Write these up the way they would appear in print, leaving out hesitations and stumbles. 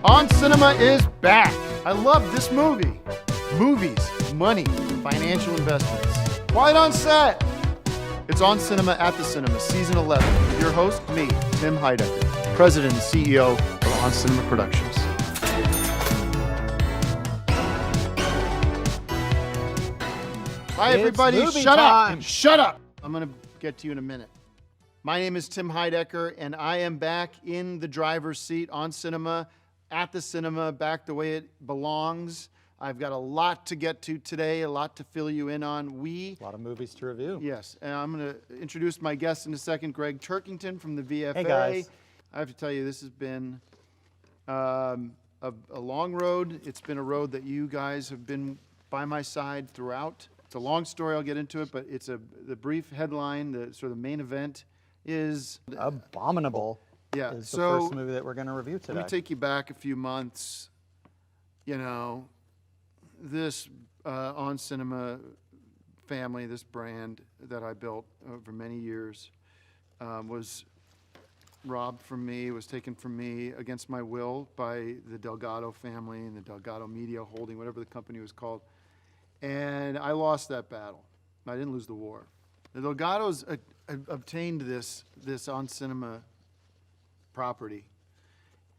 On Cinema is back. I love this movie. Movies, money, financial investments. Quiet on set. It's On Cinema at the Cinema, Season 11. With your host, me, Tim Heidecker, President and CEO of On Cinema Productions. Hi, everybody. Shut up. Shut up. I'm going to get to you in a minute. My name is Tim Heidecker, and I am back in the driver's seat on Cinema, at the Cinema, back the way it belongs. I've got a lot to get to today, a lot to fill you in on. A lot of movies to review. Yes, and I'm going to introduce my guest in a second, Greg Turkington from the VFA. Hey, guys. I have to tell you, this has been a long road. It's been a road that you guys have been by my side throughout. It's a long story, I'll get into it, but it's the brief headline, the sort of main event is... Abominable. Yeah, is so the first movie that we're going to review today. let me take you back a few months. You know, this On Cinema family, this brand that I built over many years was robbed from me, was taken from me against my will by the Delgado family and the Delgado Media Holding, whatever the company was called. And I lost that battle. I didn't lose the war. The Delgados obtained this On Cinema property,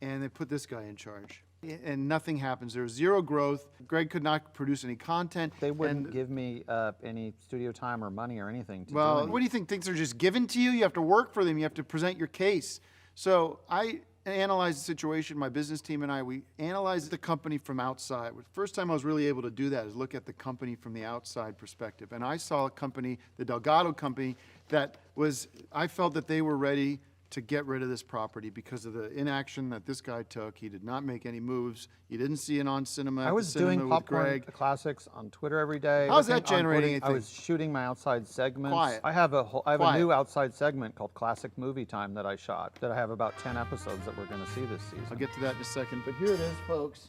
and they put this guy in charge. And nothing happens. There was zero growth. Greg could not produce any content. They wouldn't give me any studio time or money or anything to do Well, anything. what do you think? Things are just given to you? You have to work for them. You have to present your case. So I analyzed the situation, my business team and I, we analyzed the company from outside. The first time I was really able to do that is look at the company from the outside perspective. And I saw a company, the Delgado company, that was, I felt that they were ready to get rid of this property because of the inaction that this guy took. He did not make any moves. You didn't see it on Cinema. I was doing Popcorn Classics on Twitter every day. How's that generating anything? I was shooting my outside segments. Quiet. I have a new outside segment called Classic Movie Time that I shot, that I have about 10 episodes that we're going to see this season. I'll get to that in a second, but here it is, folks.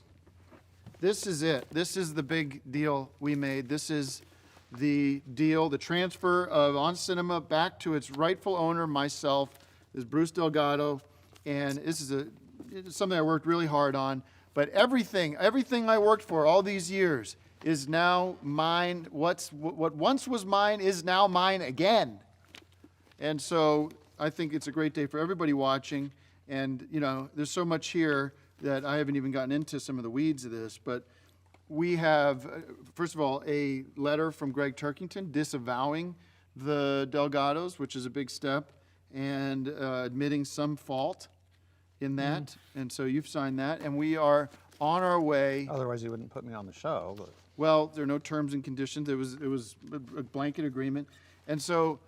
This is it. This is the big deal we made. This is the deal, the transfer of On Cinema back to its rightful owner, myself. This is Bruce Delgado, and this is something I worked really hard on. But everything I worked for all these years is now mine. What once was mine is now mine again. And so I think it's a great day for everybody watching. And you know, there's so much here that I haven't even gotten into some of the weeds of this. But we have, first of all, a letter from Greg Turkington disavowing the Delgados, which is a big step, and admitting some fault in that. And so you've signed that, and we are on our way. Otherwise, you wouldn't put me on the show. But. Well, there are no terms and conditions. It was a blanket agreement. And so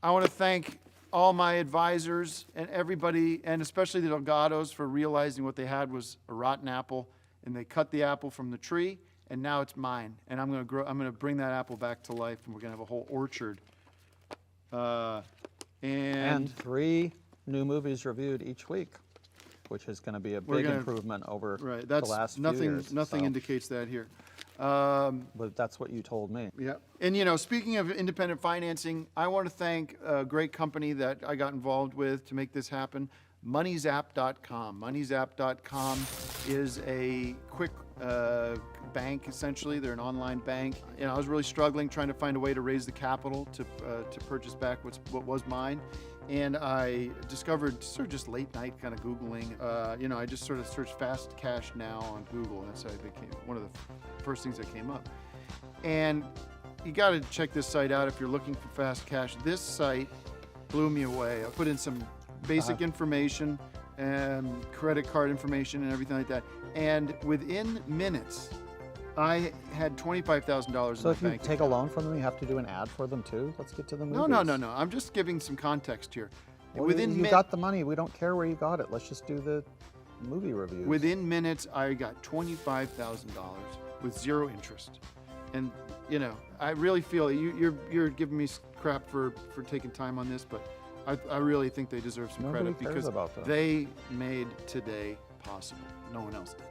I want to thank all my advisors and everybody, and especially the Delgados, for realizing what they had was a rotten apple, and they cut the apple from the tree, and now it's mine. And I'm going to bring that apple back to life, and we're going to have a whole orchard. And 3 new movies reviewed each week, which is going to be a big improvement over the last few years. Nothing indicates that here. But that's what you told me. Yeah. And you know, speaking of independent financing, I want to thank a great company that I got involved with to make this happen, MoneyZap.com. MoneyZap.com is a quick bank, essentially. They're an online bank. You know, I was really struggling trying to find a way to raise the capital to purchase back what was mine. And I discovered, sort of just late night kind of Googling, you know, I just sort of searched fast cash now on Google. And that's how it became one of the first things that came up. And you got to check this site out if you're looking for fast cash. This site blew me away. I put in some basic information and credit card information and everything like that. And within minutes, I had $25,000 in my bank. So if you take a loan from them, you have to do an ad for them too? Let's get to the movies. No. I'm just giving some context here. Well, you got the money. We don't care where you got it. Let's just do the movie reviews. Within minutes, I got $25,000 with zero interest. And you know, I really feel you're giving me crap for taking time on this, but I really think they deserve some credit because they made today possible. No one else did.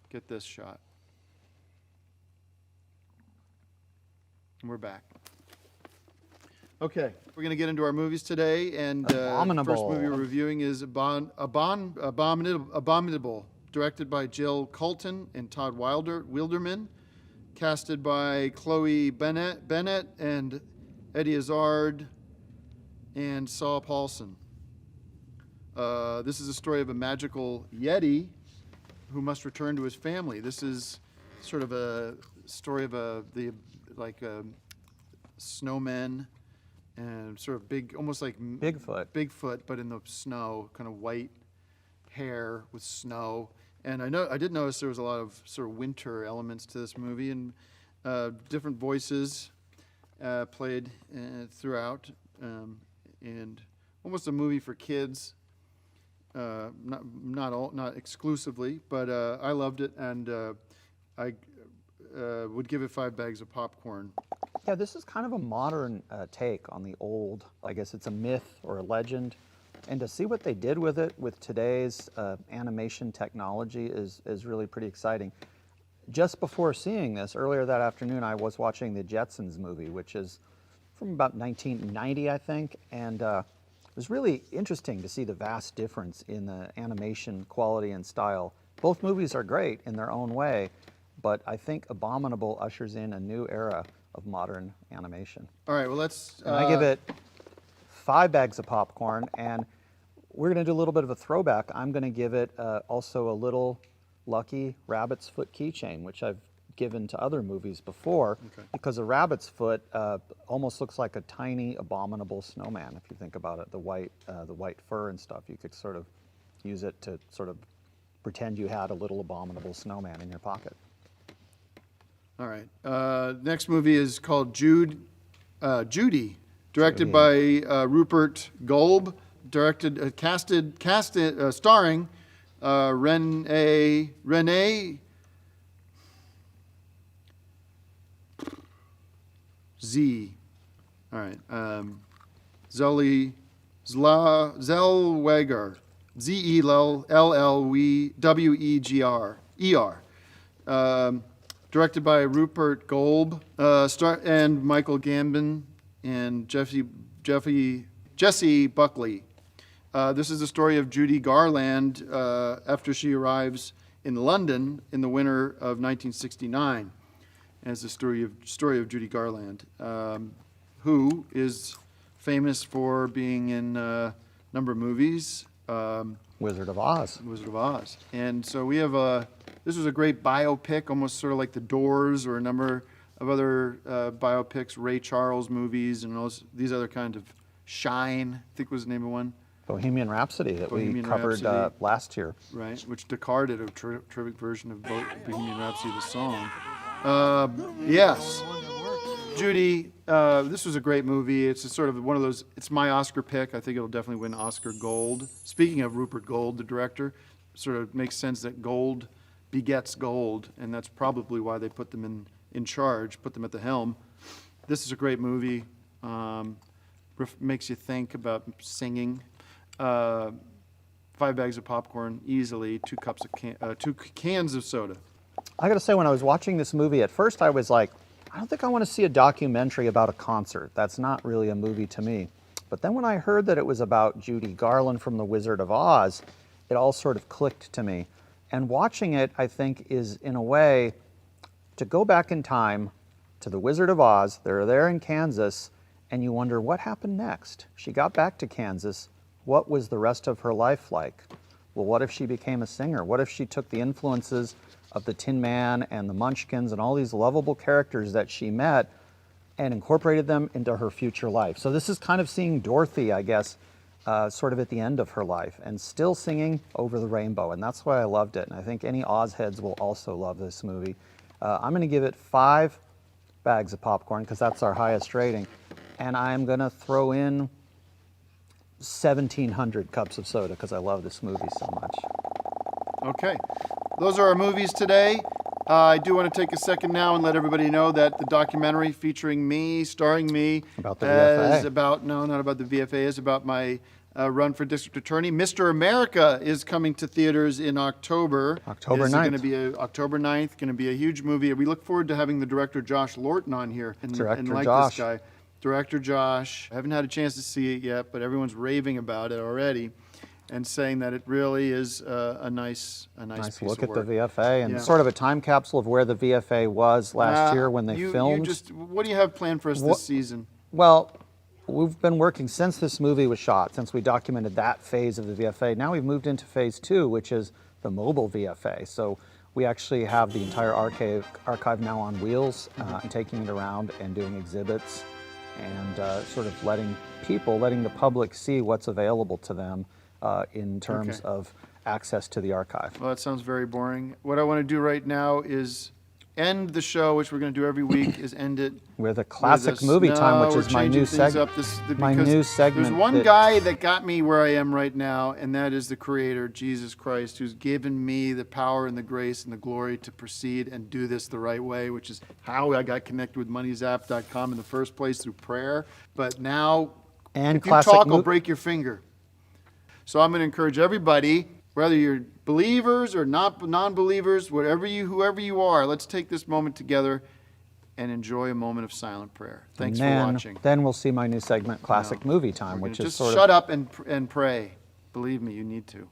Get this shot. And we're back. Okay, we're going to get into our movies today, and the first movie we're reviewing is Abominable, directed by Jill Colton and Todd Wilderman, casted by Chloe Bennett and Eddie Izzard and Saul Paulson. This is a story of a magical Yeti who must return to his family. This is sort of a story of snowmen and sort of big, almost like Bigfoot, but in the snow, kind of white hair with snow. And I did notice there was a lot of sort of winter elements to this movie, and different voices played throughout, and almost a movie for kids. Not exclusively, but I loved it, and I would give it 5 bags of popcorn. Yeah, this is kind of a modern take on the old, I guess it's a myth or a legend. And to see what they did with it with today's animation technology is really pretty exciting. Just before seeing this, earlier that afternoon, I was watching the Jetsons movie, which is from about 1990, I think. And it was really interesting to see the vast difference in the animation quality and style. Both movies are great in their own way, but I think Abominable ushers in a new era of modern animation. All right, well, let's... I give it 5 bags of popcorn, and we're going to do a little bit of a throwback. I'm going to give it also a little Lucky Rabbit's Foot keychain, which I've given to other movies before, because a rabbit's foot almost looks like a tiny abominable snowman. If you think about it, the white fur and stuff, you could sort of use it to sort of pretend you had a little abominable snowman in your pocket. All right. Next movie is called Judy, directed by Rupert Golb, starring Renee Z. All right. Zellweger. Zellweger. Directed by Rupert Golb, and Michael Gambon and Jesse Buckley. This is the story of Judy Garland after she arrives in London in the winter of 1969. And it's the story of Judy Garland, who is famous for being in a number of movies. Wizard of Oz. And so we have this was a great biopic, almost sort of like The Doors or a number of other biopics, Ray Charles movies, and these other kinds of Shine, I think was the name of one. Bohemian Rhapsody that we covered last year. Right, which Descartes did a terrific version of Bohemian Rhapsody, the song. Yes. Judy, this was a great movie. It's a sort of one of those, it's my Oscar pick. I think it'll definitely win Oscar Gold. Speaking of Rupert Golb, the director, sort of makes sense that gold begets gold, and that's probably why they put them in charge, put them at the helm. This is a great movie. Makes you think about singing. 5 bags of popcorn, easily, 2 cans of soda. I got to say, when I was watching this movie, at first I was like, I don't think I want to see a documentary about a concert. That's not really a movie to me. But then when I heard that it was about Judy Garland from The Wizard of Oz, it all sort of clicked to me. And watching it, I think, is in a way to go back in time to The Wizard of Oz. They're there in Kansas, and you wonder what happened next. She got back to Kansas. What was the rest of her life like? Well, what if she became a singer? What if she took the influences of the Tin Man and the Munchkins and all these lovable characters that she met and incorporated them into her future life? So this is kind of seeing Dorothy, I guess, sort of at the end of her life and still singing Over the Rainbow. And that's why I loved it. And I think any Oz heads will also love this movie. I'm going to give it 5 bags of popcorn because that's our highest rating. And I'm going to throw in 1,700 cups of soda because I love this movie so much. Okay. Those are our movies today. I do want to take a second now and let everybody know that the documentary featuring me, starring me, about the VFA. Not about the VFA, is about my run for district attorney. Mr. America is coming to theaters in October. October 9th. Going to be October 9th. Going to be a huge movie. We look forward to having the director Josh Lorton on here and like Josh. this guy. director Josh. I haven't had a chance to see it yet, but everyone's raving about it already and saying that it really is a nice piece look of at the work. VFA and Yeah. sort of a time capsule of where the VFA was last year when they filmed. What do you have planned for us this season? Well, we've been working since this movie was shot, since we documented that phase of the VFA. Now we've moved into phase 2, which is the mobile VFA. So we actually have the entire archive now on wheels and taking it around and doing exhibits and sort of letting the public see what's available to them in terms of access to the archive. Well, that sounds very boring. What I want to do right now is end the show, which we're going to do every week, is end it With a classic movie time, which is my new segment. My new segment. There's one guy that got me where I am right now, and that is the Creator, Jesus Christ, who's given me the power and the grace and the glory to proceed and do this the right way, which is how I got connected with MoneyZap.com in the first place, through prayer. But now, And if you classic talk, I'll break your finger. So I'm going to encourage everybody, whether you're believers or not non-believers, whoever you are, let's take this moment together and enjoy a moment of silent prayer. Thanks for watching. Then we'll see my new segment, Classic Movie Time, which is just sort shut of... up and pray. Believe me, you need to.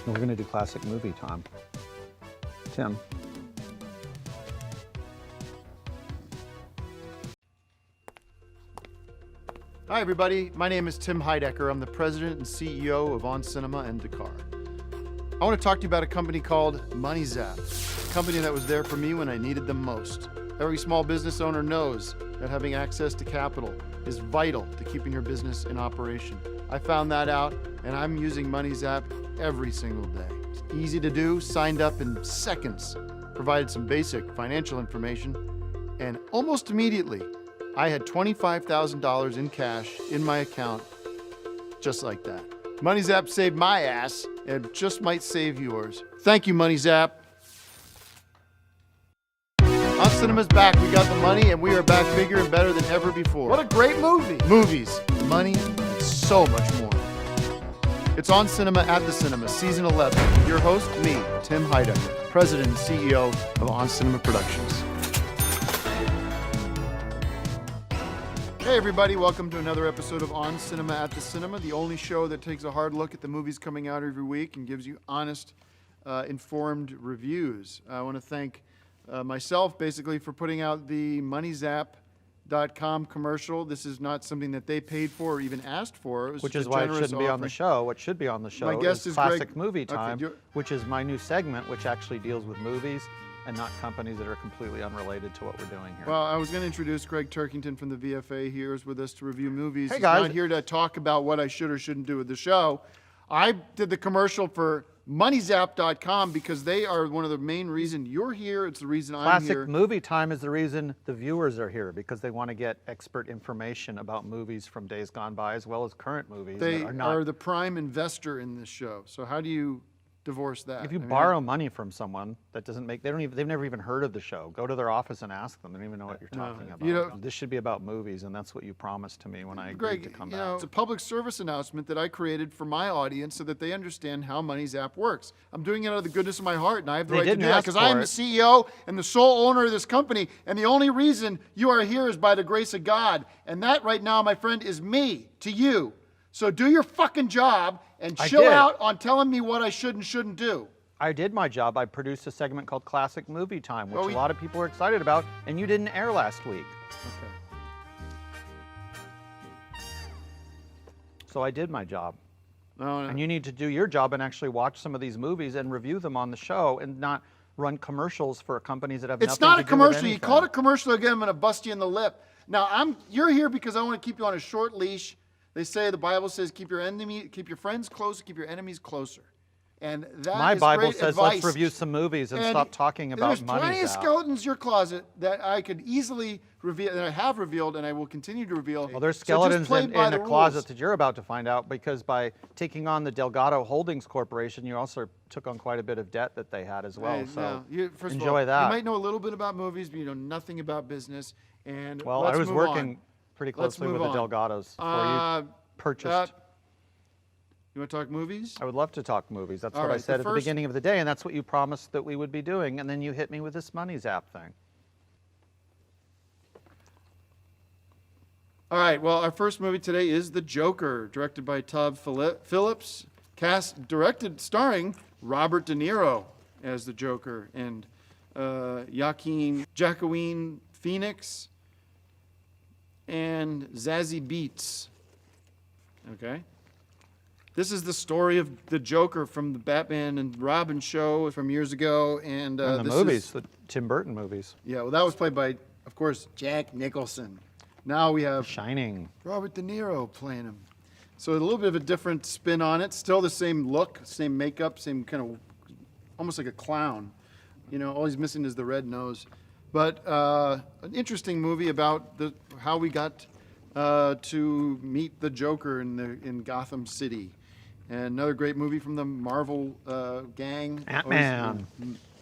We're going to do Classic Movie Time. Tim. Hi, everybody. My name is Tim Heidecker. I'm the president and CEO of On Cinema and Dakar. I want to talk to you about a company called MoneyZap, a company that was there for me when I needed them most. Every small business owner knows that having access to capital is vital to keeping your business in operation. I found that out, and I'm using MoneyZap every single day. It's easy to do, signed up in seconds, provided some basic financial information, and almost immediately, I had $25,000 in cash in my account, just like that. MoneyZap saved my ass, and it just might save yours. Thank you, MoneyZap. On Cinema's back. We got the money, and we are back bigger and better than ever before. What a great movie! Movies, money, and so much more. It's On Cinema at the Cinema, Season 11. Your host, me, Tim Heidecker, President and CEO of On Cinema Productions. Hey everybody, welcome to another episode of On Cinema at the Cinema, the only show that takes a hard look at the movies coming out every week and gives you honest, informed reviews. I want to thank myself, basically, for putting out the MoneyZap.com commercial. This is not something that they paid for or even asked for. It was Which just is a why it generous shouldn't be on offering. the show. What should be on the show My guest is Classic Greg- Movie Okay, Time, do- which is my new segment, which actually deals with movies and not companies that are completely unrelated to what we're doing here. Well, I was going to introduce Greg Turkington from the VFA here is with us to review movies. Hey, He's guys. not here to talk about what I should or shouldn't do with the show. I did the commercial for MoneyZap.com because they are one of the main reasons you're here. It's the reason I'm here. Classic Movie Time is the reason the viewers are here, because they want to get expert information about movies from days gone by as well as current movies They that are not... are the prime investor in this show. So how do you divorce that? If you I mean, borrow money from someone that doesn't make, they've never even heard of the show. Go to their office and ask them. They don't even know what you're talking about. you know- This should be about movies, and that's what you promised to me when I agreed Greg, to come you back. know, it's a public service announcement that I created for my audience so that they understand how MoneyZap works. I'm doing it out of the goodness of my heart, and I have the They right to didn't do that ask because I am for the it. CEO and the sole owner of this company, and the only reason you are here is by the grace of God. And that right now, my friend, is me to you. So do your fucking job and I chill did. out on telling me what I should and shouldn't do. I did my job. I produced a segment called Classic Movie Time, which Well, a lot of people are excited about, and you didn't air last week. Okay. So I did my job. No, And you need to do your job and actually watch some of these movies and review them on the show and not run commercials for companies that have it's nothing not to a do with commercial. You anything. called it commercial again, I'm going to bust you in the lip. Now, you're here because I want to keep you on a short leash. They say the Bible says keep your friends close, keep your enemies closer. And that My is Bible great says advice. let's review some movies and And stop talking about There's money. plenty of skeletons in your closet that I could easily that I have revealed, and I will continue to reveal. Well, there's So just skeletons play in by a the closet rules. that you're about to find out, because by taking on the Delgado Holdings Corporation, you also took on quite a bit of debt that they had as well. Hey, So no, first of enjoy all, that. You might know a little bit about movies, but you know nothing about business. And Well, let's I was move working on. pretty Let's closely move with the on. Delgados before you purchased. You want to talk movies? I would love to talk movies. That's All what I right, said the at the first- beginning of the day, and that's what you promised that we would be doing, and then you hit me with this money zap thing. All right, well, our first movie today is The Joker, directed by Todd Phillips, starring Robert De Niro as the Joker, and Joaquin Phoenix, and Zazie Beetz. Okay? This is the story of the Joker from the Batman and Robin show from years ago, and And the this movies, is- the Tim Burton movies. yeah, well, that was played by, of course, Jack Nicholson. Now we have Shining. Robert De Niro playing him. So a little bit of a different spin on it. Still the same look, same makeup, same kind of, almost like a clown. You know, all he's missing is the red nose. But an interesting movie about how we got to meet the Joker in Gotham City. And another great movie from the Marvel gang. Ant-Man.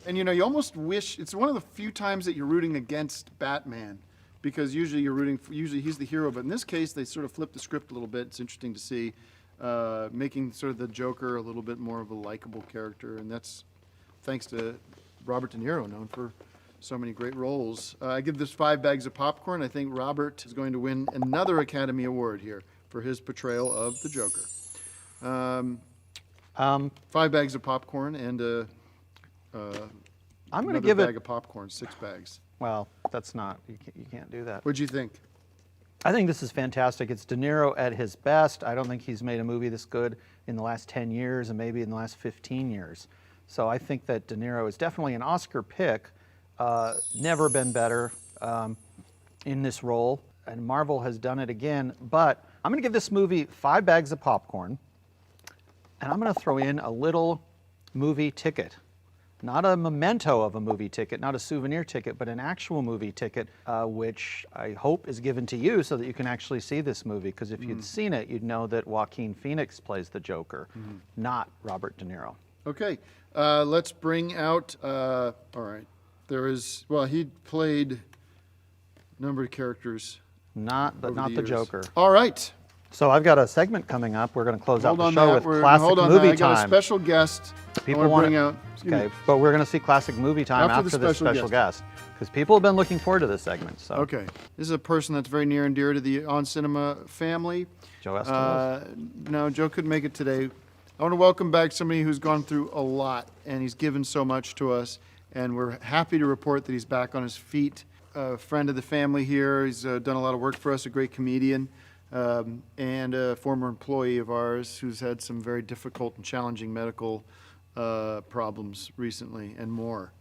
And you know, you almost wish, it's one of the few times that you're rooting against Batman, because usually usually he's the hero, but in this case they sort of flipped the script a little bit. It's interesting to see, making sort of the Joker a little bit more of a likable character, and that's thanks to Robert De Niro, known for so many great roles. I give this 5 bags of popcorn. I think Robert is going to win another Academy Award here for his portrayal of the Joker. 5 bags of popcorn and I'm going to another give bag it. of popcorn, 6 bags. Well, that's not. You can't do that. What'd you think? I think this is fantastic. It's De Niro at his best. I don't think he's made a movie this good in the last 10 years and maybe in the last 15 years. So I think that De Niro is definitely an Oscar pick. Never been better in this role. And Marvel has done it again. But I'm going to give this movie 5 bags of popcorn. And I'm going to throw in a little movie ticket. Not a memento of a movie ticket, not a souvenir ticket, but an actual movie ticket, which I hope is given to you so that you can actually see this movie. Because if you'd seen it, you'd know that Joaquin Phoenix plays the Joker, not Robert De Niro. Okay, let's bring out, all right, he played a number of characters. Not over the years. Joker. All right. So I've got a segment coming up. We're going to close out Hold the on show that. with classic movie I got a time. special guest. People I want bring to out. excuse me. Okay, but we're going to see classic movie time After the after this special special guest, because people have been looking forward to this segment. So Okay, this is a person that's very near and dear to the On Cinema family. Joe Estevez. No, Joe couldn't make it today. I want to welcome back somebody who's gone through a lot, and he's given so much to us, and we're happy to report that he's back on his feet. A friend of the family here. He's done a lot of work for us, a great comedian, and a former employee of ours who's had some very difficult and challenging medical problems recently and more.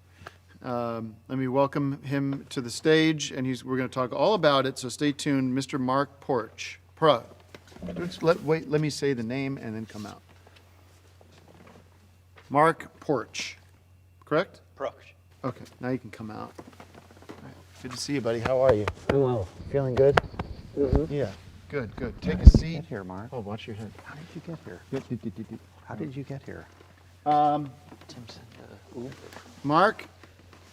Let me welcome him to the stage, and we're going to talk all about it, so stay tuned. Mr. Mark Porch. Let me say the name and then come out. Mark Porch, correct? Porch. Okay, now you can come out. All right. Good to see you, buddy. How are you? I'm well. Feeling good? Yeah, good. Take a seat. Get here, Mark. Oh, watch your head. How did you get here? How did you get here? Mark,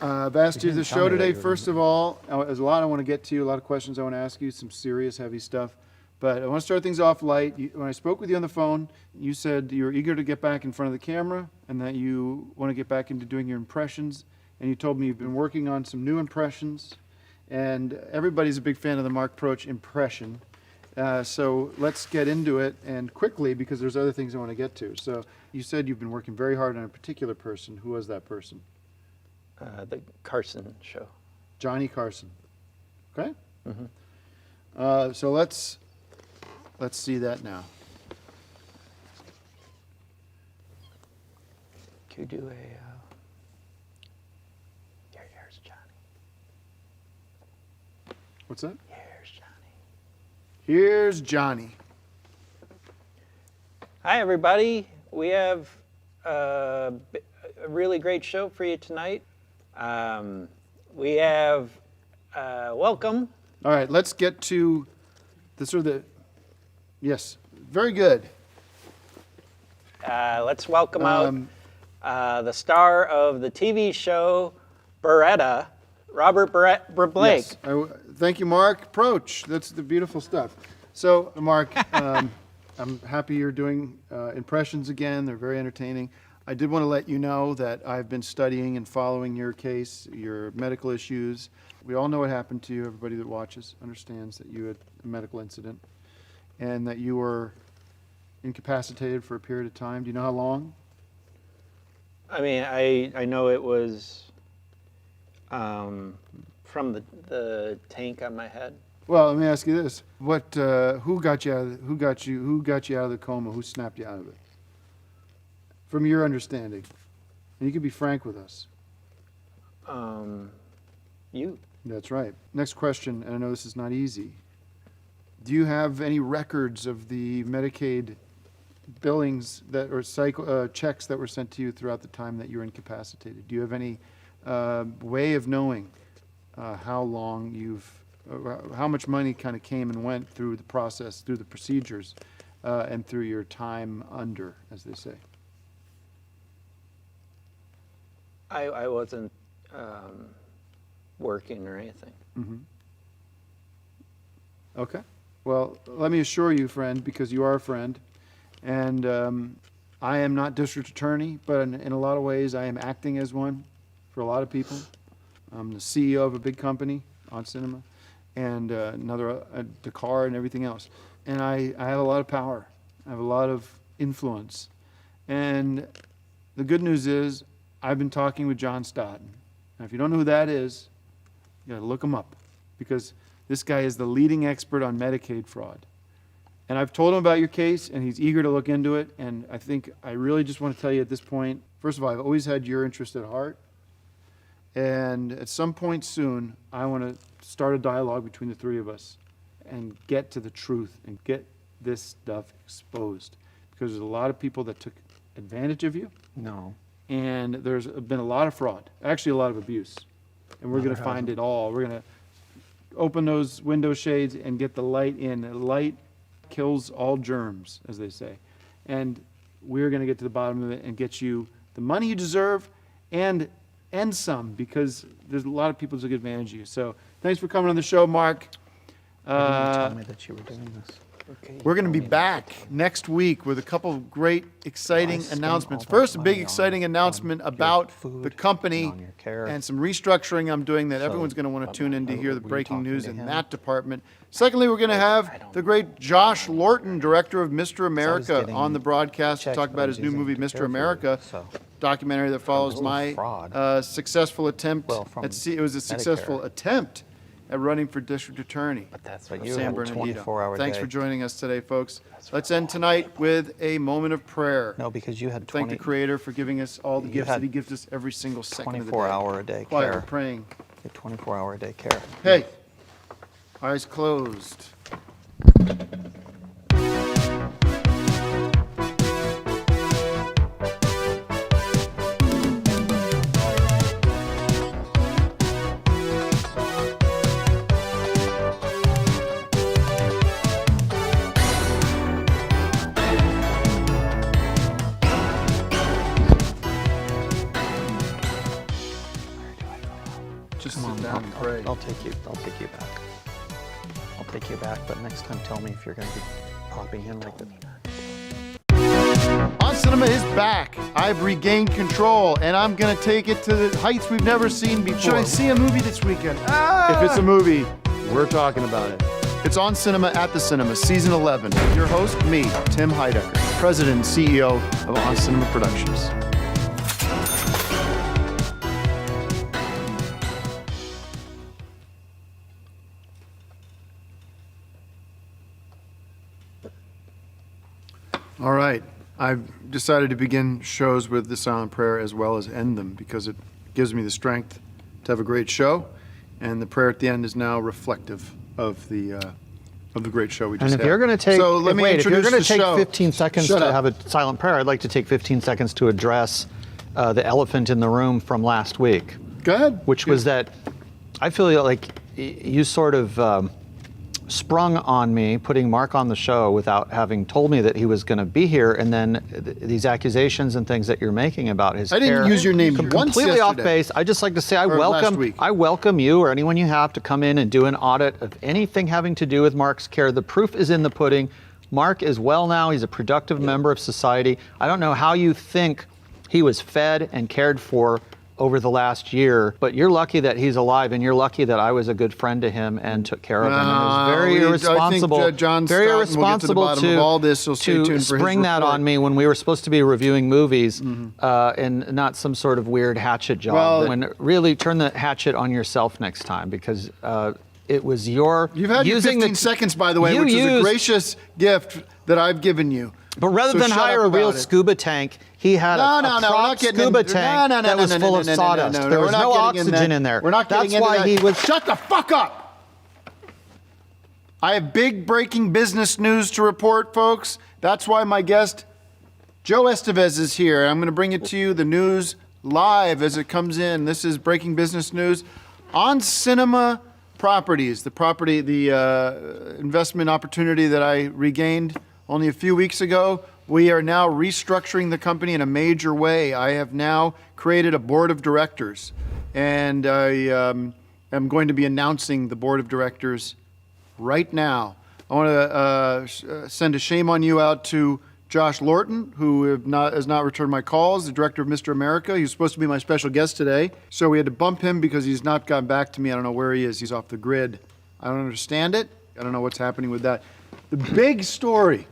I've asked you to the didn't tell show me that today. you were First of all, there's a lot I want to get to, a lot of questions I want to ask you, some serious, heavy stuff. But I want to start things off light. When I spoke with you on the phone, you said you're eager to get back in front of the camera and that you want to get back into doing your impressions. And you told me you've been working on some new impressions. And everybody's a big fan of the Mark Porch impression. So let's get into it, and quickly, because there's other things I want to get to. So you said you've been working very hard on a particular person. Who was that person? The Carson show. Johnny Carson. Okay? So let's see that now. Could you do a... Here's Johnny. What's that? Here's Johnny. Here's Johnny. Hi, everybody. We have a really great show for you tonight. We have welcome All right, let's get to the sort of the, yes, very good. Let's welcome out the star of the TV show Beretta, Robert Blake. Yes. Thank you, Mark. Approach. That's the beautiful stuff. So, Mark, I'm happy you're doing impressions again. They're very entertaining. I did want to let you know that I've been studying and following your case, your medical issues. We all know what happened to you. Everybody that watches understands that you had a medical incident and that you were incapacitated for a period of time. Do you know how long? I mean, I know it was from the tank on my head. Well, let me ask you this: who got you out of the coma? Who snapped you out of it? From your understanding, and you can be frank with us. You. That's right. Next question, and I know this is not easy. Do you have any records of the Medicaid billings that or checks that were sent to you throughout the time that you were incapacitated? Do you have any way of knowing how long how much money kind of came and went through the process, through the procedures, and through your time under, as they say? I wasn't working or anything. Mm-hmm. Okay. Well, let me assure you, friend, because you are a friend, and I am not district attorney, but in a lot of ways I am acting as one for a lot of people. I'm the CEO of a big company, On Cinema, and another, Dakar and everything else. And I have a lot of power. I have a lot of influence. And the good news is I've been talking with John Stodden. And if you don't know who that is, you gotta look him up, because this guy is the leading expert on Medicaid fraud. And I've told him about your case, and he's eager to look into it. And I really just want to tell you at this point, first of all, I've always had your interest at heart. And at some point soon, I want to start a dialogue between the three of us and get to the truth and get this stuff exposed. Because there's a lot of people that took advantage of you. No. And there's been a lot of fraud, actually a lot of abuse. And we're going to find it all. We're going to open those window shades and get the light in. The light kills all germs, as they say. And we're going to get to the bottom of it and get you the money you deserve and some, because there's a lot of people who took advantage of you. So thanks for coming on the show, Mark. Tell me that you were doing this. Okay. We're going to be back next week with a couple of great, exciting spend announcements. all that First, a big, money exciting on announcement your about food the company and on your care. and some restructuring I'm doing that So, everyone's going to want to tune in to hear the were you breaking talking news to in him? that department. Secondly, we're going to have the great Josh Lorton, director of Mr. America, getting on the broadcast to checks, talk but about I his was new using movie, it to Mr. care for you, America, so. documentary that follows It was my fraud. successful attempt. Well, from It was a successful Medicare. attempt at running for district attorney. But that's But what you San had a Bernardino. 24-hour Thanks day. for joining us today, folks. Let's end tonight with a moment of prayer. No, because you had Thank 20, the Creator for giving us all the You gifts had that He gives us every single second of the day. 24-hour a day Quiet, care. praying. 24-hour a day care. Hey, eyes closed. Just sit down and pray. I'll take you back. I'll take you back, but next time tell me if you're going to be popping in like that. On Cinema is back. I've regained control, and I'm going to take it to the heights we've never seen before. Should I see a movie this weekend? If it's a movie, we're talking about it. It's On Cinema at the Cinema, Season 11. Your host, me, Tim Heidecker, President and CEO of On Cinema Productions. All right. I've decided to begin shows with the silent prayer as well as end them because it gives me the strength to have a great show, and the prayer at the end is now reflective of the great show we just And had. if you're going to take, so let me if you're introduce going to the take show. 15 seconds Shut to up. have a silent prayer, I'd like to take 15 seconds to address the elephant in the room from last week, Go ahead. which was that I feel like you sort of sprung on me, putting Mark on the show without having told me that he was going to be here, and then these accusations and things that you're making about his I didn't care, use your name once completely off yesterday. base. I just like to say Or last week. I welcome you or anyone you have to come in and do an audit of anything having to do with Mark's care. The proof is in the pudding. Mark is well now. He's a productive member of society. I don't know how you think he was fed and cared for over the last year, but you're lucky that he's alive, and you're lucky that I was a good friend to him and took care of him. And it was very irresponsible, I think John very Stoughton will get to the irresponsible bottom of all this, so stay tuned for his spring that report. on me when we were supposed to be reviewing movies, and not some sort of weird hatchet job. Well- when really turn the hatchet on yourself next time, because it was your You've had your using 15 seconds, by the way, which is a gracious gift that I've given you. But rather So than shut hire a up real about it. scuba tank, he had No, a no, no, we're prop not getting scuba into- tank no, no, that no, was no, full no, of no, no, sawdust. no, no, There we're was not no getting in oxygen that. in there. We're not getting That's into why that. he was. Shut the fuck up! I have big breaking business news to report, folks. That's why my guest, Joe Estevez, is here. I'm going to bring it to you, the news live as it comes in. This is breaking business news on Cinema Properties, the investment opportunity that I regained only a few weeks ago. We are now restructuring the company in a major way. I have now created a board of directors, and I am going to be announcing the board of directors right now. I want to send a shame on you out to Josh Lorton, who has not returned my calls, the director of Mr. America. He was supposed to be my special guest today, so we had to bump him because he's not gotten back to me. I don't know where he is. He's off the grid. I don't understand it. I don't know what's happening with that. The big story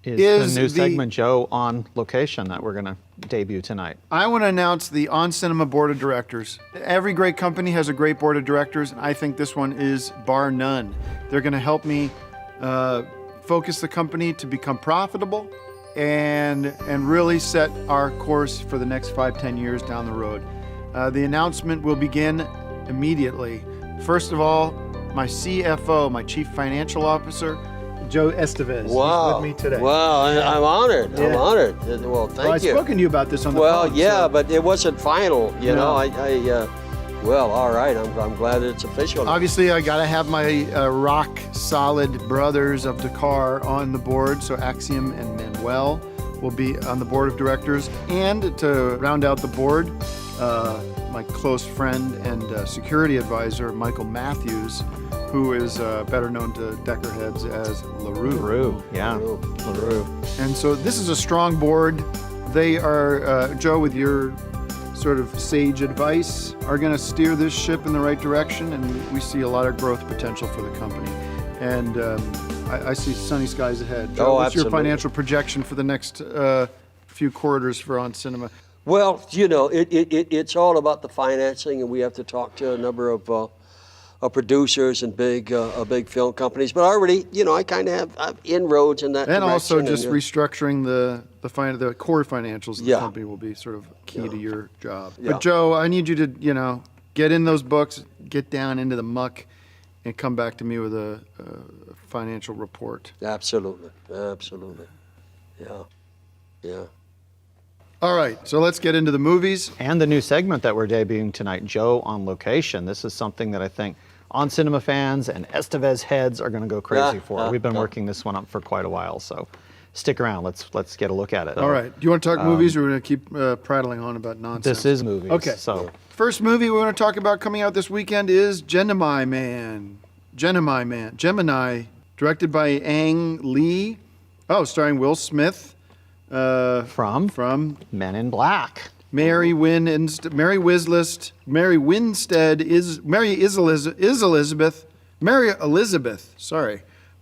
Is the new segment, Joe, on location that we're going to debut tonight. I want to announce the On Cinema Board of Directors. Every great company has a great board of directors, and I think this one is bar none. They're going to help me focus the company to become profitable and really set our course for the next 5-10 years down the road. The announcement will begin immediately. First of all, my CFO, my Chief Financial Officer, Joe Estevez. Wow. He's with me today. Wow, I'm honored. Yeah. I'm honored. Well, thank Well, I've you. spoken to you about this on the Well, phone. yeah, so- but it wasn't final. You No. know, well, all right. I'm glad it's official. Obviously, I got to have my rock solid brothers of Dakar on the board. So Axiom and Manuel will be on the board of directors. And to round out the board, my close friend and security advisor, Michael Matthews, who is better known to Decker heads as LaRue. LaRue, yeah. LaRue. And so this is a strong board. They are, Joe, with your sort of sage advice, are going to steer this ship in the right direction, and we see a lot of growth potential for the company. And I see sunny skies ahead. Joe, Oh, what's your absolutely. financial projection for the next few quarters for On Cinema? Well, you know, it's all about the financing, and we have to talk to a number of producers and big film companies. But already, you know, I kind of have inroads in that And direction. also just and, restructuring the core financials of the Yeah. company will be sort of key to your job. Yeah. But Joe, I need you to, get in those books, get down into the muck, and come back to me with a financial report. Absolutely. Yeah. All right, so let's get into the movies. And the new segment that we're debuting tonight, Joe on Location. This is something that I think On Cinema fans and Estevez heads are going to go crazy for. We've been working this one up for quite a while, so stick around. Let's get a look at it. All right, do you want to talk movies, or we're going to keep prattling on about nonsense? This is movies. Okay. So First movie we want to talk about coming out this weekend is Gemini Man, directed by Ang Lee. Oh, starring Will Smith. from Men in Black. Mary Winstead, Mary Elizabeth,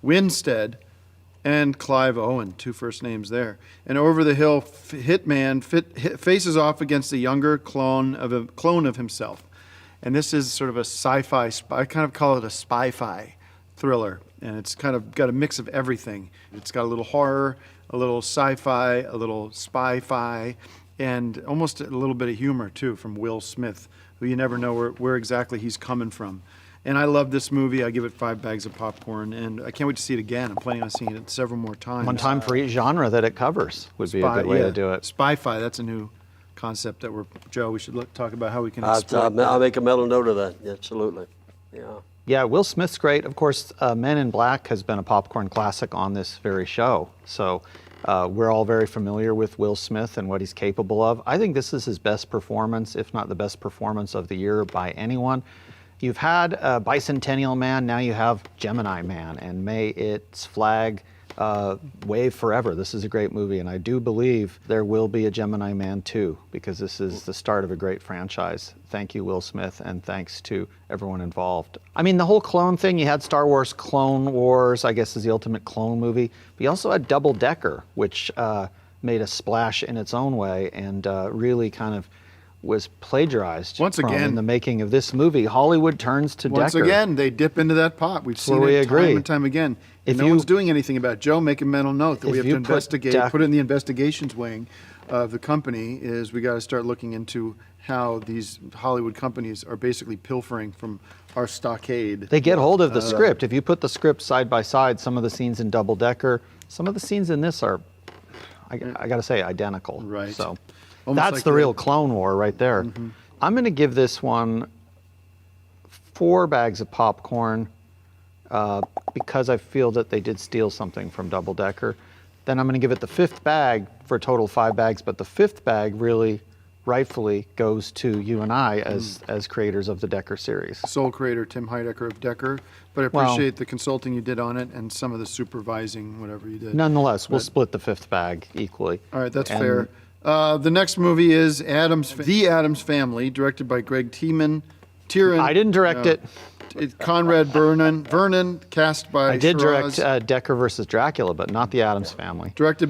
Winstead, and Clive Owen, two first names there. An over-the-hill hitman faces off against a younger clone of himself. And this is sort of a sci-fi, I kind of call it a spy-fi thriller. And it's kind of got a mix of everything. It's got a little horror, a little sci-fi, a little spy-fi, and almost a little bit of humor, too, from Will Smith, who you never know where exactly he's coming from. And I love this movie. I give it 5 bags of popcorn, and I can't wait to see it again. I'm planning on seeing it several more times. One time for each genre that it covers would be a good way to do it. Spy-fi, that's a new concept that Joe, we should talk about how we can I'll exploit make a mental note of that. Absolutely. Yeah. Yeah, Will Smith's great. Of course, Men in Black has been a popcorn classic on this very show. So we're all very familiar with Will Smith and what he's capable of. I think this is his best performance, if not the best performance of the year by anyone. You've had Bicentennial Man, now you have Gemini Man, and may its flag wave forever. This is a great movie, and I do believe there will be a Gemini Man 2, because this is the start of a great franchise. Thank you, Will Smith, and thanks to everyone involved. I mean, the whole clone thing, you had Star Wars Clone Wars, I guess is the ultimate clone movie, but you also had Double Decker, which made a splash in its own way, and really kind of was plagiarized Once from again- in the making of this movie. Hollywood turns to Once Decker. again, they dip into that pot. We've seen Where we it agree. time and time again. If And no you- one's doing anything about it. Joe, make a mental note that we If have to you put investigate, Deck- put it in the investigations wing of the company, is we got to start looking into how these Hollywood companies are basically pilfering from our stockade. They get hold of the script. If you put the script side by side, some of the scenes in Double Decker, some of the scenes in this are, I got to say, identical. Right. So Almost that's like the the- real Clone War right there. I'm going to give this one 4 bags of popcorn because I feel that they did steal something from Double Decker. Then I'm going to give it the 5th bag for a total of 5 bags, but the 5th bag really rightfully goes to you and I as creators of the Decker series. Sole creator Tim Heidecker of Decker, but I Well- appreciate the consulting you did on it and some of the supervising, whatever you did. Nonetheless, we'll split the 5th bag equally. All right, that's And fair. The next movie is The Addams Family, directed by Greg Tiemann. I didn't direct it. Conrad Vernon, cast by I did Shiraz, direct Decker versus Dracula, but not the Addams Family. starring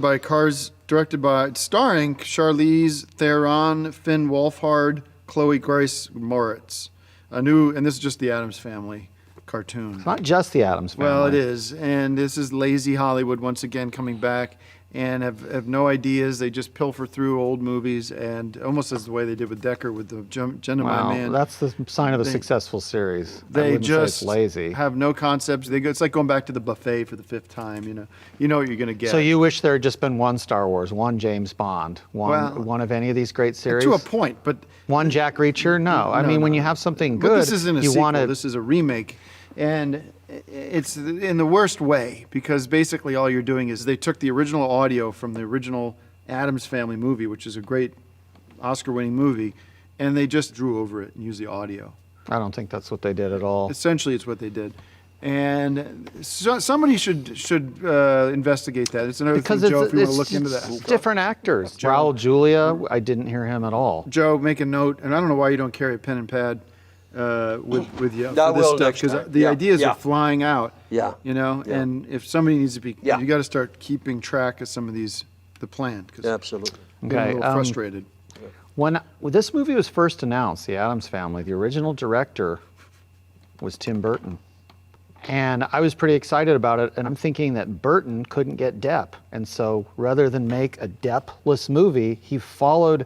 Charlize Theron, Finn Wolfhard, Chloe Grace Moritz. And this is just the Addams Family cartoon. Not just the Addams Family. Well, it is, and this is lazy Hollywood once again coming back, and have no ideas. They just pilfer through old movies, and almost as the way they did with Decker with the Gemini Well, Man. that's the sign of a They- successful series. I They wouldn't say it's just lazy. have no concepts. It's like going back to the buffet for the 5th time. You know what you're going to get. So you wish there had just been one Star Wars, one James Bond, Well, one of any of these great series? to a point, but One Jack Reacher? No. I No, mean, when no. you have something But good, this isn't a you sequel. want to. This is a remake, and it's in the worst way, because basically all you're doing is they took the original audio from the original Addams Family movie, which is a great Oscar-winning movie, and they just drew over it and used the audio. I don't think that's what they did at all. Essentially, it's what they did. And so, somebody should investigate that. It's another Because thing, Joe, if you want it's to look into it's that. different actors. Raul Julia, I didn't hear him at all. Joe, make a note, and I don't know why you don't carry a pen and pad with you I for this will stuff, next because time. the Yeah, ideas yeah. are flying out. Yeah. And if somebody needs to be, Yeah. you got to start keeping track of some of the plan, because Absolutely. I'm getting a Okay, little frustrated. When this movie was first announced, The Addams Family, the original director was Tim Burton. And I was pretty excited about it, and I'm thinking that Burton couldn't get Depp. And so rather than make a Depp-less movie, he followed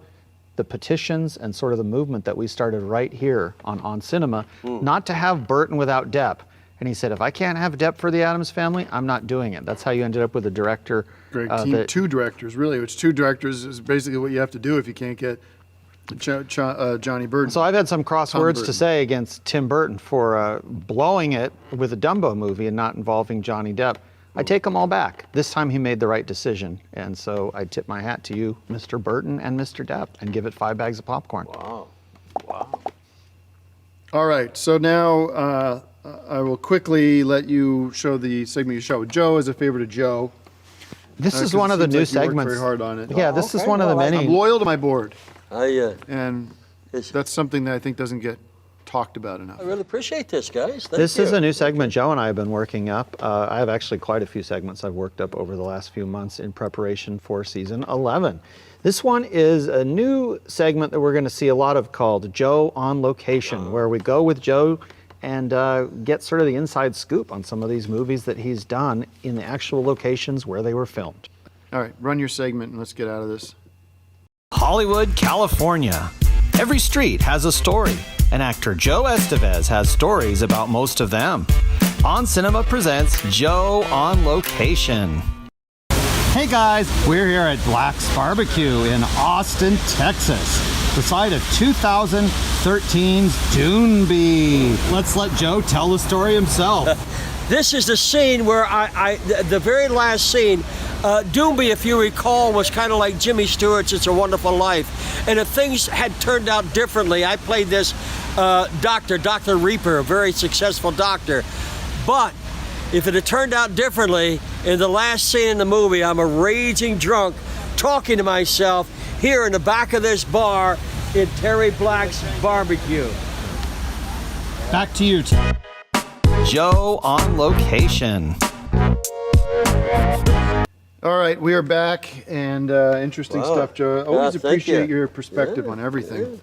the petitions and sort of the movement that we started right here on Cinema, not to have Burton without Depp. And he said, if I can't have Depp for The Addams Family, I'm not doing it. That's how you ended up with a director. Greg, that- 2 directors, really. It's 2 directors is basically what you have to do if you can't get Johnny Burton. So I've had some cross words Burton. to say against Tim Burton for blowing it with a Dumbo movie and not involving Johnny Depp. I take them all back. This time he made the right decision. And so I tip my hat to you, Mr. Burton and Mr. Depp, and give it 5 bags of popcorn. Wow. All right, so now I will quickly let you show the segment you shot with Joe as a favor to Joe. This 'cause is it one of the seems new like you worked segments. very hard on it. Yeah, this is Okay, one of the well, I'm many. loyal to my board, I and Yes. that's something that I think doesn't get talked about enough. really appreciate this, guys. Thank This you. is a new segment Joe and I have been working up. I have actually quite a few segments I've worked up over the last few months in preparation for season 11. This one is a new segment that we're going to see a lot of called Joe on Location, where we go with Joe and get sort of the inside scoop on some of these movies that he's done in the actual locations where they were filmed. All right, run your segment and let's get out of this. Hollywood, California. Every street has a story, and actor Joe Estevez has stories about most of them. On Cinema presents Joe on Location. Hey guys, we're here at Black's Barbecue in Austin, Texas. beside a 2013's Doonby. Let's let Joe tell the story himself. This is the scene where the very last scene, Doonby, if you recall, was kind of like Jimmy Stewart's It's a Wonderful Life. And if things had turned out differently, I played this Dr. Reaper, a very successful doctor. But if it had turned out differently, in the last scene in the movie, I'm a raging drunk talking to myself here in the back of this bar in Terry Black's barbecue. Back to you, Tim. Joe on location. All right, we are back, and interesting stuff, Joe. Always thank appreciate you. your perspective on everything.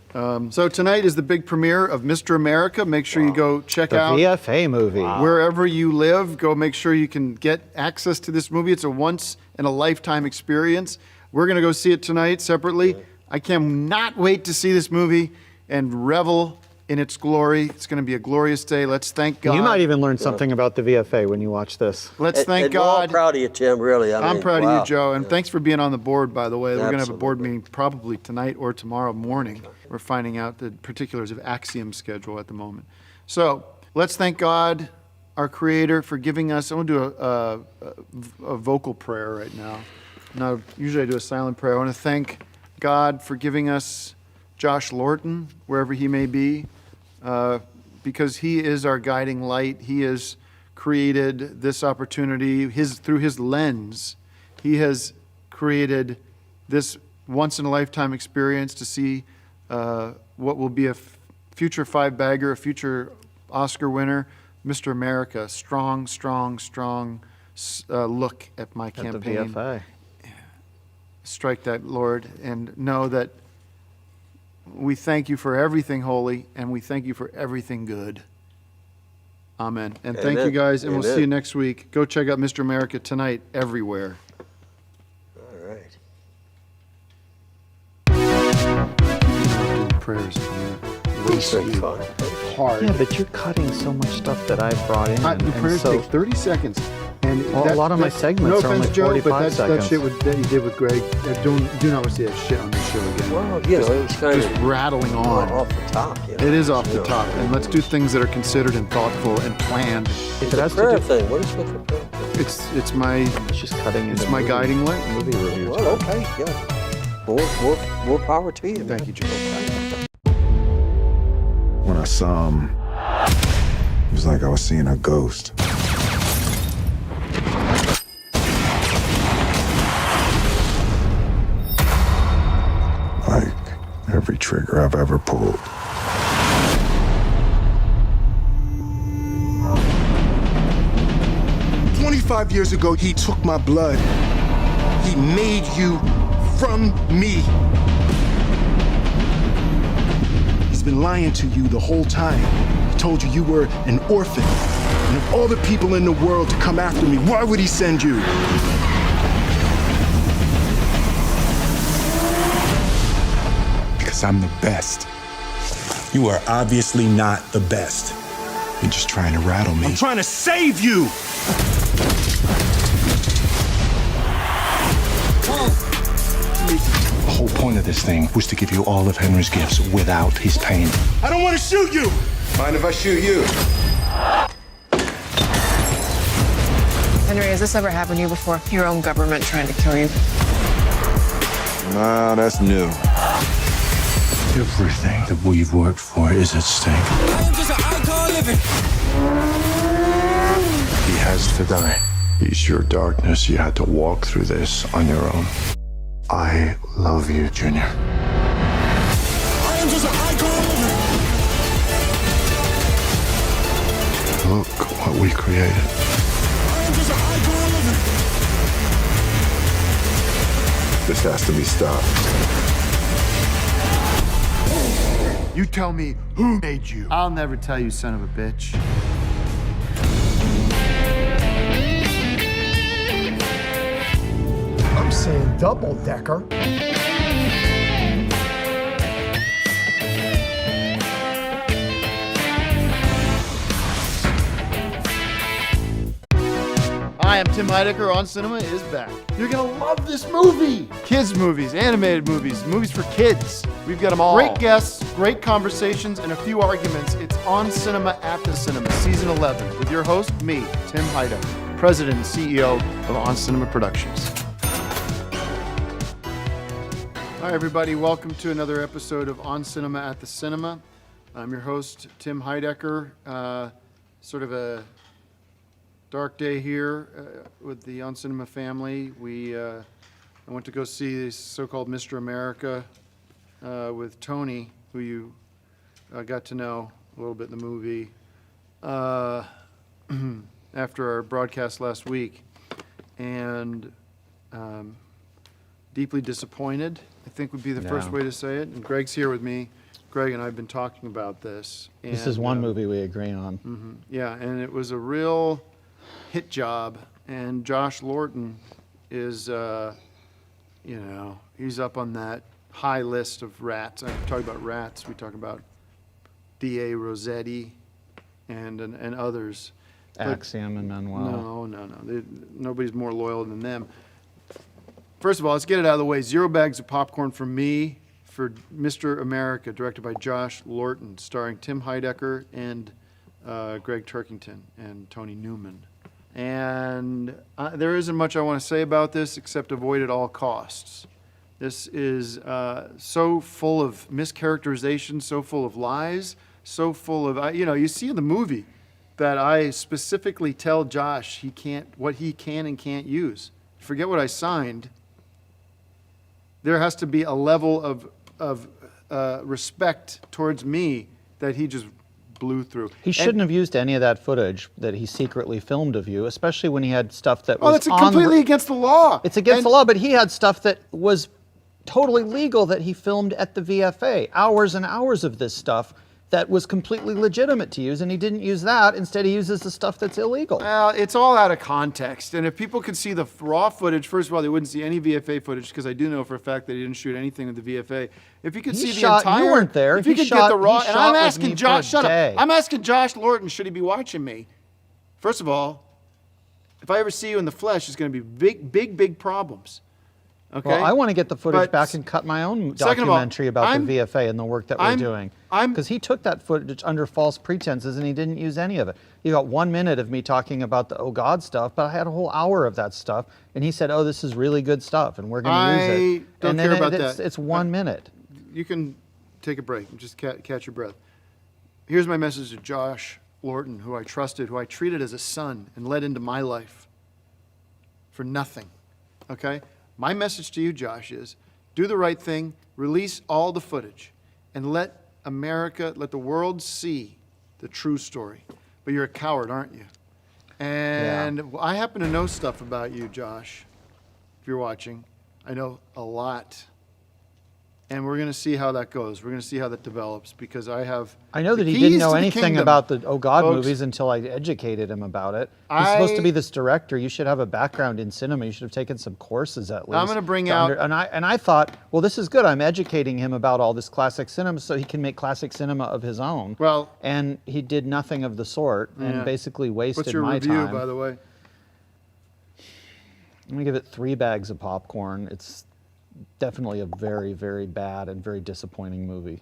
So tonight is the big premiere of Mr. America. Make sure you go check The out VFA movie. wherever you live. Go make sure you can get access to this movie. It's a once-in-a-lifetime experience. We're going to go see it tonight separately. I cannot wait to see this movie and revel in its glory. It's going to be a glorious day. Let's thank God. You might even learn something about the VFA when you watch this. Let's thank And we're all God. proud of you, Tim, really. I'm proud of wow. you, Joe, and thanks for being on the board, by the way. We're going to have a board Absolutely. meeting probably tonight or tomorrow morning. We're finding out the particulars of Axiom's schedule at the moment. So let's thank God, our Creator, for giving us. I'm going to do a vocal prayer right now. Now, usually I do a silent prayer. I want to thank God for giving us Josh Lorton, wherever he may be, because he is our guiding light. He has created this opportunity. Through his lens, he has created this once-in-a-lifetime experience to see what will be a future five-bagger, a future Oscar winner, Mr. America. Strong look at my At the campaign. VFA. Strike that, Lord, and know that we thank you for everything holy, and we thank you for everything good. Amen. And thank you Amen. guys, and we'll Amen. see you next week. Go check out Mr. America tonight everywhere. All right. Prayers. This is fun. Hard. Yeah, but you're cutting so much stuff that I've brought in. The and prayers so take 30 seconds. And Well, a lot of my segments no are only offense, Joe, 45 but that seconds. shit that you did with Greg, do not want to see that shit on the show again. Well, you know, it was kind Just of rattling on. off the top. You know? It is off You the know, top, and let's do things that are considered and thoughtful and planned. if it has to Prayer do, thing. What is with the prayer thing? It's my it's just cutting into it's my movie- guiding light. movie reviews. Well, okay, yeah. More power to you. Thank you, Joe. When I saw him, it was like I was seeing a ghost. Like every trigger I've ever pulled. "25 years ago, he took my blood. He made you from me. He's been lying to you the whole time. He told you you were an orphan. And of all the people in the world to come after me, why would he send you? Because I'm the best. You are obviously not the best. You're just trying to rattle me. I'm trying to save you! The whole point of this thing was to give you all of Henry's gifts without his pain. I don't want to shoot you! Mind if I shoot you? Henry, has this ever happened to you before? Your own government trying to kill you? Nah, that's new. Everything that we've worked for is at stake. He has to die. He's your darkness. You had to walk through this on your own. I love you, Junior. Look what we created. This has to be stopped. You tell me who made you. I'll never tell you, son of a bitch. I'm saying double decker. Hi, am Tim Heidecker. On Cinema is back. You're gonna love this movie. Kids movies, animated movies, movies for kids. We've got them all. Great guests, great conversations, and a few arguments. It's On Cinema at the Cinema, Season 11, with your host, me, Tim Heidecker, President and CEO of On Cinema Productions. Hi, everybody. Welcome to another episode of On Cinema at the Cinema. I'm your host, Tim Heidecker. Sort of a dark day here with the On Cinema family. I went to go see this so-called Mr. America with Tony, who you got to know a little bit in the movie after our broadcast last week, and deeply disappointed, I think would be the first way to say it. And Greg's here with me. Greg and I have been talking about this. This is one movie we agree on. Yeah, and it was a real hit job. And Josh Lorton is, he's up on that high list of rats. I'm talking about rats. We talk about D.A. Rossetti and others. Axiom and Manuel. No. Nobody's more loyal than them. First of all, let's get it out of the way. 0 bags of popcorn from me for Mr. America, directed by Josh Lorton, starring Tim Heidecker and Greg Turkington and Tony Newman. And there isn't much I want to say about this except avoid at all costs. This is so full of mischaracterization, so full of lies, so full of, you see in the movie that I specifically tell Josh what he can and can't use. Forget what I signed. There has to be a level of respect towards me that he just blew through. He shouldn't have used any of that footage that he secretly filmed of you, especially when he had stuff that was that's completely against the law. It's against the law, but he had stuff that was totally legal that he filmed at the VFA. Hours and hours of this stuff that was completely legitimate to use, and he didn't use that. Instead, he uses the stuff that's illegal. Well, it's all out of context. And if people could see the raw footage, first of all, they wouldn't see any VFA footage, because I do know for a fact that he didn't shoot anything in the VFA. If you could see the entire... You weren't there. If you could get the raw... And I'm asking Josh... Shut up. I'm asking Josh Lorton, should he be watching me? First of all, if I ever see you in the flesh, it's going to be big problems. Okay? Well, I want to get the footage back and cut my own documentary about the VFA and the work that we're doing. Because he took that footage under false pretenses and he didn't use any of it. You got 1 minute of me talking about the Oh God stuff, but I had a whole hour of that stuff. And he said, oh, this is really good stuff and we're going to use it. Don't care about that. It's 1 minute. You can take a break and just catch your breath. Here's my message to Josh Lorton, who I trusted, who I treated as a son and led into my life for nothing. Okay? My message to you, Josh, is do the right thing, release all the footage, and let the world see the true story. But you're a coward, aren't you? And I happen to know stuff about you, Josh, if you're watching. I know a lot. And we're going to see how that goes. We're going to see how that develops, because I know that he didn't know anything about the Oh God movies until I educated him about it. He's supposed to be this director. You should have a background in cinema. You should have taken some courses at least. I'm going to bring out... And I thought, well, this is good. I'm educating him about all this classic cinema so he can make classic cinema of his own. Well... And he did nothing of the sort and basically wasted my time. What's your review, by the way? I'm going to give it 3 bags of popcorn. It's definitely a very, very bad and very disappointing movie.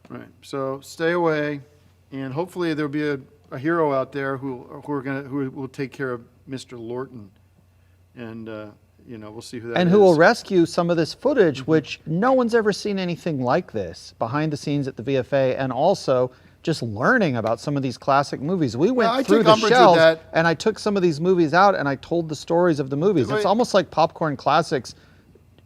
Right. So stay away, and hopefully there'll be a hero out there who will take care of Mr. Lorton, and we'll see who that is. And who will rescue some of this footage, which no one's ever seen anything like this behind the scenes at the VFA, and also just learning about some of these classic movies. We went through the shelves, and I took some of these movies out, and I told the stories of the movies. It's almost like Popcorn Classics.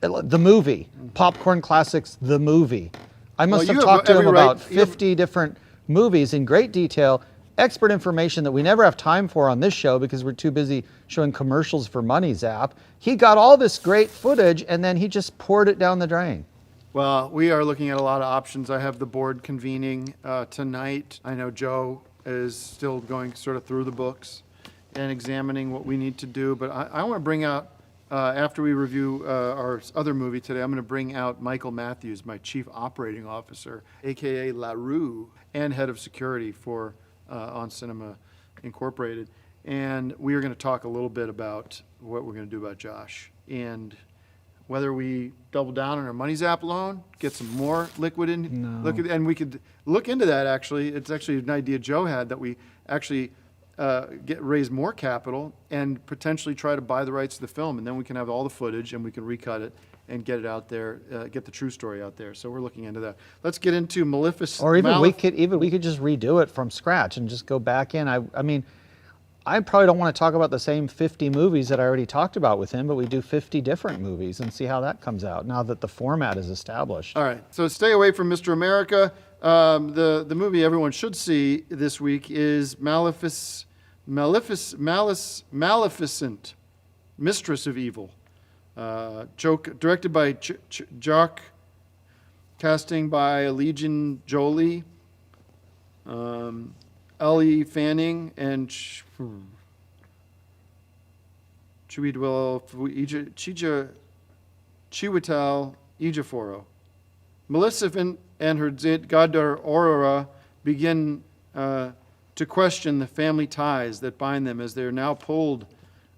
The movie, Popcorn Classics, the movie. I must have talked to him about 50 different movies in great detail, expert information that we never have time for on this show because we're too busy showing commercials for Money Zap. He got all this great footage and then he just poured it down the drain. Well, we are looking at a lot of options. I have the board convening tonight. I know Joe is still going sort of through the books and examining what we need to do, but I want to bring out after we review our other movie today, I'm going to bring out Michael Matthews, my Chief Operating Officer, a.k.a. LaRue, and Head of Security for On Cinema Incorporated. and we are going to talk a little bit about what we're going to do about Josh and whether we double down on our Money Zap loan, get some more liquid in, and we could look into that. Actually, it's actually an idea Joe had that we actually raise more capital and potentially try to buy the rights to the film, and then we can have all the footage and we can recut it and get it out there, get the true story out there. So we're looking into that. Let's get into Maleficent. Or even we could just redo it from scratch and just go back in. I mean, I probably don't want to talk about the same 50 movies that I already talked about with him, but we do 50 different movies and see how that comes out now that the format is established. All right, so stay away from Mr. America. The movie everyone should see this week is Maleficent, Mistress of Evil. Directed by Jock, casting by Legion Jolie, Ellie Fanning, and Chiwetel Ejiofor. Maleficent and her goddaughter Aurora begin to question the family ties that bind them as they are now pulled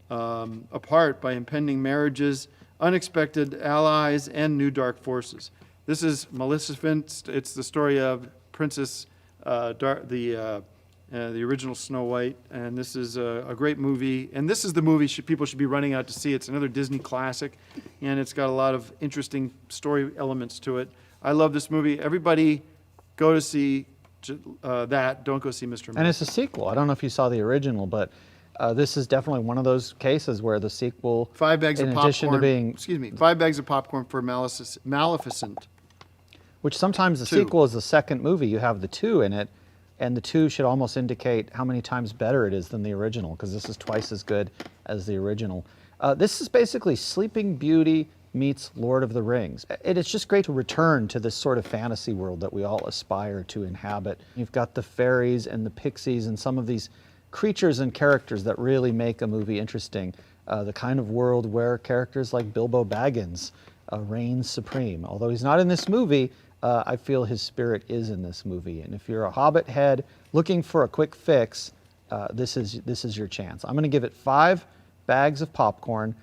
apart by impending marriages, unexpected allies, and new dark forces. This is Maleficent. It's the story of Princess, the original Snow White, and this is a great movie. And this is the movie people should be running out to see. It's another Disney classic, and it's got a lot of interesting story elements to it. I love this movie. Everybody go to see that. Don't go see Mr. America. And it's a sequel. I don't know if you saw the original, but this is definitely one of those cases where the sequel, 5 bags in of addition popcorn. to being, 5 bags of popcorn for Maleficent. which sometimes the 2. sequel is the second movie. You have the 2 in it, and the 2 should almost indicate how many times better it is than the original, because this is twice as good as the original. This is basically Sleeping Beauty meets Lord of the Rings. It's just great to return to this sort of fantasy world that we all aspire to inhabit. You've got the fairies and the pixies and some of these creatures and characters that really make a movie interesting. The kind of world where characters like Bilbo Baggins reign supreme. Although he's not in this movie, I feel his spirit is in this movie. And if you're a Hobbit head looking for a quick fix, this is your chance. I'm going to give it 5 bags of popcorn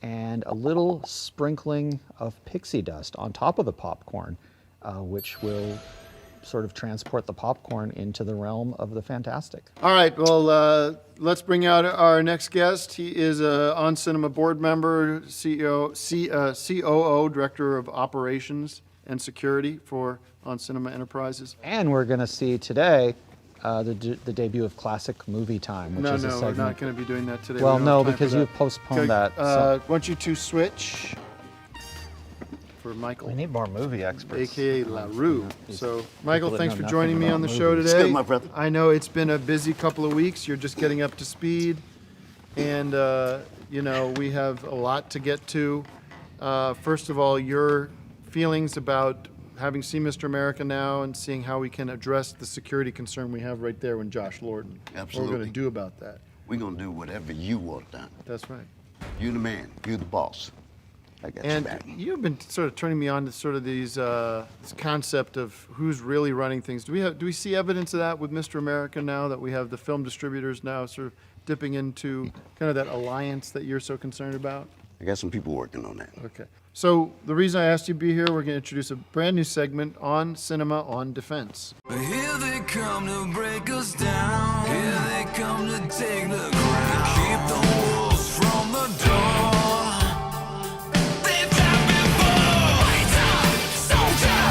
and a little sprinkling of pixie dust on top of the popcorn, which will sort of transport the popcorn into the realm of the fantastic. All right, well, let's bring out our next guest. He is a On Cinema board member, COO, Director of Operations and Security for On Cinema Enterprises. And we're going to see today the debut of Classic Movie Time, which is a segment. We're not going to be doing that today. Well, We don't no, have time because for you that. postponed Okay, that. So. Why don't you two switch for Michael, We need more movie experts. AKA LaRue. So, Michael, that thanks know for nothing joining me about on the show movies. today. Good, my brother. I know it's been a busy couple of weeks. You're just getting up to speed, and we have a lot to get to. First of all, your feelings about having seen Mr. America now and seeing how we can address the security concern we have right there with Josh Lorden. What we're Absolutely. going to do about that. We're going to do whatever you want done. That's right. You the man. You the boss. I got And your back. you've been sort of turning me on to sort of these this concept of who's really running things. Do we see evidence of that with Mr. America now that we have the film distributors now sort of dipping into kind of that alliance that you're so concerned about? I got some people working on that. Okay. So the reason I asked you to be here, we're going to introduce a brand new segment on cinema on defense. Here they come to break us down. Here they come to take the ground. Keep the wolves from the door. They've done before. Fighter, soldier,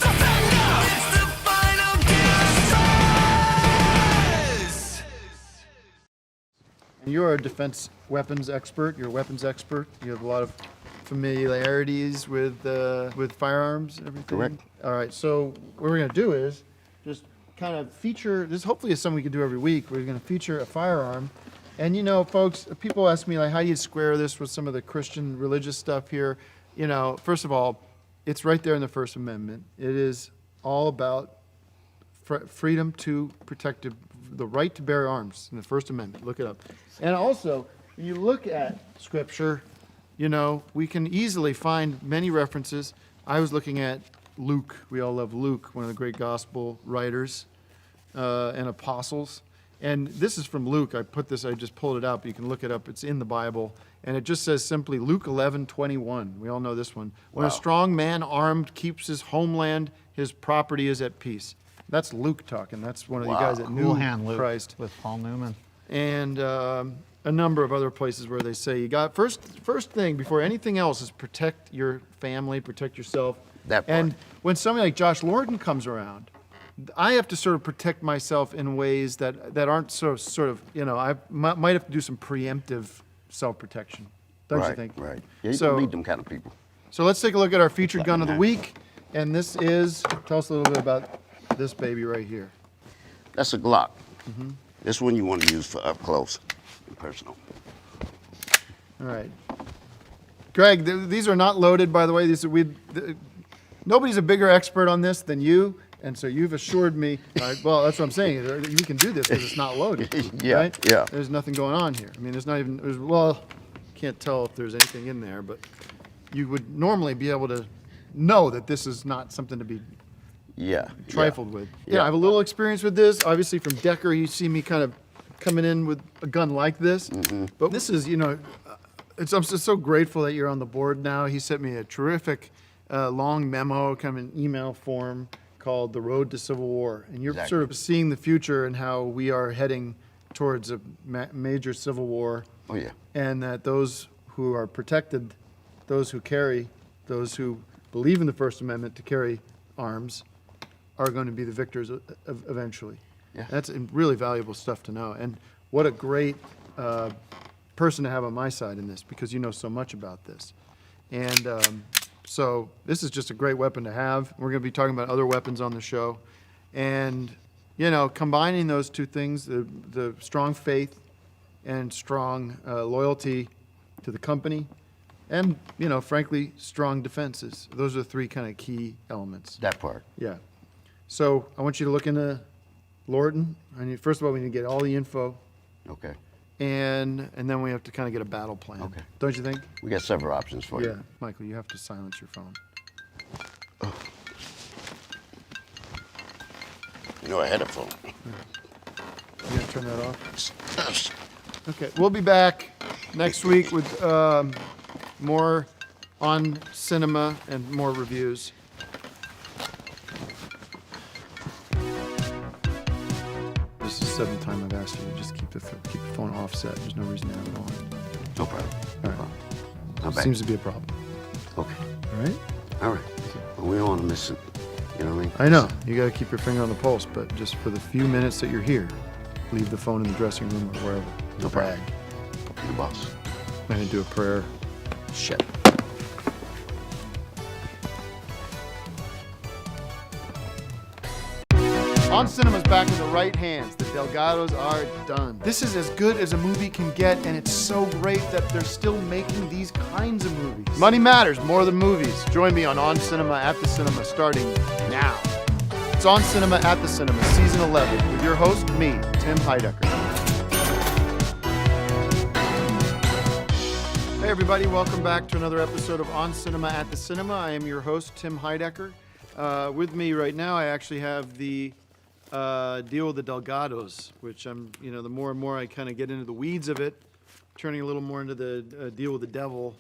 defender. It's the final gas. And you're a defense weapons expert. You're a weapons expert. You have a lot of familiarities with firearms and everything. Correct. All right. So what we're going to do is just kind of feature this. Hopefully, is something we can do every week. We're going to feature a firearm. And folks, people ask me like, how do you square this with some of the Christian religious stuff here? First of all, it's right there in the First Amendment. It is all about freedom to protect the right to bear arms in the First Amendment. Look it up. And also, when you look at Scripture, we can easily find many references. I was looking at Luke. We all love Luke, one of the great gospel writers and apostles. And this is from Luke. I just pulled it out, but you can look it up. It's in the Bible. And it just says simply, Luke 11:21. We all know this one. When a strong man armed keeps his homeland, his property is at peace. That's Luke talking. That's one of the guys that Cool knew hand, Luke, Christ. with Paul Newman. And a number of other places where they say you got first thing before anything else is protect your family, protect yourself. That part. And when somebody like Josh Lorden comes around, I have to sort of protect myself in ways that aren't sort of I might have to do some preemptive self-protection. Don't you think? Right. Yeah, you So- don't need them kind of people. So let's take a look at our featured gun of the week, and this is, tell us a little bit about this baby right here. That's a Glock. This one you want to use for up close and personal. All right. Greg, these are not loaded, by the way. Nobody's a bigger expert on this than you, and so you've assured me. Well, that's what I'm saying. You can do this because it's not loaded. Yeah, right? yeah. There's nothing going on here. I mean, well, can't tell if there's anything in there, but you would normally be able to know that this is not something to be Yeah. trifled with. Yeah, Yeah. I have a little experience with this. Obviously, from Decker, you see me kind of coming in with a gun like this. But this is, I'm just so grateful that you're on the board now. He sent me a terrific long memo, kind of an email form called The Road to Civil War. And you're sort of seeing the future and how we are heading towards a major civil war. Oh, yeah. And that those who are protected, those who believe in the First Amendment to carry arms, are going to be the victors eventually. Yeah. That's really valuable stuff to know. And what a great person to have on my side in this, because you know so much about this. And so this is just a great weapon to have. We're going to be talking about other weapons on the show. And, combining those two things, the strong faith and strong loyalty to the company, and, frankly, strong defenses. Those are the three kind of key elements. That part. Yeah. So I want you to look into Lorden. First of all, we need to get all the info, Okay. and then we have to kind of get a battle plan. Okay. Don't you think? We got several options for Yeah. you. Michael, you have to silence your phone. I had a phone. You gonna turn that off? Okay. We'll be back next week with more on cinema and more reviews. This is the seventh time I've asked you to just keep the phone offset. There's no reason to have it on. No problem. All right. I'm back. Seems to be a problem. Okay. All right? All right. Well, we don't want to miss it. You know what I mean? I know. You got to keep your finger on the pulse, but just for the few minutes that you're here, leave the phone in the dressing room or wherever. No problem. The boss. I'm going to do a prayer. Shit. On Cinema's back in the right hands. The Delgados are done. This is as good as a movie can get, and it's so great that they're still making these kinds of movies. Money matters more than movies. Join me on Cinema at the Cinema starting now. It's On Cinema at the Cinema, Season 11, with your host, me, Tim Heidecker. Hey everybody, welcome back to another episode of On Cinema at the Cinema. I am your host, Tim Heidecker. With me right now, I actually have the deal with the Delgados, which I'm, the more and more I kind of get into the weeds of it, turning a little more into the deal with the devil,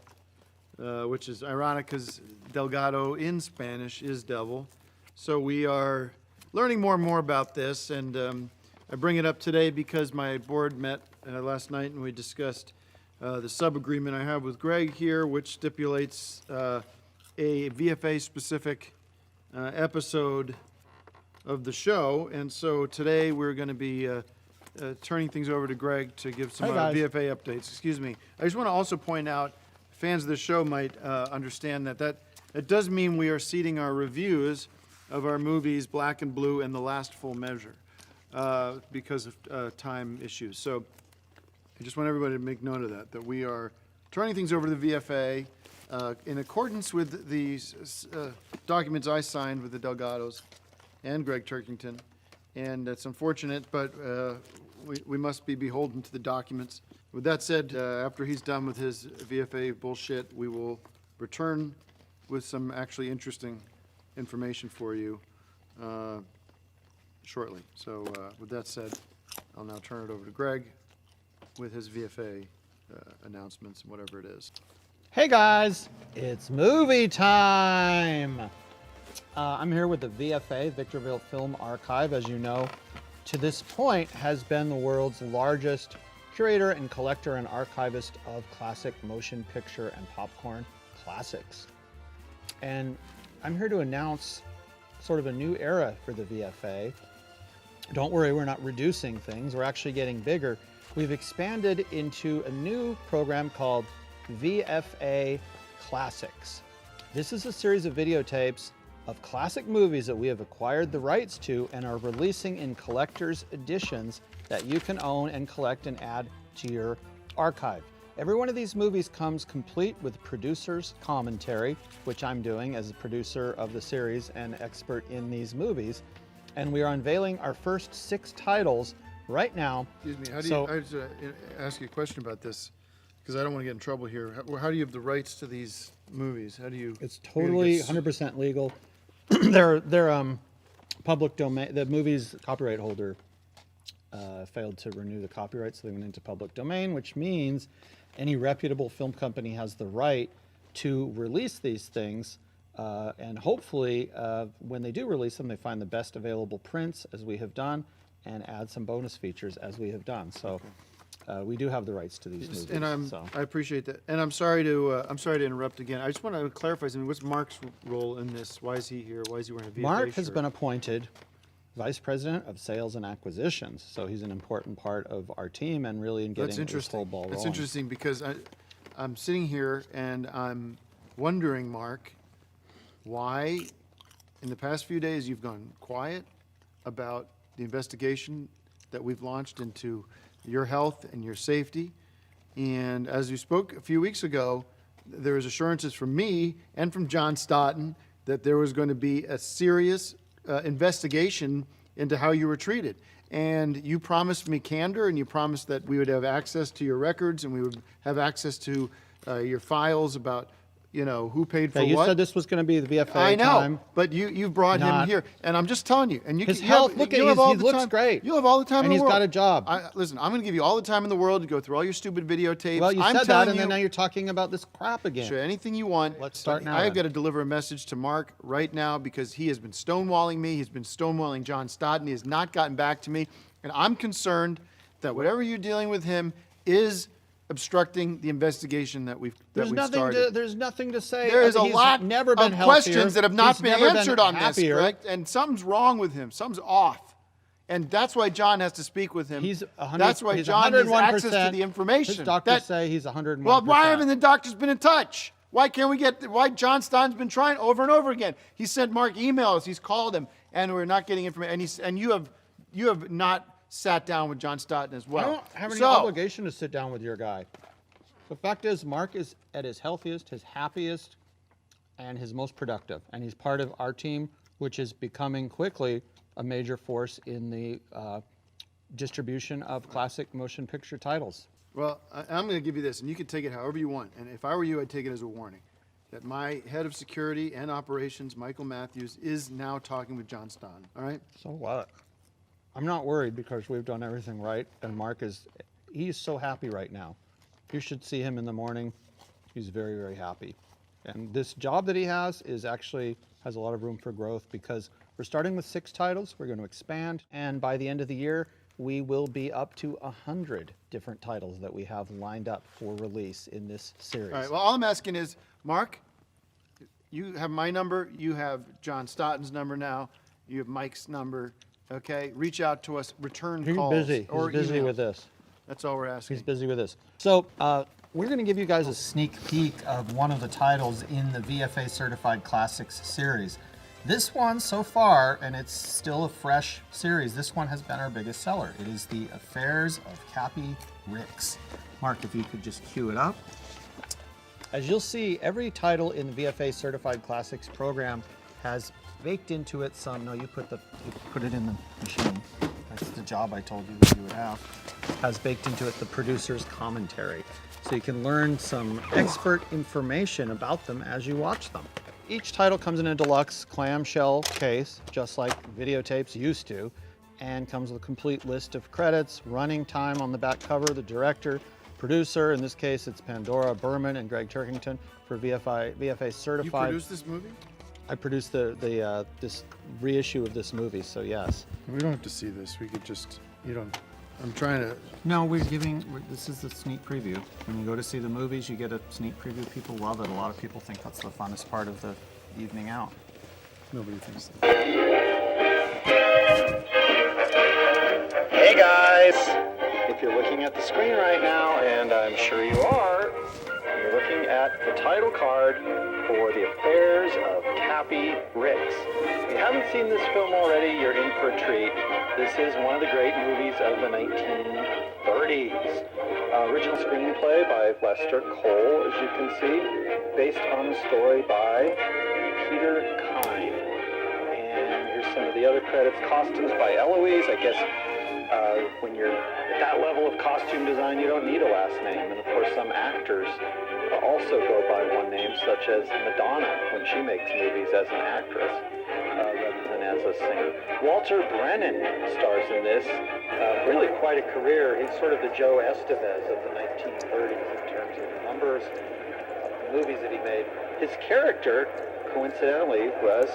which is ironic because Delgado in Spanish is devil. So we are learning more and more about this, and I bring it up today because my board met last night and we discussed the sub-agreement I have with Greg here, which stipulates a VFA-specific episode of the show. And so today we're going to be turning things over to Greg to give some VFA updates. Excuse me. I just want to also point out, fans of the show might understand that does mean we are seating our reviews of our movies Black and Blue and The Last Full Measure because of time issues. So I just want everybody to make note of that we are turning things over to the VFA in accordance with these documents I signed with the Delgados and Greg Turkington. And it's unfortunate, but we must be beholden to the documents. With that said, after he's done with his VFA bullshit, we will return with some actually interesting information for you shortly. So with that said, I'll now turn it over to Greg with his VFA announcements and whatever it is. Hey guys, it's movie time. I'm here with the VFA, Victorville Film Archive, as you know, to this point has been the world's largest curator and collector and archivist of classic motion picture and popcorn classics. And I'm here to announce sort of a new era for the VFA. Don't worry, we're not reducing things, we're actually getting bigger. We've expanded into a new program called VFA Classics. This is a series of videotapes of classic movies that we have acquired the rights to and are releasing in collector's editions that you can own and collect and add to your archive. Every one of these movies comes complete with producer's commentary, which I'm doing as a producer of the series and expert in these movies. And we are unveiling our first 6 titles right now. Excuse me, how do you, I have to ask you a question about this, because I don't want to get in trouble here. How do you have the rights to these movies? How do you? It's totally 100% legal. They're public domain. The movie's copyright holder failed to renew the copyright, so they went into public domain, which means any reputable film company has the right to release these things. And hopefully, when they do release them, they find the best available prints, as we have done, and add some bonus features, as we have done. So we do have the rights to these movies. And I appreciate that. And I'm sorry to interrupt again. I just want to clarify something. What's Mark's role in this? Why is he here? Why is he wearing a VFA Mark has shirt? been appointed Vice President of Sales and Acquisitions, so he's an important part of our team and really in getting this whole ball rolling. That's interesting because I'm sitting here and I'm wondering, Mark, why in the past few days you've gone quiet about the investigation that we've launched into your health and your safety. And as you spoke a few weeks ago, there was assurances from me and from John Stoughton that there was going to be a serious investigation into how you were treated. And you promised me candor, and you promised that we would have access to your records and we would have access to your files about, you know, who paid for Yeah, you what. said this was going to be the VFA I know, time. but you brought him Not- here, and I'm just telling you. And you His can, health, you look have at all he the looks time. great. You'll have all the time And in he's the world. got a job. Listen, I'm going to give you all the time in the world to go through all your stupid videotapes. Well, you I'm said that, telling and then you, now you're talking about this crap again. sure, anything you want. Let's start now, I've then. got to deliver a message to Mark right now because he has been stonewalling me. He's been stonewalling John Stoughton. He has not gotten back to me, and I'm concerned that whatever you're dealing with him is obstructing the investigation that we've started. There's nothing to say. There is a He's lot never been of healthier. questions that have not He's been never answered on this, happier. correct? And something's wrong with him. Something's off. And that's why John has to speak with him. He's 100. That's why he's John has 101%. access to the information. His doctors say he's 101%. Well, why haven't the doctors been in touch? Why can't we get, why John Stein's been trying over and over again. He sent Mark emails, he's called him, and we're not getting information. And you have not sat down with John Stoughton as well. I don't have any obligation to sit down with your guy. The fact is, Mark is at his healthiest, his happiest, and his most productive. And he's part of our team, which is becoming quickly a major force in the distribution of classic motion picture titles. Well, I'm going to give you this, and you can take it however you want. And if I were you, I'd take it as a warning that my head of security and operations, Michael Matthews, is now talking with John Stoughton. All right? So what? I'm not worried because we've done everything right, and Mark he's so happy right now. You should see him in the morning. He's very, very happy. And this job that he has actually has a lot of room for growth because we're starting with 6 titles. We're going to expand, and by the end of the year, we will be up to 100 different titles that we have lined up for release in this series. All right. Well, all I'm asking is, Mark, you have my number. You have John Stoughton's number now. You have Mike's number. Okay? Reach out to us. Return He's calls. busy. Or He's busy emails. with this. That's all we're asking. He's busy with this. So we're going to give you guys a sneak peek of one of the titles in the VFA Certified Classics series. This one so far, and it's still a fresh series, this one has been our biggest seller. It is The Affairs of Cappy Ricks. Mark, if you could just cue it up. As you'll see, every title in the VFA Certified Classics program has baked into it some, no, you put it in the machine. That's the job I told you that you would have. Has baked into it the producer's commentary. So you can learn some expert information about them as you watch them. Each title comes in a deluxe clamshell case, just like videotapes used to. and comes with a complete list of credits, running time on the back cover, the director, producer. In this case, it's Pandora Berman and Greg Turkington for VFA You certified. produced this movie? I produced this reissue of this movie, so yes. We don't have to see this. We could just, I'm trying to. No, this is the sneak preview. When you go to see the movies, you get a sneak preview. People love it. A lot of people think that's the funnest part of the evening out. Nobody thinks that. Hey guys! If you're looking at the screen right now, and I'm sure you are, you're looking at the title card for The Affairs of Cappy Ricks. If you haven't seen this film already, you're in for a treat. This is one of the great movies of the 1930s. Original screenplay by Lester Cole, as you can see, based on a story by Peter Kine. And here's some of the other credits. Costumes by Eloise. I guess when you're at that level of costume design, you don't need a last name. And of course, some actors also go by one name, such as Madonna, when she makes movies as an actress rather than as a singer. Walter Brennan stars in this. Really quite a career. He's sort of the Joe Estevez of the 1930s in terms of the numbers of movies that he made. His character, coincidentally, was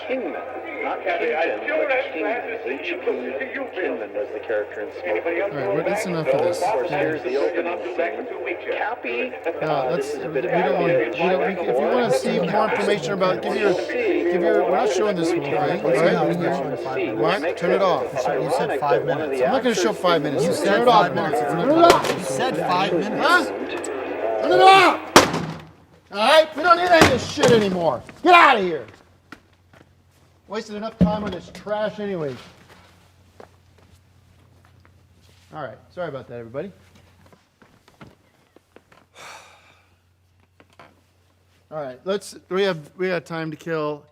Kingman. Not Kington, but Kingman. H.P. Kingman was the character in Smoke. All right, well, that's enough of this. Of course, here's the opening scene. Cappy. Let's. We don't want. If you want to see more information about, give your. We're not showing this whole thing, right? What? Turn it off. You said 5 minutes. I'm not going to show 5 minutes. You turn it off. Turn it off. You said 5 minutes. Huh? Turn it off. All right, we don't need any of this shit anymore. Get out of here. Wasted enough time on this trash anyway. All right, sorry about that, everybody. All right, we got time to kill.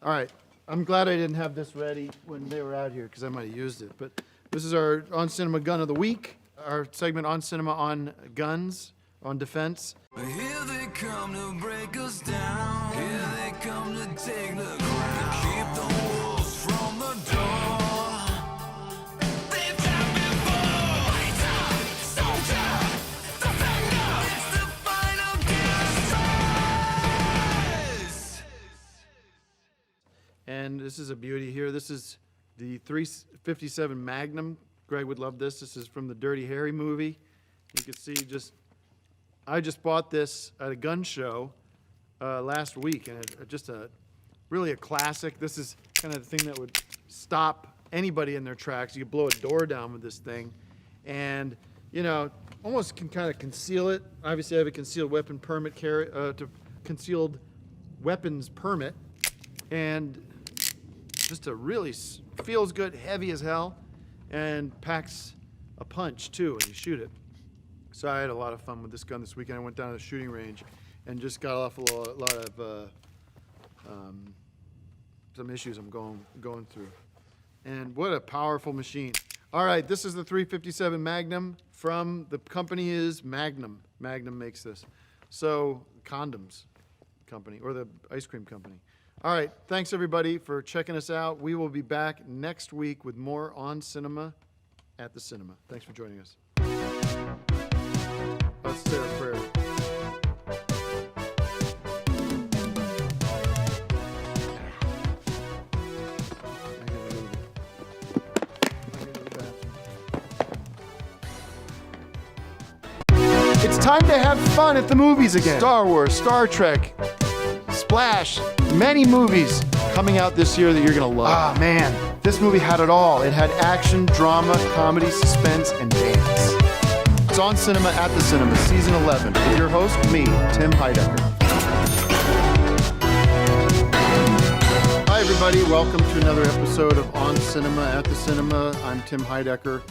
All right, I'm glad I didn't have this ready when they were out here because I might have used it. But this is our On Cinema Gun of the Week, our segment On Cinema on guns, on defense. Here they come to break us down. Here they come to take the ground. Keep the wolves from the door. They've done before. Fighter, soldier, defender. It's the final gas. And this is a beauty here. This is the 357 Magnum. Greg would love this. This is from the Dirty Harry movie. You can see I just bought this at a gun show last week, and really a classic. This is kind of the thing that would stop anybody in their tracks. You could blow a door down with this thing, and almost can kind of conceal it. Obviously, I have a concealed weapon permit concealed weapons permit, and just really feels good, heavy as hell, and packs a punch too when you shoot it. So I had a lot of fun with this gun this weekend. I went down to the shooting range and just got off a lot of some issues I'm going through. And what a powerful machine. All right, this is the 357 Magnum from, the company is Magnum. Magnum makes this. So, condoms company, or the ice cream company. All right, thanks everybody for checking us out. We will be back next week with more On Cinema at the Cinema. Thanks for joining us. Let's say a prayer. It's time to have fun at the movies again. Star Wars, Star Trek, Splash, many movies coming out this year that you're gonna love. Ah, man, this movie had it all. It had action, drama, comedy, suspense, and dance. It's On Cinema at the Cinema, Season 11, with your host, me, Tim Heidecker. Hi, everybody. Welcome to another episode of On Cinema at the Cinema. I'm Tim Heidecker.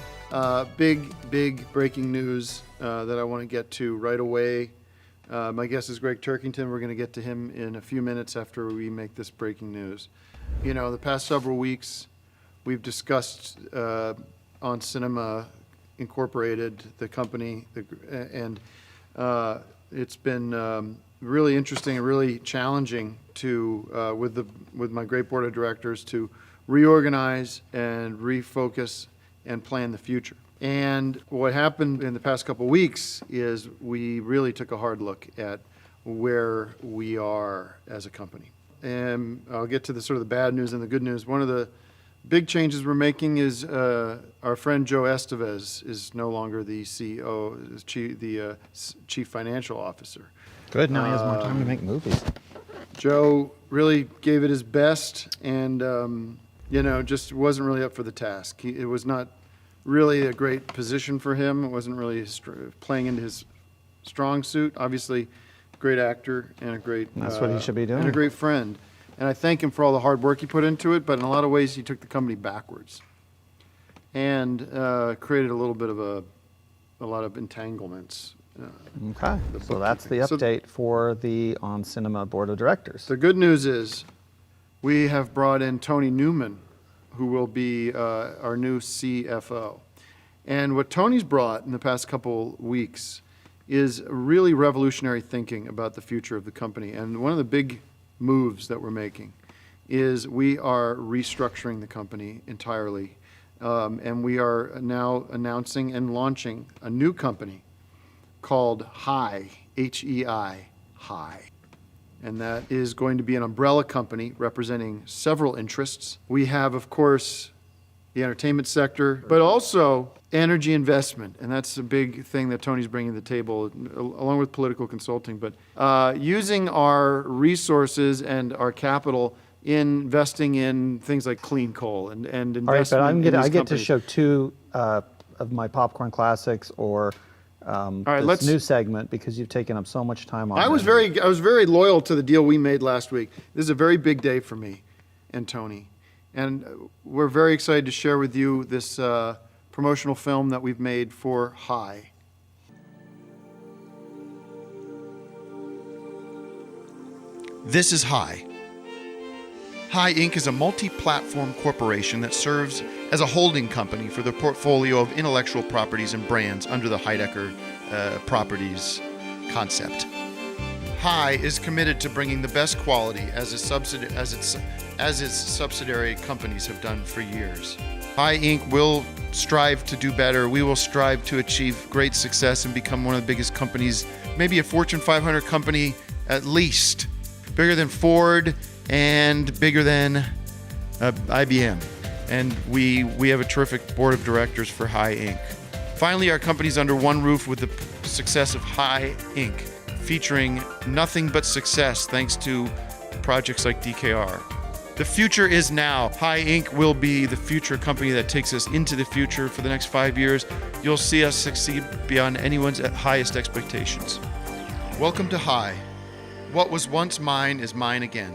Big breaking news that I want to get to right away. My guest is Greg Turkington. We're going to get to him in a few minutes after we make this breaking news. The past several weeks, we've discussed On Cinema Incorporated, the company, and it's been really interesting and really challenging to with my great board of directors to reorganize and refocus and plan the future. And what happened in the past couple weeks is we really took a hard look at where we are as a company. And I'll get to the sort of the bad news and the good news. One of the big changes we're making is our friend Joe Estevez is no longer the CEO, the Chief Financial Officer. Good, now he has more time to make movies. Joe really gave it his best and, just wasn't really up for the task. It was not really a great position for him. It wasn't really playing into his strong suit. Obviously, great actor and a great... That's what he should be doing. And a great friend. And I thank him for all the hard work he put into it, but in a lot of ways, he took the company backwards and created a little bit of a lot of entanglements. Okay, so that's the update for the On Cinema Board of Directors. The good news is we have brought in Tony Newman, who will be our new CFO. And what Tony's brought in the past couple weeks is really revolutionary thinking about the future of the company. And one of the big moves that we're making is we are restructuring the company entirely. And we are now announcing and launching a new company called HEI, H-E-I, HEI. And that is going to be an umbrella company representing several interests. We have, of course, the entertainment sector, but also energy investment. And that's a big thing that Tony's bringing to the table, along with political consulting. But using our resources and our capital in investing in things like clean coal and investment. All right, but I get to companies. show two of my popcorn classics or this new segment because you've taken up so much time on I was very loyal to the deal we made last week. This is a very big day for me and Tony. And we're very excited to share with you this promotional film that we've made for HEI. This is HEI. HEI Inc. is a multi-platform corporation that serves as a holding company for the portfolio of intellectual properties and brands under the Heidecker Properties concept. HEI is committed to bringing the best quality as its subsidiary companies have done for years. HEI Inc. will strive to do better. We will strive to achieve great success and become one of the biggest companies, maybe a Fortune 500 company at least, bigger than Ford and bigger than IBM. And we have a terrific board of directors for HEI Inc. Finally, our company's under one roof with the success of HEI Inc., featuring nothing but success thanks to projects like DKR. The future is now. HEI Inc. will be the future company that takes us into the future for the next 5 years. You'll see us succeed beyond anyone's highest expectations. Welcome to HEI. What was once mine is mine again.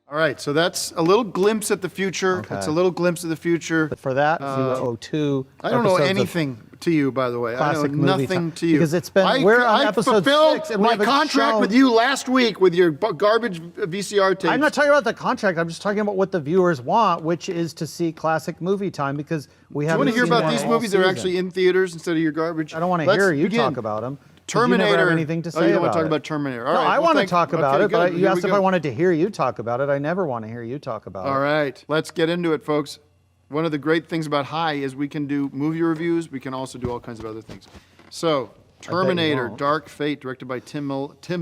All right, so that's a little glimpse at the future. Okay. It's a little glimpse of the future. But for that, you owe 2 I don't know episodes of anything to you, by the way. I know classic movie nothing time. to you. Because it's been, we're on I episode fulfilled 6 and we my haven't contract shown- with you last week with your garbage VCR tapes. I'm not talking about the contract. I'm just talking about what the viewers want, which is to see classic movie time because we Do you haven't want to hear seen about one these all movies that are season. actually in theaters instead of your garbage? I don't want to Let's hear you begin. talk about them. Terminator. You never have anything to say you don't want about to talk it. about Terminator. All No, right, I well, want to thank- talk about okay, it, but good. you Here asked we if I go. wanted to hear you talk about it. I never want to hear you talk about All it. right, let's get into it, folks. One of the great things about HEI is we can do movie reviews. We can also do all kinds of other things. So, Terminator, won't. Dark Fate, directed by Tim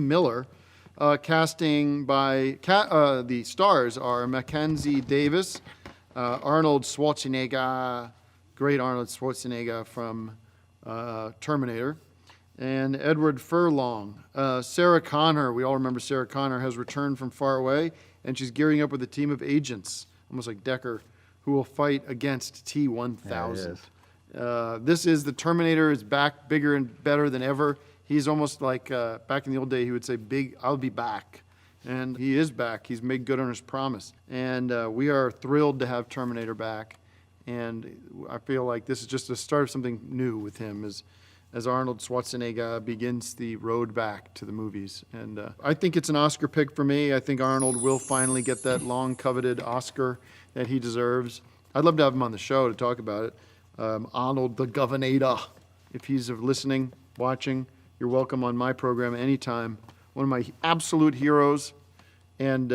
Miller. Casting by, the stars are Mackenzie Davis, Arnold Schwarzenegger, great Arnold Schwarzenegger from Terminator, and Edward Furlong. Sarah Connor, we all remember Sarah Connor, has returned from far away, and she's gearing up with a team of agents, almost like Decker, who will fight against T-1000. This is the Terminator is back, bigger and better than ever. He's almost like back in the old day, he would say, "Big, I'll be back." And he is back. He's made good on his promise. And we are thrilled to have Terminator back. And I feel like this is just the start of something new with him as Arnold Schwarzenegger begins the road back to the movies. And I think it's an Oscar pick for me. I think Arnold will finally get that long-coveted Oscar that he deserves. I'd love to have him on the show to talk about it. Arnold the Governor. If he's listening, watching, you're welcome on my program anytime. One of my absolute heroes And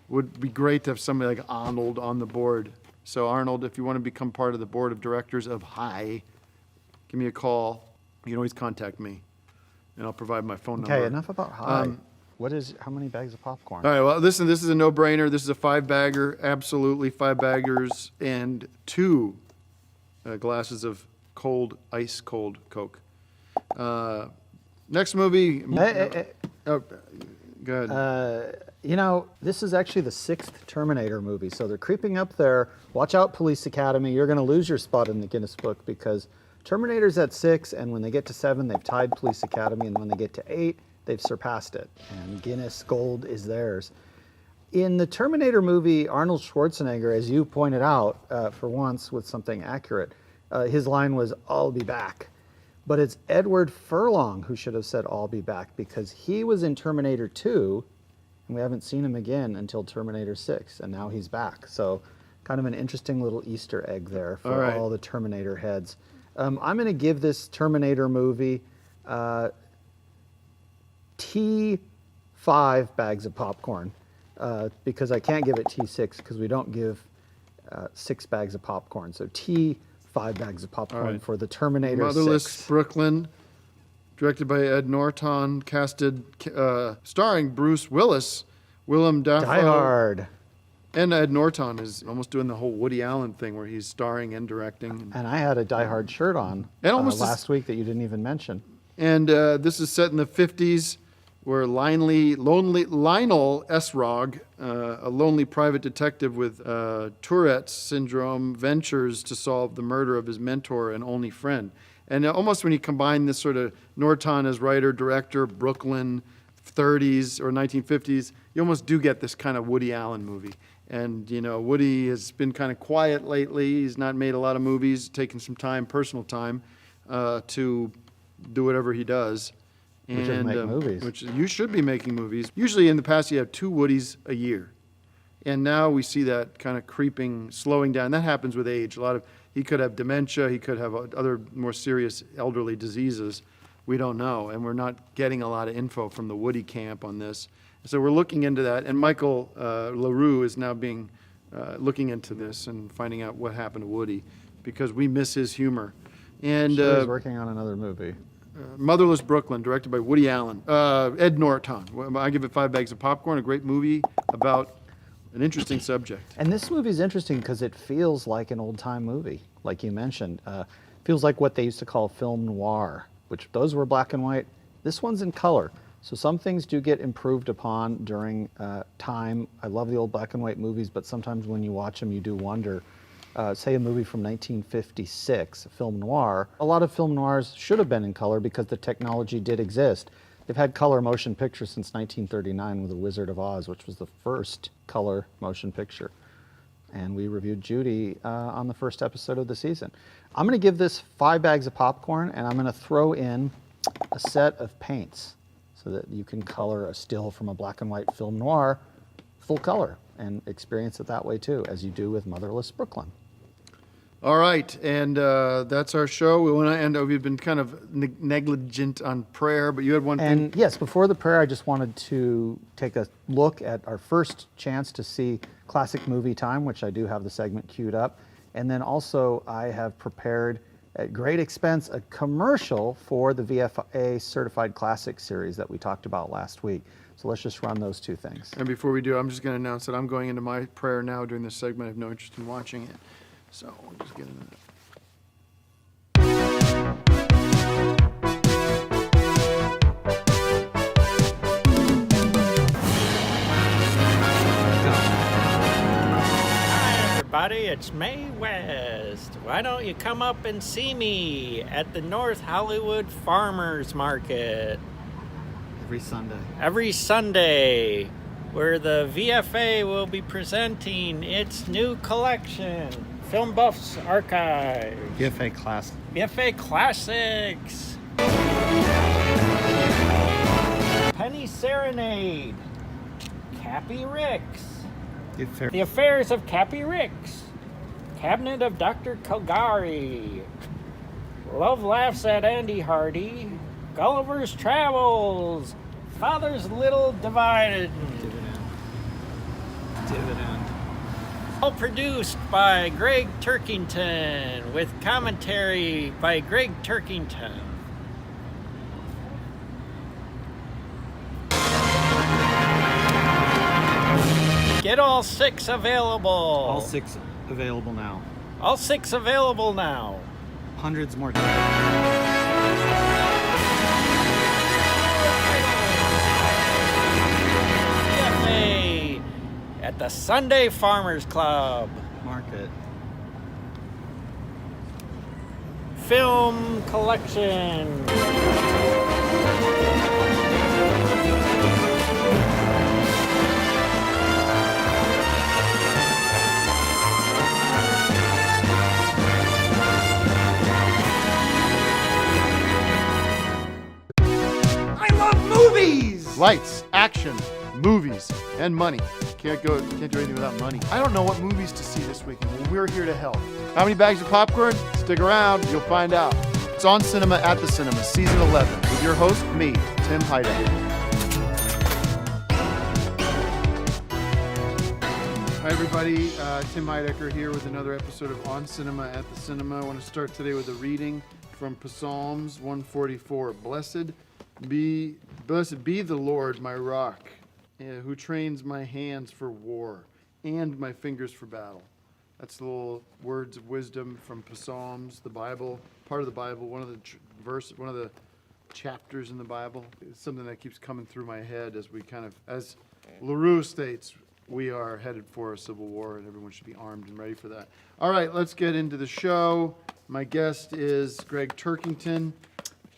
would be great to have somebody like Arnold on the board. So Arnold, if you want to become part of the board of directors of High, give me a call. You can always contact me, and I'll provide my phone number. Okay, enough about High. How many bags of popcorn? All right, well, listen, this is a no-brainer. This is a 5-bagger, absolutely 5 baggers, and 2 glasses of ice cold Coke. Next movie. Oh, go ahead. You know, this is actually the 6th Terminator movie, so they're creeping up there. Watch out, Police Academy. You're going to lose your spot in the Guinness Book because Terminator's at 6, and when they get to 7, they've tied Police Academy, and when they get to 8, they've surpassed it, and Guinness Gold is theirs. In the Terminator movie, Arnold Schwarzenegger, as you pointed out, for once with something accurate, his line was, "I'll be back." But it's Edward Furlong who should have said, "I'll be back," because he was in Terminator 2, and we haven't seen him again until Terminator 6, and now he's back. So kind of an interesting little Easter egg there for all the Terminator heads. I'm going to give this Terminator movie T5 bags of popcorn because I can't give it T6 because we don't give 6 bags of popcorn. So T5 bags of popcorn for the Terminator Motherless 6. Brooklyn, directed by Ed Norton, casted, starring Bruce Willis, Willem Dafoe. Die Hard. And Ed Norton is almost doing the whole Woody Allen thing where he's starring and directing. And I had a Die Hard shirt on last week that you didn't even mention. And this is set in the 50s where Lionel Esrog, a lonely private detective with Tourette's syndrome, ventures to solve the murder of his mentor and only friend. And almost when you combine this sort of Norton as writer, director, Brooklyn, 30s or 1950s, you almost do get this kind of Woody Allen movie. And, you know, Woody has been kind of quiet lately. He's not made a lot of movies, taken some time, personal time, to do whatever he does. Which is make movies. Which you should be making movies. Usually in the past you have 2 Woodies a year. And now we see that kind of creeping, slowing down. That happens with age. He could have dementia, he could have other more serious elderly diseases. We don't know. And we're not getting a lot of info from the Woody camp on this. So we're looking into that. And Michael LaRue is now looking into this and finding out what happened to Woody because we miss his humor. And Sure he's working on another movie. Motherless Brooklyn, directed by Woody Allen. Ed Norton. I give it 5 bags of popcorn, a great movie about an interesting subject. And this movie is interesting because it feels like an old-time movie, like you mentioned. Feels like what they used to call film noir, which those were black and white. This one's in color. So some things do get improved upon during time. I love the old black and white movies, but sometimes when you watch them, you do wonder. Say a movie from 1956, a film noir. A lot of film noirs should have been in color because the technology did exist. They've had color motion pictures since 1939 with The Wizard of Oz, which was the first color motion picture. And we reviewed Judy on the first episode of the season. I'm going to give this 5 bags of popcorn, and I'm going to throw in a set of paints so that you can color a still from a black and white film noir full color and experience it that way too, as you do with Motherless Brooklyn. All right, and that's our show. We want to end. We've been kind of negligent on prayer, but you had one thing. And yes, before the prayer, I just wanted to take a look at our first chance to see Classic Movie Time, which I do have the segment queued up. And then also I have prepared at great expense a commercial for the VFA Certified Classic series that we talked about last week. So let's just run those 2 things. And before we do, I'm just going to announce that I'm going into my prayer now during this segment. I have no interest in watching it. So we'll just get into that. Hi everybody, it's Mae West. Why don't you come up and see me at the North Hollywood Farmers Market? Every Sunday, where the VFA will be presenting its new collection, Film Buffs Archive. VFA Classic. VFA Classics. Penny Serenade. Cappy Ricks. The Affairs of Cappy Ricks. Cabinet of Dr. Calgary. Love Laughs at Andy Hardy. Gulliver's Travels. Father's Little Divided. Dividend. All produced by Greg Turkington with commentary by Greg Turkington. Get all 6 available. All 6 available now. All 6 available now. Hundreds more. CFA at the Sunday Farmers Club. Market. Film collection. Movies! Lights, action, movies, and money. Can't do anything without money. I don't know what movies to see this weekend. Well, we're here to help. How many bags of popcorn? Stick around, you'll find out. It's On Cinema at the Cinema, Season 11, with your host, me, Tim Heidecker. Hi, everybody. Tim Heidecker here with another episode of On Cinema at the Cinema. I want to start today with a reading from Psalms 144. Blessed be the Lord, my rock, who trains my hands for war and my fingers for battle. That's the little words of wisdom from Psalms, the Bible, part of the Bible, one of the chapters in the Bible. It's something that keeps coming through my head as LaRue states, we are headed for a civil war and everyone should be armed and ready for that. All right, let's get into the show. My guest is Greg Turkington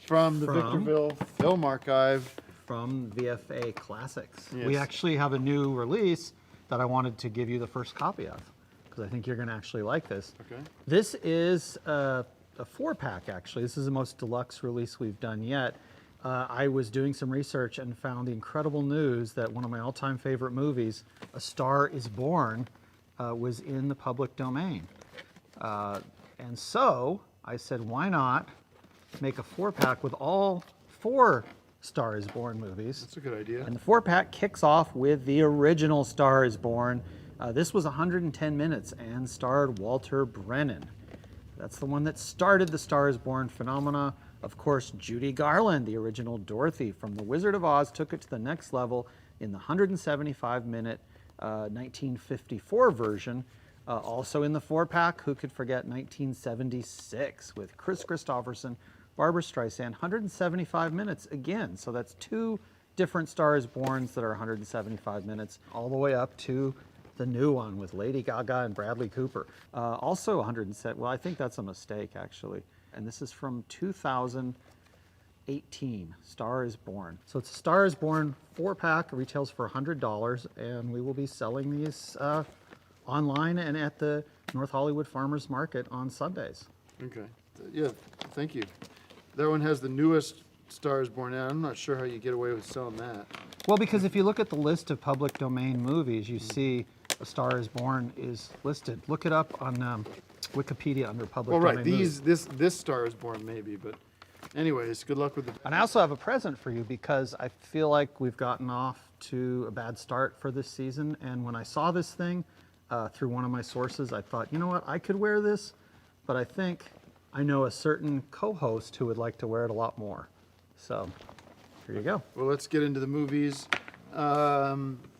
from the Victorville Film Archive. From VFA Classics. Yes. We actually have a new release that I wanted to give you the first copy of, because I think you're going to actually like this. Okay. This is a 4-pack, actually. This is the most deluxe release we've done yet. I was doing some research and found the incredible news that one of my all-time favorite movies, A Star is Born, was in the public domain. And so I said, why not make a 4-pack with all 4 Star is Born movies. That's a good idea. And the 4-pack kicks off with the original Star is Born. This was 110 minutes and starred Walter Brennan. That's the one that started the Star is Born phenomena. Of course, Judy Garland, the original Dorothy from The Wizard of Oz, took it to the next level in the 175-minute 1954 version. Also in the 4-pack, who could forget 1976 with Chris Christopherson, Barbra Streisand, 175 minutes again. So that's 2 different Star is Borns that are 175 minutes, all the way up to the new one with Lady Gaga and Bradley Cooper. Also 107, well, I think that's a mistake, actually. And this is from 2018, Star is Born. So it's a Star is Born 4-pack, retails for $100, and we will be selling these online and at the North Hollywood Farmers Market on Sundays. Okay. Yeah, thank you. That one has the newest Star is Born out. I'm not sure how you get away with selling that. Well, because if you look at the list of public domain movies, you see A Star is Born is listed. Look it up on Wikipedia under public domain movies. This Star is Born maybe, but anyways, good luck with the... And I also have a present for you because I feel like we've gotten off to a bad start for this season. And when I saw this thing through one of my sources, I thought, you know what, I could wear this, but I think I know a certain co-host who would like to wear it a lot more. So, here you go. Well, let's get into the movies.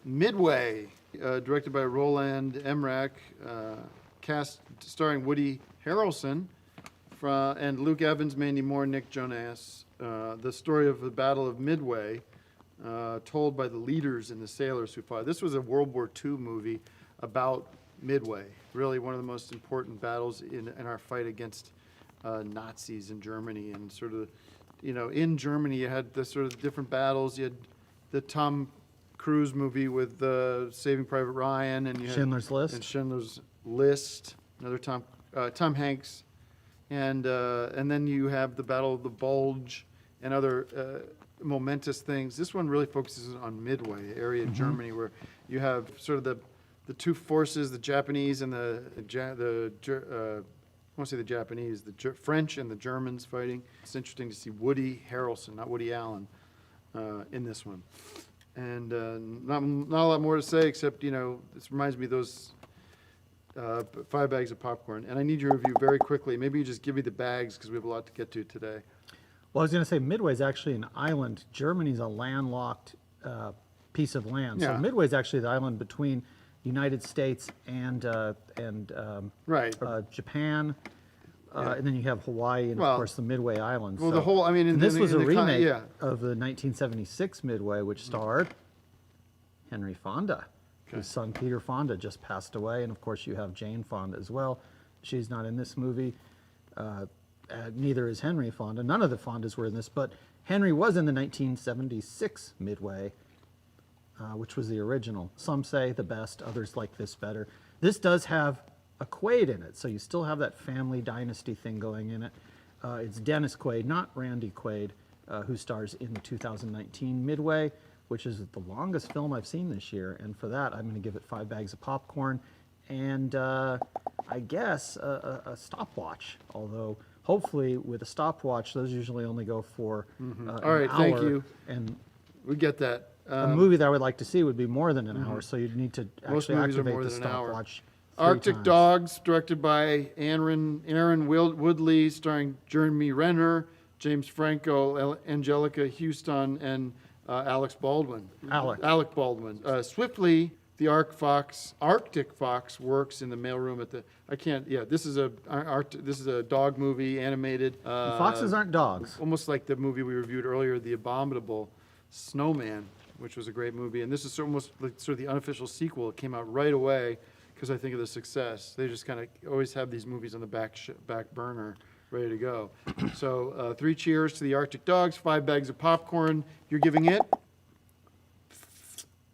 Midway, directed by Roland Emmerich, cast starring Woody Harrelson and Luke Evans, Mandy Moore, Nick Jonas. The story of the Battle of Midway, told by the leaders and the sailors who fought. This was a World War II movie about Midway, really one of the most important battles in our fight against Nazis in Germany. And sort of, in Germany you had the sort of different battles. You had the Tom Cruise movie with Saving Private Ryan, and you had Schindler's List. And Schindler's List, another Tom Hanks, and then you have the Battle of the Bulge and other momentous things. This one really focuses on Midway area in Germany, where you have sort of the two forces, the Japanese and I won't say the Japanese, the French and the Germans fighting. It's interesting to see Woody Harrelson, not Woody Allen, in this one. And not a lot more to say, except, this reminds me of those 5 bags of popcorn. And I need your review very quickly. Maybe you just give me the bags, because we have a lot to get to today. Well, I was going to say Midway is actually an island. Germany's a landlocked piece of land. Yeah. So Midway is actually the island between United States and Right. Japan. And then you have Hawaii and, Well, of course, the Midway Islands. well, the whole- I mean, and this was a remake yeah. of the 1976 Midway, which starred Henry Fonda, whose son Peter Fonda just passed away. And, of course, you have Jane Fonda as well. She's not in this movie. Neither is Henry Fonda. None of the Fondas were in this, but Henry was in the 1976 Midway, which was the original. Some say the best, others like this better. This does have a Quaid in it, so you still have that family dynasty thing going in it. It's Dennis Quaid, not Randy Quaid, who stars in the 2019 Midway, which is the longest film I've seen this year, and for that I'm going to give it 5 bags of popcorn and I guess a stopwatch, although hopefully with a stopwatch those usually only go for All right, an thank hour, you. and We get that. a movie that I would like to see would be more than an hour, so you'd need to Most actually movies are activate more the than an hour. stopwatch 3 Arctic times. Dogs, directed by Aaron Woodley, starring Jeremy Renner, James Franco, Angelica Houston, and Alex Baldwin. Alec Baldwin. Swiftly, the Arctic Fox works in the mailroom at the. This is a dog movie, animated. Foxes aren't dogs. Almost like the movie we reviewed earlier, The Abominable Snowman, which was a great movie. And this is almost like sort of the unofficial sequel. It came out right away because I think of the success. They just kind of always have these movies on the back burner, ready to go. So 3 cheers to the Arctic Dogs, 5 bags of popcorn. You're giving it?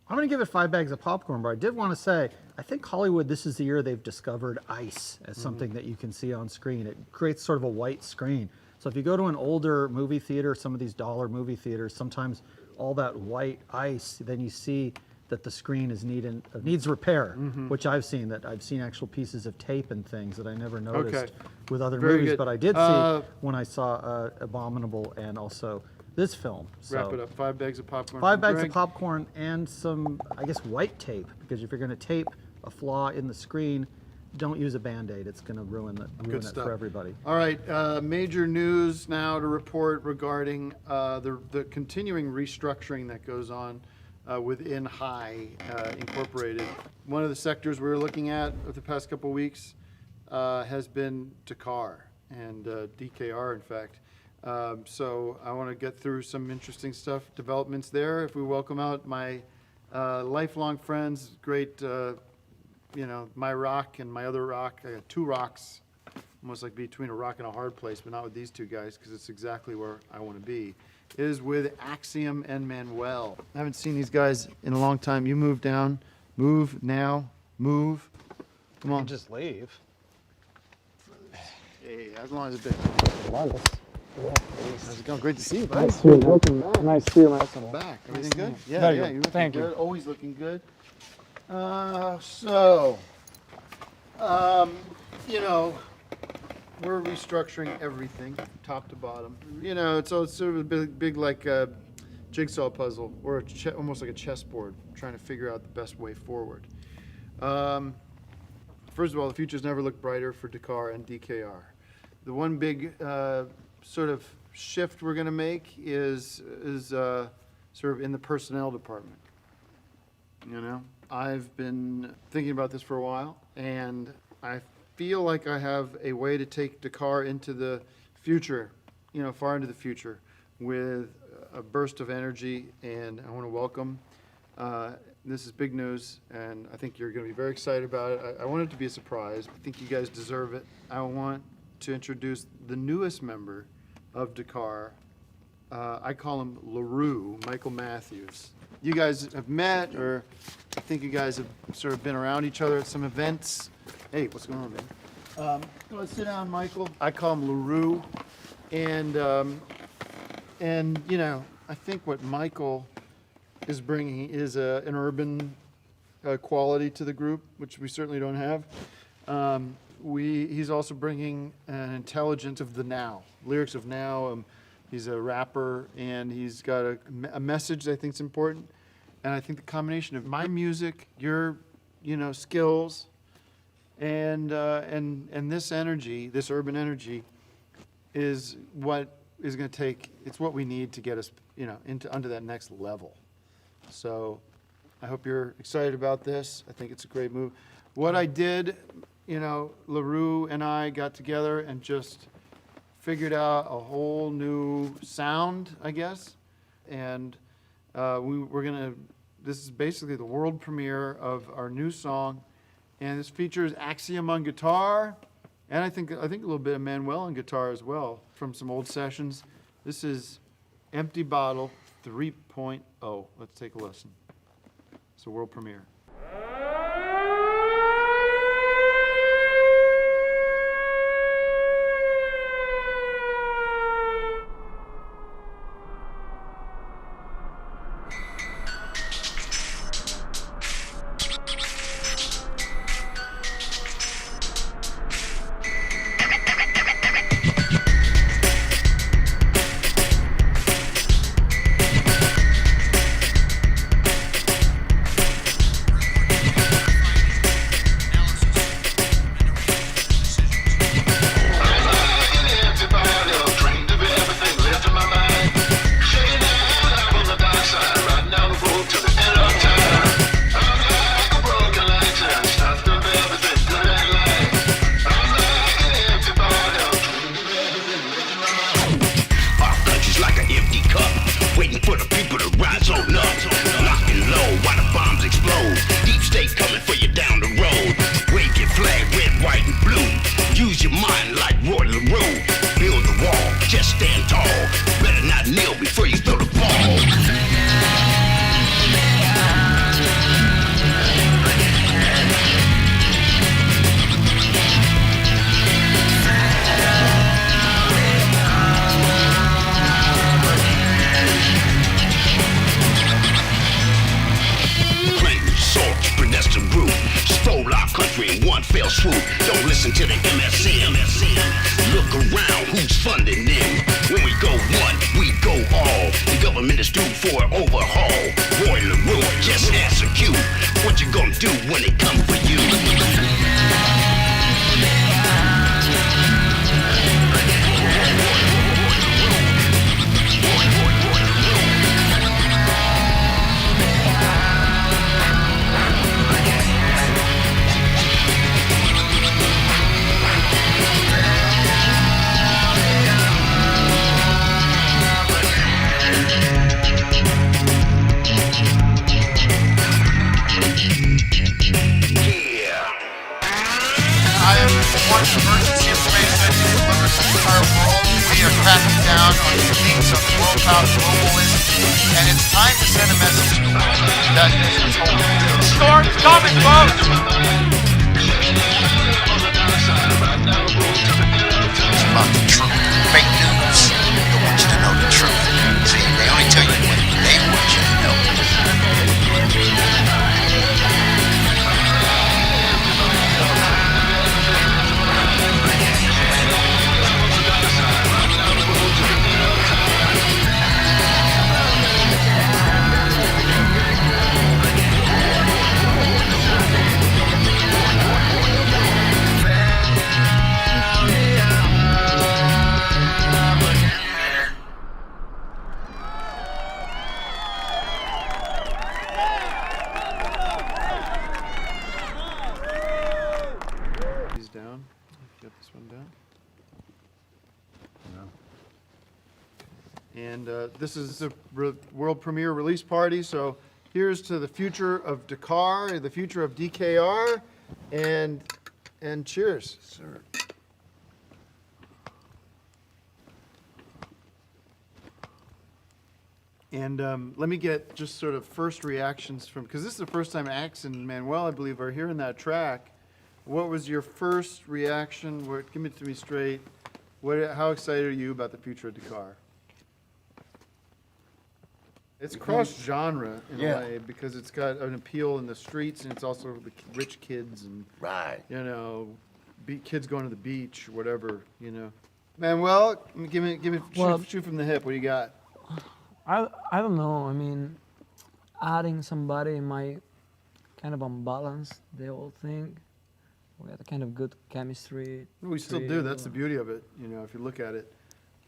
I'm going to give it 5 bags of popcorn, but I did want to say, I think Hollywood, this is the year they've discovered ice as something that you can see on screen. It creates sort of a white screen. So if you go to an older movie theater, some of these dollar movie theaters, sometimes all that white ice, then you see that the screen needs repair, which I've seen actual pieces of tape and things that I never noticed with other Very movies, good. but I did see when I saw Abominable and also this film. So Wrap it up. 5 bags of popcorn. 5 from bags Greg. of popcorn and some, I guess, white tape, because if you're going to tape a flaw in the screen, don't use a Band-Aid. It's going to ruin it stuff. for everybody. All right, major news now to report regarding the continuing restructuring that goes on within High Incorporated. One of the sectors we were looking at over the past couple of weeks has been Dakar and DKR, in fact. So I want to get through some interesting developments there. If we welcome out my lifelong friends, great, my rock and my other rock. I got 2 rocks, almost like between a rock and a hard place, but not with these 2 guys, because it's exactly where I want to be. It is with Axiom and Manuel. I haven't seen these guys in a long time. You move down, move now, move. Come on. Just leave. Hey, as long as it's been. How's it going? Great to see you, buddy. Nice to see you. Welcome back. Nice to see you, man. Back. Everything good? Yeah, There you yeah. go. You're looking Thank you. good. Always looking good. We're restructuring everything, top to bottom. It's sort of a big like jigsaw puzzle, or almost like a chessboard, trying to figure out the best way forward. First of all, the future's never looked brighter for Dakar and DKR. The one big sort of shift we're going to make is sort of in the personnel department. I've been thinking about this for a while, and I feel like I have a way to take Dakar into the future, far into the future, with a burst of energy, and I want to welcome. This is big news, and I think you're going to be very excited about it. I want it to be a surprise. I think you guys deserve it. I want to introduce the newest member of Dakar. I call him LaRue, Michael Matthews. You guys have met, or I think you guys have sort of been around each other at some events. Hey, what's going on, man? Go ahead, sit down, Michael. I call him LaRue, and I think what Michael is bringing is an urban quality to the group, which we certainly don't have. He's also bringing an intelligence of the now, lyrics of now. He's a rapper, and he's got a message that I think is important. And I think the combination of my music, your, skills, and this energy, this urban energy, is what is going to take. It's what we need to get us, onto that next level. So, I hope you're excited about this. I think it's a great move. What I did, LaRue and I got together and just figured out a whole new sound, I guess, and this is basically the world premiere of our new song, and this features Axiom on guitar, and I think a little bit of Manuel on guitar as well from some old sessions. This is Empty Bottle 3.0. Let's take a listen. It's a world premiere. This is the world premiere release party, so here's to the future of Dakar, the future of DKR, and cheers. Sir. And let me get just sort of first reactions from, because this is the first time Axe and Manuel, I believe, are hearing that track. What was your first reaction? Give it to me straight. How excited are you about the future of Dakar? It's cross-genre in a way because it's got an appeal in the streets and it's also the rich kids and kids going to the beach or whatever, Manuel, shoot from the hip. What do you got? I don't know. I mean, adding somebody might kind of unbalance the whole thing. We had a kind of good chemistry. We still do. That's the beauty of it. You know, if you look at it,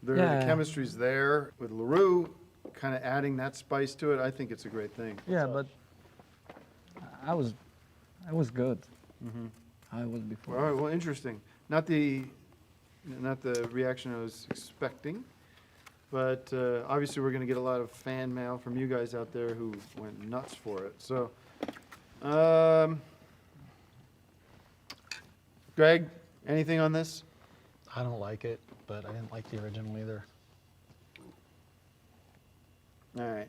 the Yeah. chemistry's there with LaRue, kind of adding that spice to it. I think it's a great thing. Yeah, but I was good. Mm-hmm. I was before. All right. Well, interesting. Not the reaction I was expecting, but obviously we're going to get a lot of fan mail from you guys out there who went nuts for it. So, Greg, anything on this? I don't like it, but I didn't like the original either. All right.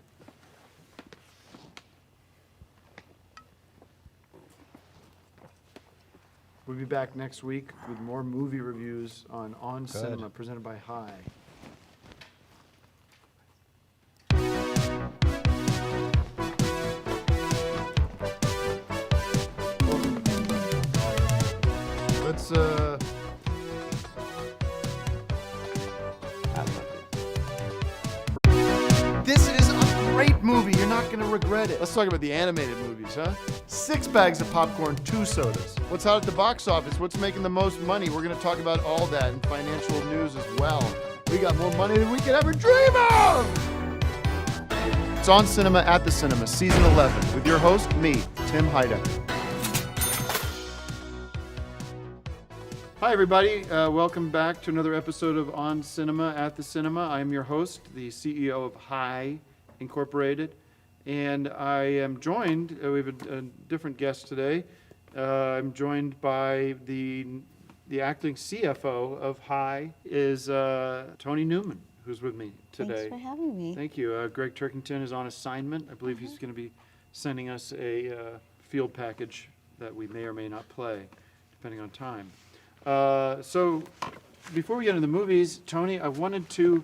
We'll be back next week with more movie reviews on Cinema, presented by High. Let's This is a great movie. You're not going to regret it. Let's talk about the animated movies, huh? 6 bags of popcorn, 2 sodas. What's out at the box office? What's making the most money? We're going to talk about all that in financial news as well. We got more money than we could ever dream of! It's On Cinema at the Cinema, Season 11, with your host, me, Tim Heidecker. Hi, everybody. Welcome back to another episode of On Cinema at the Cinema. I'm your host, the CEO of High Incorporated, and I am joined, we have a different guest today. I'm joined by the acting CFO of High, is Tony Newman, who's with me today. Thanks for having me. Thank you. Greg Turkington is on assignment. I believe he's going to be sending us a field package that we may or may not play, depending on time. So before we get into the movies, Tony, I wanted to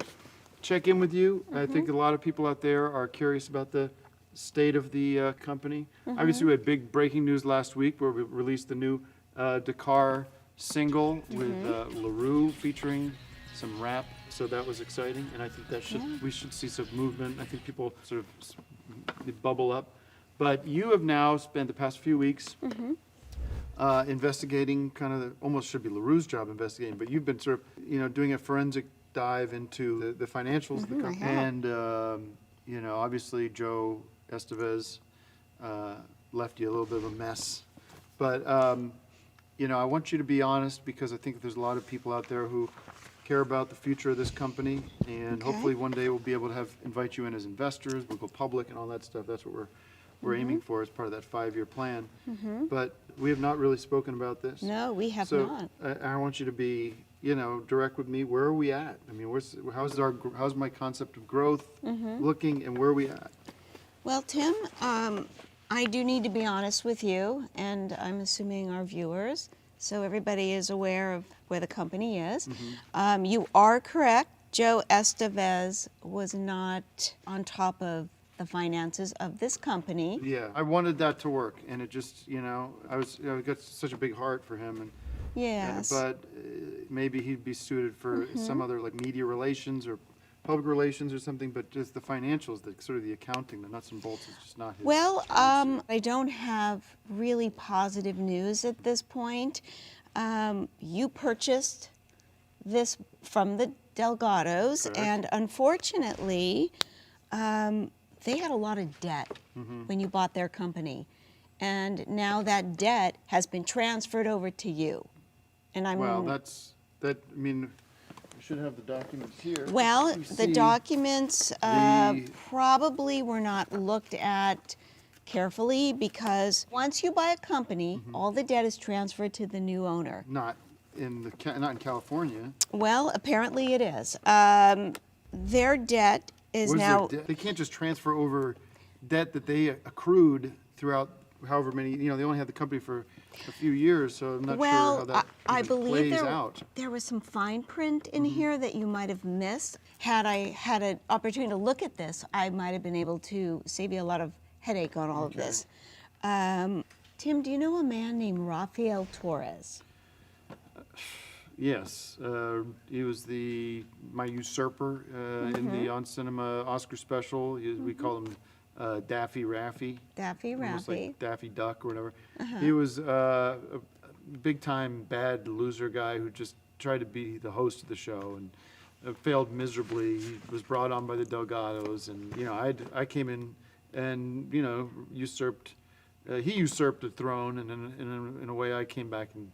check in with you. I think a lot of people out there are curious about the state of the company. Obviously, we had big breaking news last week where we released the new Dakar single with LaRue featuring some rap. So that was exciting, and I think that we should see some movement. I think people sort of bubble up. But you have now spent the past few weeks investigating, kind of almost should be LaRue's job investigating, but you've been sort of, doing a forensic dive into the financials of the company. And, obviously Joe Estevez left you a little bit of a mess. But, I want you to be honest, because I think there's a lot of people out there who care about the future of this company, and hopefully one day we'll be able to invite you in as investors, we'll go public and all that stuff. That's what we're aiming for as part of that 5-year plan. But we have not really spoken about this. No, we have So not. I want you to be, direct with me. Where are we at? I mean, how's my concept of growth looking, and where are we at? Well, Tim, I do need to be honest with you, and I'm assuming our viewers, so everybody is aware of where the company is. You are correct. Joe Estevez was not on top of the finances of this company. Yeah, I wanted that to work, and it just, I got such a big heart for him, and Yes. but maybe he'd be suited for some other, like, media relations or public relations or something, but just the financials, the sort of the accounting, the nuts and bolts is just not his. Well, I don't have really positive news at this point. You purchased this from the Delgados, Correct. and unfortunately, they had a lot of debt when you bought their company. And now that debt has been transferred over to you. And I'm Well, I should have the documents here. Well, You the see documents the- probably were not looked at carefully, because once you buy a company, all the debt is transferred to the new owner. Not in California. Well, apparently it is. Their debt is What now. their debt? They can't just transfer over debt that they accrued throughout however many, they only had the company for a few years, so I'm not sure how that I even believe plays out. there was some fine print in here that you might have missed. Had I had an opportunity to look at this, I might have been able to save you a lot of headache on all of this. Tim, do you know a man named Rafael Torres? Yes, he was my usurper in the On Cinema Oscar special. We call him Daffy Raffy. Daffy Almost Raffy. like Daffy Duck or whatever. Uh-huh. He was a big-time bad loser guy who just tried to be the host of the show and failed miserably. He was brought on by the Delgados, and I came in and usurped. He usurped the throne, and in a way, I came back and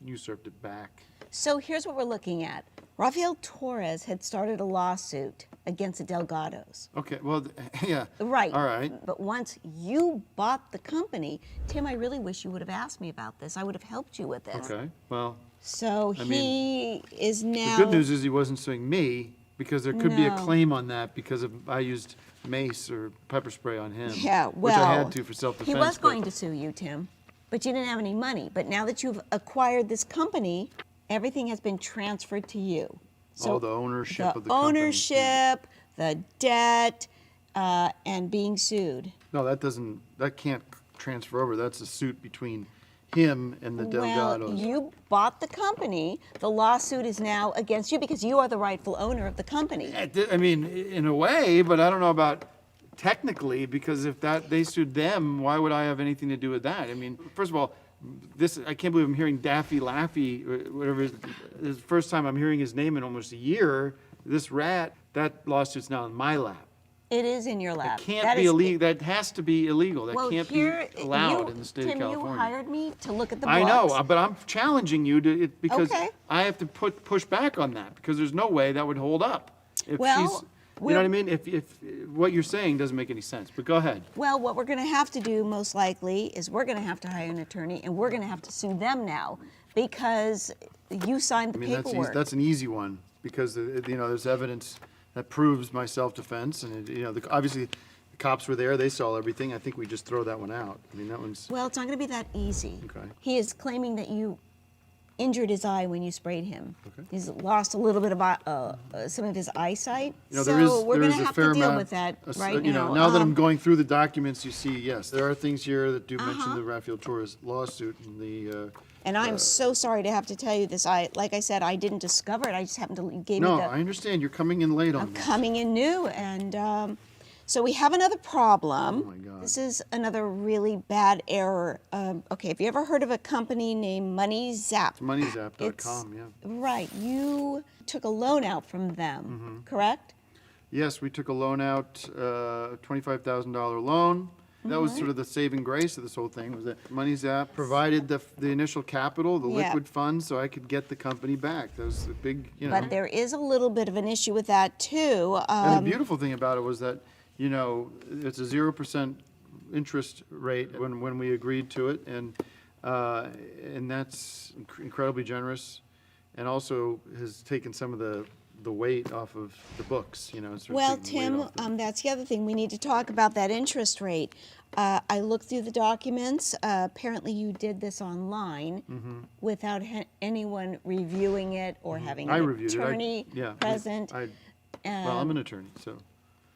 usurped it back. So here's what we're looking at. Rafael Torres had started a lawsuit against the Delgados. Okay, well, yeah. Right. All right. But once you bought the company, Tim, I really wish you would have asked me about this. I would have helped you with this. Okay, well. So he is now. The good news is he wasn't suing me, because there could be a No. claim on that because I used mace or pepper spray on him. Yeah, well. Which I had to for self-defense. He was but- going to sue you, Tim, but you didn't have any money. But now that you've acquired this company, everything has been transferred to you. All the ownership of the ownership, the debt, and being sued. No, that can't transfer over. That's a suit between him and the Delgados. Well, you bought the company. The lawsuit is now against you because you are the rightful owner of the company. I mean, in a way, but I don't know about technically, because if they sued them, why would I have anything to do with that? I mean, first of all, I can't believe I'm hearing Daffy Laffy, whatever. This is the first time I'm hearing his name in almost a year. This rat, that lawsuit's now in my lap. It is in your lap. It can't be illegal. That has to be illegal. That Well, can't here, be allowed you, in the state Tim, of California. you hired me to look at the books. I know, but I'm challenging you because Okay. I have to push back on that, because there's no way that would hold up. If Well, she's, you know what I mean? If what you're saying doesn't make any sense, but go ahead. Well, what we're going to have to do most likely is we're going to have to hire an attorney, and we're going to have to sue them now because you signed the I mean, paperwork. that's an easy one, because there's evidence that proves my self-defense, and obviously the cops were there, they saw everything. I think we just throw that one out. I mean, that one's Well, it's not going to be that easy. Okay. He is claiming that you injured his eye when you sprayed him. Okay. He's lost a little bit of some of his eyesight. there So we're going is to a have fair to deal amount, with that a s- right now. Now that I'm going through the documents, you see, yes, there are things here that do Uh-huh. mention the Rafael Torres lawsuit and the. And I'm so sorry to have to tell you this. Like I said, I didn't discover it. I just happened to gave No, me the. I understand. You're coming in late on I'm this. coming in new, and so we have another problem. Oh my God. This is another really bad error. Okay, have you ever heard of a company named MoneyZap? MoneyZap.com, yeah. Right, you took a loan out from them, correct? Yes, we took a loan out, $25,000 loan. That was sort of the saving grace of this whole thing, was that MoneyZap provided the initial capital, the Yeah. liquid funds, so I could get the company back. That was a big, But there is a little bit of an issue with that too. And the beautiful thing about it was that, it's a 0% interest rate when we agreed to it, and that's incredibly generous, and also has taken some of the weight off of the books, sort of Well, taking the weight Tim, off the- that's the other thing. We need to talk about that interest rate. I looked through the documents. Apparently, you did this online without anyone reviewing it or having I an reviewed it. attorney present. Well, I'm an attorney, so.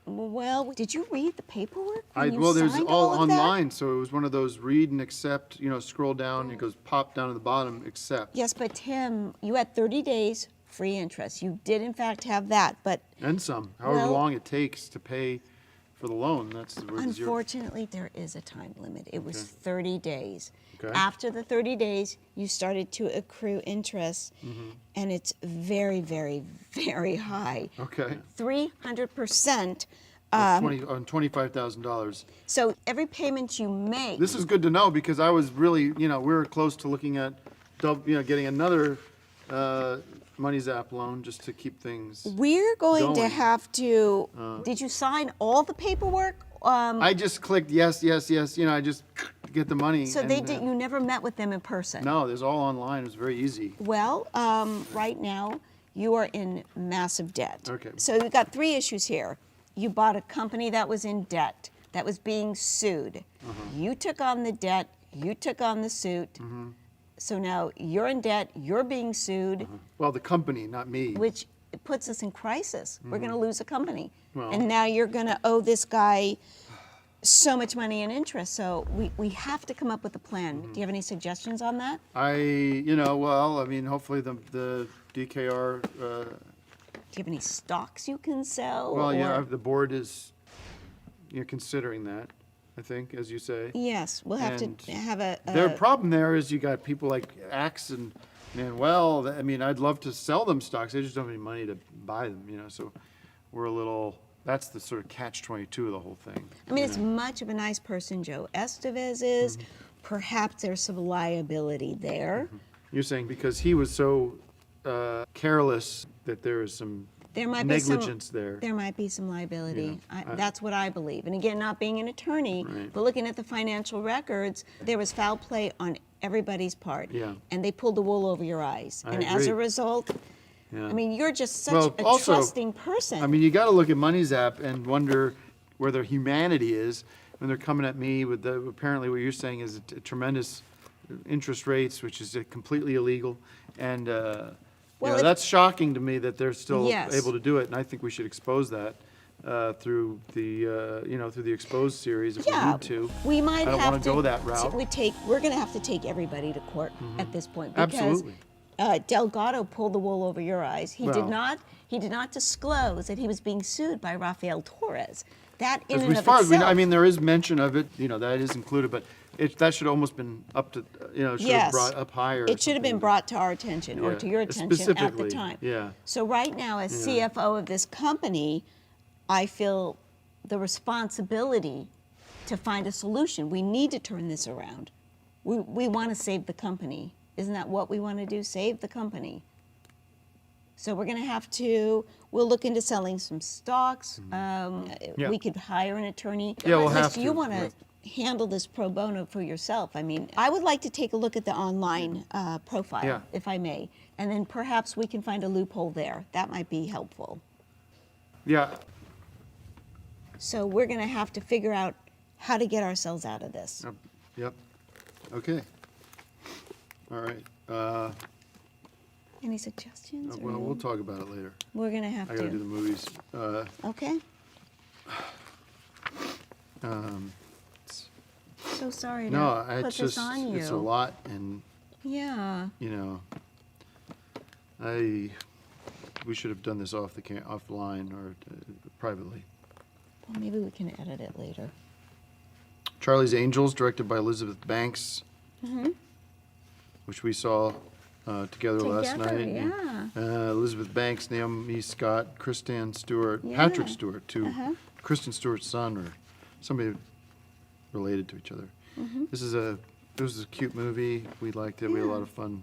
Well, did you read the paperwork? when you There's signed all of that? online, so it was one of those read and accept, scroll down, it goes pop down to the bottom, accept. Yes, but Tim, you had 30 days free interest. You did, in fact, have that, but And some, however Well- long it takes to pay for the loan, that's where the zero. unfortunately, there is a time limit. It was Okay. 30 days. Okay. After the 30 days, you started to accrue interest, Mm-hmm. and it's very, very, very high. Okay. 300%. On $25,000. So every payment you make. This is good to know, because I was really, we were close to looking at, getting another MoneyZap loan just to keep things. We're going to going. have to. Did you sign all the paperwork? I just clicked yes, yes, yes, I just get the money. So and, they did. You never met with them in person. No, there's all online, it was very easy. Well, right now you are in massive debt. Okay. So you've got three issues here. You bought a company that was in debt, that was being sued. You took on the debt. You took on the suit. So now you're in debt. You're being sued, Well, the company, not me. which puts us in crisis. We're going to lose a company, Well- and now you're going to owe this guy so much money in interest. So we have to come up with a plan. Do you have any suggestions on that? Hopefully the DKR, Do you have any stocks you can sell? well, yeah, or- the board is considering that, I think, as you say. Yes, we'll have And to have a. Their problem there is you got people like Axe and Manuel. I mean, I'd love to sell them stocks. They just don't have any money to buy them, so we're a little, that's the sort of catch-22 of the whole thing. I mean, as much of a nice person Joe Estevez is, perhaps there's some liability there. You're saying because he was so careless that there is some There might be negligence some, there. There might be some liability. Yeah. That's what I believe. And again, not being an attorney, Right. but looking at the financial records, there was foul play on everybody's part. Yeah. And they pulled the wool over your eyes. I And as a agree. result, Yeah. I mean, you're just such Well, a also, trusting person. I mean, you got to look at Money's app and wonder where their humanity is when they're coming at me with apparently what you're saying is tremendous interest rates, which is completely illegal. And Well, if- that's shocking to me that they're still Yes. able to do it. And I think we should expose that through the Exposed series if we need to. We might I don't have want to go that route. We're going to have to take everybody to court at this point because Absolutely. Delgado pulled the wool over your eyes. He Well- did not disclose that he was being sued by Rafael Torres. That in As and of far as we know, itself. I mean, there is mention of it, that is included, but that should almost been up to, should have Yes. brought up higher. or It should have been something. brought to our attention or Yeah, to your attention at the specifically, time. yeah. So right now, as Yeah. CFO of this company, I feel the responsibility to find a solution. We need to turn this around. We want to save the company. Isn't that what we want to do? Save the company. So we're going to we'll look into selling some stocks. Yeah. We could hire an attorney. Yeah, we'll Unless have to, you want to right. handle this pro bono for yourself. I mean, I would like to take a look at the online profile, Yeah. if I may, and then perhaps we can find a loophole there. That might be helpful. Yeah, So we're going to have to figure out how to get ourselves out of this. yep, okay. All right, Any suggestions? or well, no? we'll talk about it later. We're going to have I gotta do the to. movies. Okay. Um, So sorry to No, put it's this just, on you. it's a lot, and, Yeah. we should have done this offline or privately. Well, maybe we can edit it later. Charlie's Angels, directed by Elizabeth Banks, Mm-hmm. which we saw together last Together, night. yeah. Elizabeth Banks, Naomi Scott, Kristen Stewart, Yeah. Patrick Stewart, Uh-huh. Kristen Stewart's son or somebody related to each other. Mhm. It was a cute movie. We liked it. We had a lot of fun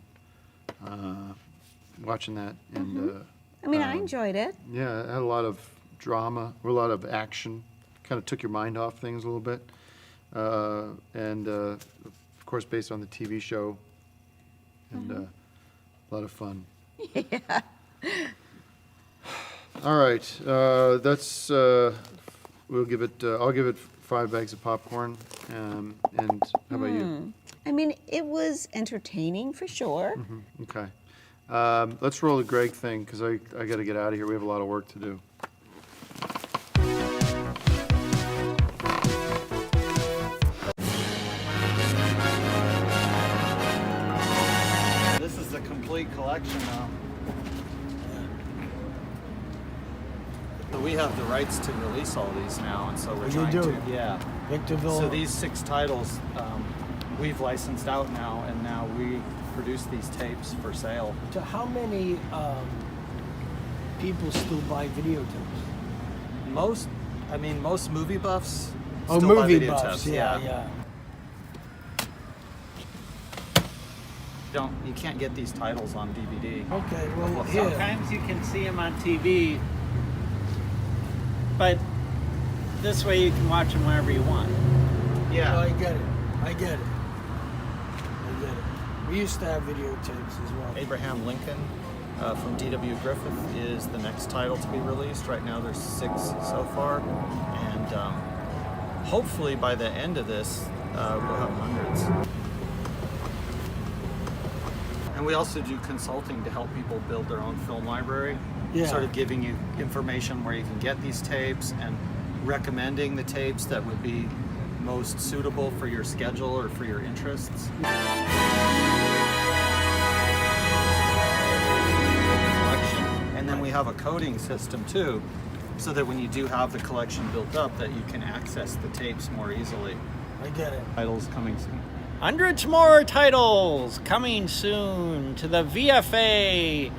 watching that. And I mean, I enjoyed it. yeah, it had a lot of drama, a lot of action. Kind of took your mind off things a little bit. And of course, based on the TV show. And a lot of fun. Yeah. All right, that's, we'll give it, I'll give it 5 bags of popcorn. And how about you? I mean, it was entertaining for sure. Okay. Let's roll the Greg thing, because I got to get out of here. We have a lot of work to do. This is the complete collection now. But we have the rights to release all these now, and so we're You trying do? to. Yeah. Victorville. So these 6 titles we've licensed out now, and now we produce these tapes for sale. So how many people still buy videotapes? Most movie buffs. Oh, still buy movie video buffs. tapes, Yeah. You can't get these titles on DVD. Okay, well, here. Sometimes you can see them on TV, but this way you can watch them whenever you want. Yeah. No, I get it. I get it. We used to have videotapes as well. Abraham Lincoln from D.W. Griffith is the next title to be released. Right now there's 6 so far, and hopefully by the end of this we'll have hundreds. And we also do consulting to help people build their own film library, Yeah. sort of giving you information where you can get these tapes and recommending the tapes that would be most suitable for your schedule or for your interests. And then we have a coding system too so that when you do have the collection built up, that you can access the tapes more easily. I get it. Titles coming soon. Hundreds more titles coming soon to the VFA.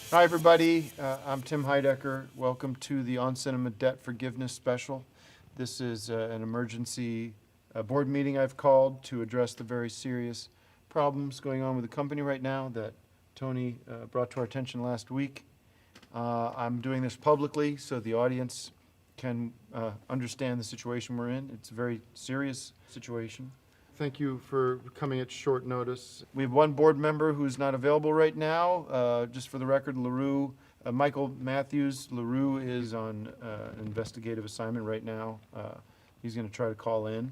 Hi, everybody. I'm Tim Heidecker. Welcome to the On Cinema Debt Forgiveness Special. This is an emergency board meeting I've called to address the very serious problems going on with the company right now that Tony brought to our attention last week. I'm doing this publicly so the audience can understand the situation we're in. It's a very serious situation. Thank you for coming at short notice. We have one board member who's not available right now. Just for the record, LaRue, Michael Matthews. LaRue is on an investigative assignment right now. He's going to try to call in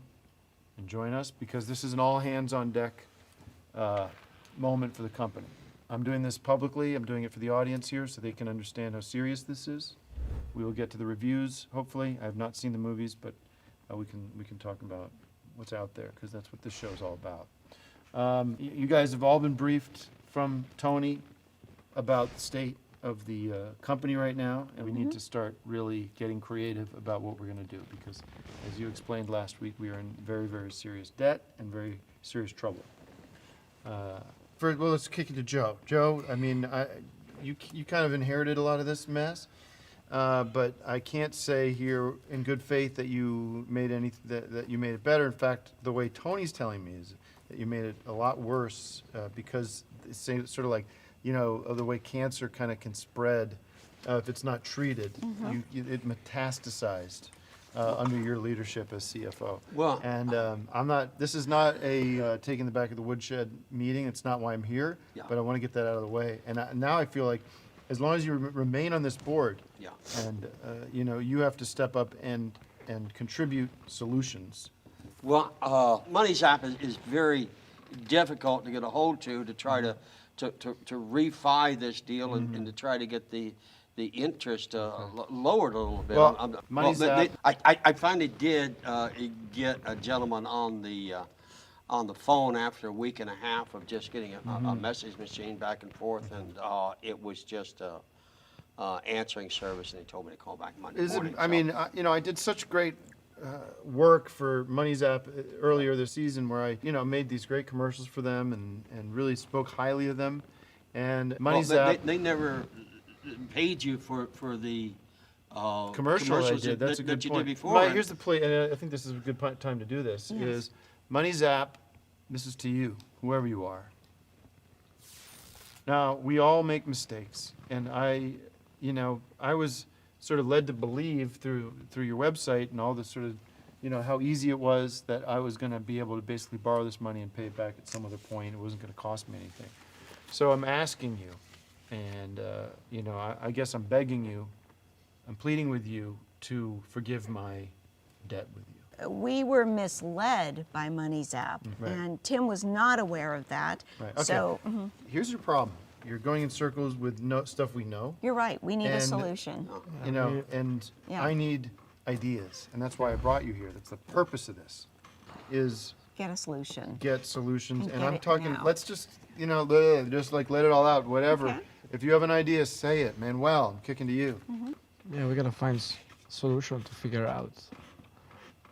and join us because this is an all-hands-on-deck moment for the company. I'm doing this publicly. I'm doing it for the audience here so they can understand how serious this is. We will get to the reviews, hopefully. I have not seen the movies, but we can talk about what's out there, because that's what this show is all about. You guys have all been briefed from Tony about the state of the company right now, and we need to start really getting creative about what we're going to do, because as you explained last week, we are in very, very serious debt and very serious trouble. Well, let's kick it to Joe. Joe, I mean, you kind of inherited a lot of this mess. But I can't say here in good faith that you made that you made it better. In fact, the way Tony's telling me is that you made it a lot worse because it's sort of like, you know, of the way cancer kind of can spread if it's not treated. It metastasized under your leadership as CFO. Well, and I'm not. This is not a taking the back of the woodshed meeting. It's not why I'm here. Yeah. But I want to get that out of the way. And now I feel like, as long as you remain on this board, Yeah. and you know, you have to step up and contribute solutions. Well, Money Zap is very difficult to get a hold to try to refi this deal and to try to get the interest lowered a little bit. Well, Money Zap. I finally did get a gentleman on the phone after a week and a half of just getting a message machine back and forth, and it was just answering service, and he told me to call back Monday morning. I mean, you know, I did such great work for Money Zap earlier this season, where I, you know, made these great commercials for them and really spoke highly of them. And Money Zap, they never paid you for the commercials I did. That's a good that you point. did before. Here's the play, and I think this is a good time to do this. Yes. Is Money Zap, this is to you, whoever you are. Now, we all make mistakes, and I was sort of led to believe through your website and all this sort of, you know, how easy it was that I was going to be able to basically borrow this money and pay it back at some other point. It wasn't going to cost me anything. So I'm asking you, and you know, I guess I'm begging you, I'm pleading with you to forgive my debt with you. We were misled by Money Zap, Right. and Tim was not aware of that. Right. Okay. So Here's your problem. You're going in circles with stuff we know. you're right. We need a And, solution. You know, and Yeah. I need ideas, and that's why I brought you here. That's the purpose of this, is Get a solution. get solutions. And And get I'm it talking, now. let's just, you know, just like let it all out, whatever. Okay. If you have an idea, say it. Manuel, I'm kicking to you. Yeah, we gotta find solution to figure out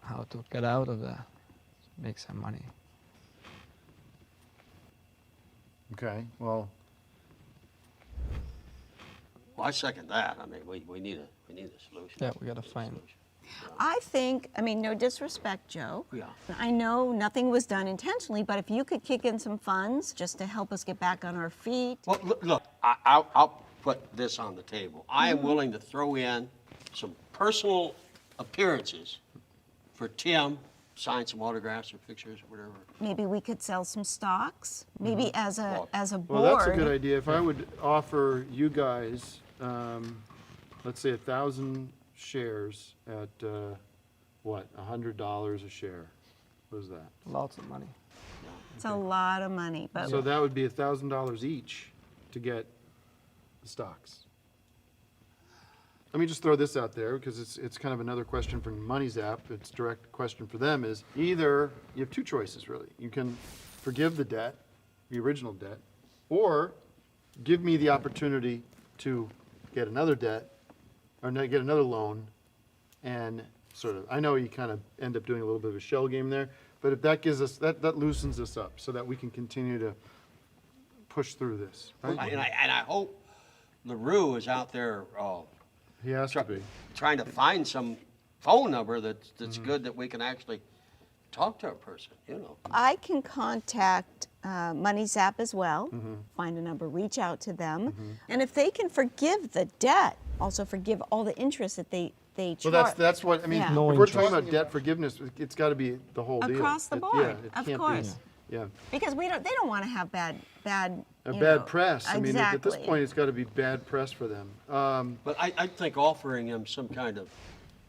how to get out of that, make some money. Okay, well, Well, I second that. I mean, we need a solution. Yeah, we gotta find. I think, I mean, no disrespect, Joe. Yeah. I know nothing was done intentionally, but if you could kick in some funds just to help us get back on our feet. Well, look, I'll put this on the table. I am willing to throw in some personal appearances for Tim, sign some autographs or pictures or whatever. Maybe we could sell some stocks, maybe as a board. well, that's a good idea. If I would offer you guys, let's say 1,000 shares at what, $100 a share? What is that? Lots of money. It's a lot of money, but So that would be $1,000 each to get the stocks. Let me just throw this out there because it's kind of another question from Money Zap. It's a direct question for them is either you have two choices really. You can forgive the debt, the original debt, or give me the opportunity to get another debt or get another loan and sort of, I know you kind of end up doing a little bit of a shell game there, but if that gives us, that loosens us up so that we can continue to push through this. Right? And I hope LaRue is out there He has to be. trying to find some phone number that's good that we can actually talk to a person, you know. I can contact Money Zap as well, find a number, reach out to them, and if they can forgive the debt, also forgive all the interest that they charge. Well, that's what, I mean, Yeah. if we're talking about debt forgiveness, it's got to be the whole deal. Across the board, Yeah, it of can't course. be, yeah. Because they don't want to have bad you know, Bad press. I mean, at this exactly. point, it's got to be bad press for them. But I think offering him some kind of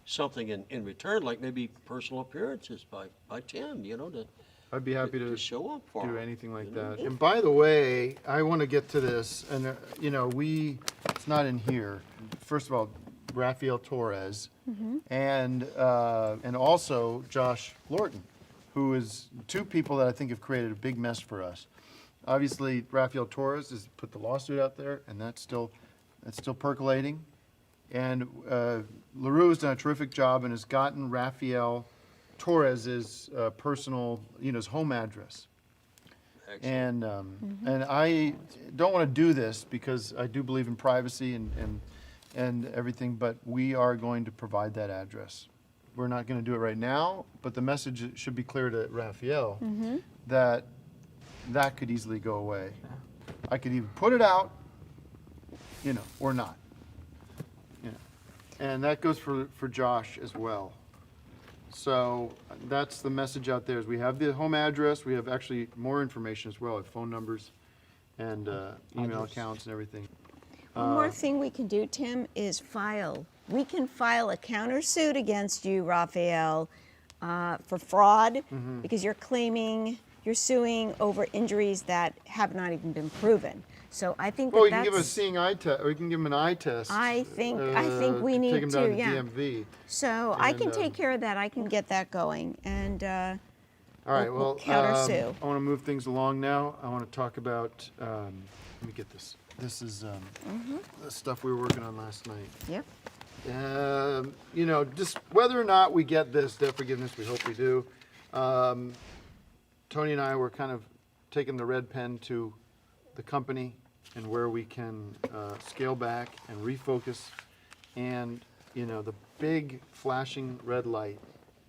something in return, like maybe personal appearances by Tim, you know, I'd be happy to show up for do him. anything like that. And by the way, I want to get to this, and you know, it's not in here. First of all, Rafael Torres, and also Josh Lorton, who is two people that I think have created a big mess for us. Obviously, Rafael Torres has put the lawsuit out there, and that's still percolating. And LaRue has done a terrific job and has gotten Rafael Torres's personal, his home address. And I don't want to do this because I do believe in privacy and everything, but we are going to provide that address. We're not going to do it right now, but the message should be clear to Rafael that could easily go away. I could either put it out, or not. And that goes for Josh as well. So that's the message out there is we have the home address. We have actually more information as well, like phone numbers and email accounts and everything. One more thing we can do, Tim, is file. We can file a countersuit against you, Rafael, for fraud because you're suing over injuries that have not even been proven. So I think Well, we that's. can give him a seeing eye test, or we can give him an eye test. I think we need take him down to yeah. DMV. So I can And, take care of that. I can get that going, and All right, we'll well, countersue. I want to move things along now. I want to talk about, let me get this. This is the stuff we were working on last night. Yep. Just whether or not we get this debt forgiveness, we hope we do. Tony and I were kind of taking the red pen to the company and where we can scale back and refocus. And, the big flashing red light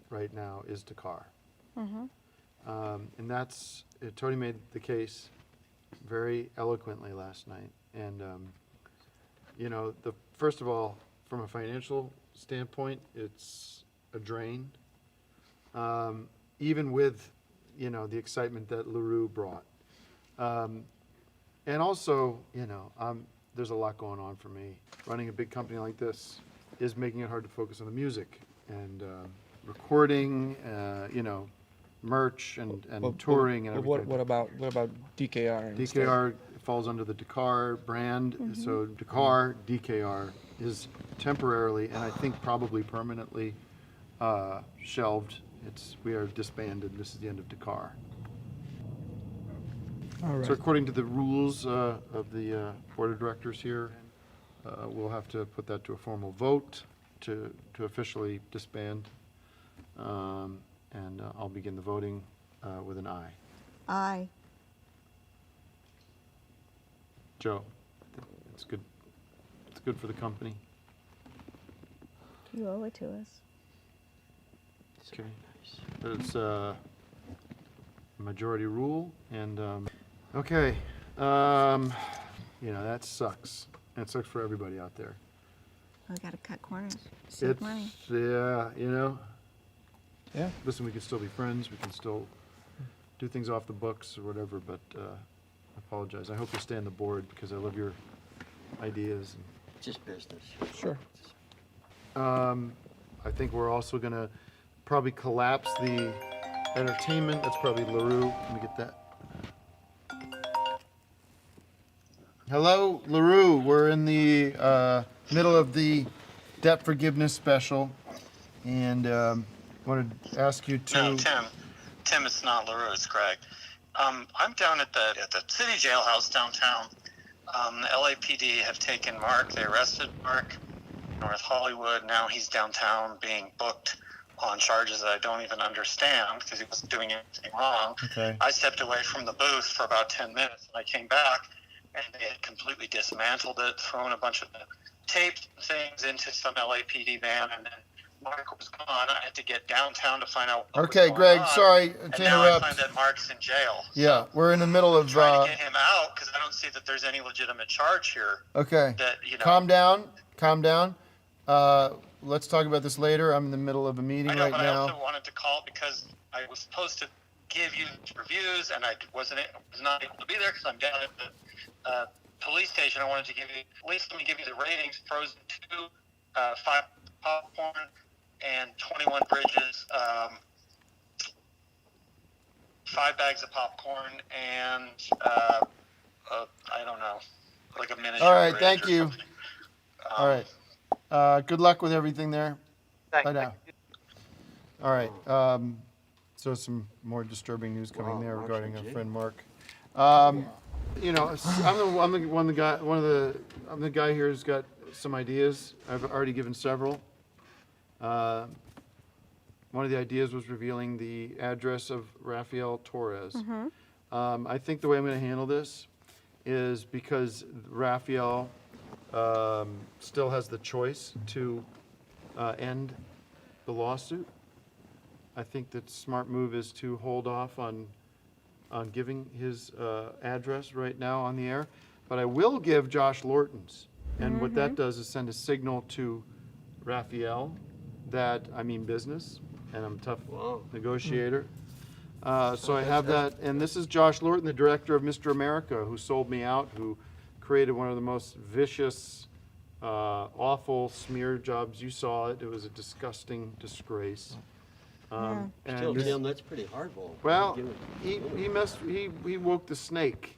right now is Dakar. And Tony made the case very eloquently last night. And, first of all, from a financial standpoint, it's a drain. Even with, the excitement that LaRue brought. And also, there's a lot going on for me. Running a big company like this is making it hard to focus on the music and recording, merch and touring and everything. What about DKR? and stuff? DKR falls under the Dakar brand, so Dakar, DKR is temporarily and I think probably permanently shelved. We are disbanded. This is the end of Dakar. All right. So according to the rules of the board of directors here, we'll have to put that to a formal vote to officially disband. And I'll begin the voting with an aye. Aye. Joe, it's good. It's good for the company. You owe it to us. Okay. But it's a majority rule, and okay, that sucks. That sucks for everybody out there. We got to cut corners. Save money. Yeah, Yeah. Listen, we can still be friends. We can still do things off the books or whatever. But I apologize. I hope you stay on the board because I love your ideas. Just business. Sure. I think we're also gonna probably collapse the entertainment. That's probably LaRue. Let me get that. Hello, LaRue. We're in the middle of the debt forgiveness special, and wanted to ask you to. No, Tim, it's not LaRue, it's Greg. I'm down at the city jailhouse downtown. The LAPD have taken Mark. They arrested Mark, North Hollywood. Now he's downtown being booked on charges that I don't even understand because he wasn't doing anything wrong. Okay. I stepped away from the booth for about 10 minutes, and I came back, and they had completely dismantled it, thrown a bunch of the tapes and things into some LAPD van, and then Mark was gone. I had to get downtown to find out what was Okay, going Greg, on. sorry And to now I interrupt. find that Mark's in jail. Yeah, we're in the middle of. Trying to get him out because I don't see that there's any legitimate charge here. Okay. That, you know, Calm down. Calm down. Let's talk about this later. I'm in the middle of a meeting I know, right but I now. also wanted to call because I was supposed to give you reviews, and I was not able to be there because I'm down at the police station. I wanted to give you, at least let me give you the ratings. Frozen 2, 5 popcorn, and 21 bridges, 5 bags of popcorn, and I don't know, like a miniature. All right, bridge thank or you. something. All right. Good luck with everything there. Bye now. All right. So some more disturbing news coming there regarding our friend Mark. You know, I'm the guy here who's got some ideas. I've already given several. One of the ideas was revealing the address of Rafael Torres. I think the way I'm going to handle this is because Rafael still has the choice to end the lawsuit. I think that smart move is to hold off on giving his address right now on the air. But I will give Josh Lorton's. And what that does is send a signal to Rafael that I mean business and I'm a tough negotiator. So I have that. And this is Josh Lorton, the director of Mr. America, who sold me out, who created one of the most vicious, awful smear jobs. You saw it. It was a disgusting disgrace. And Still, this- Tim, that's pretty hardball. well, he woke the snake.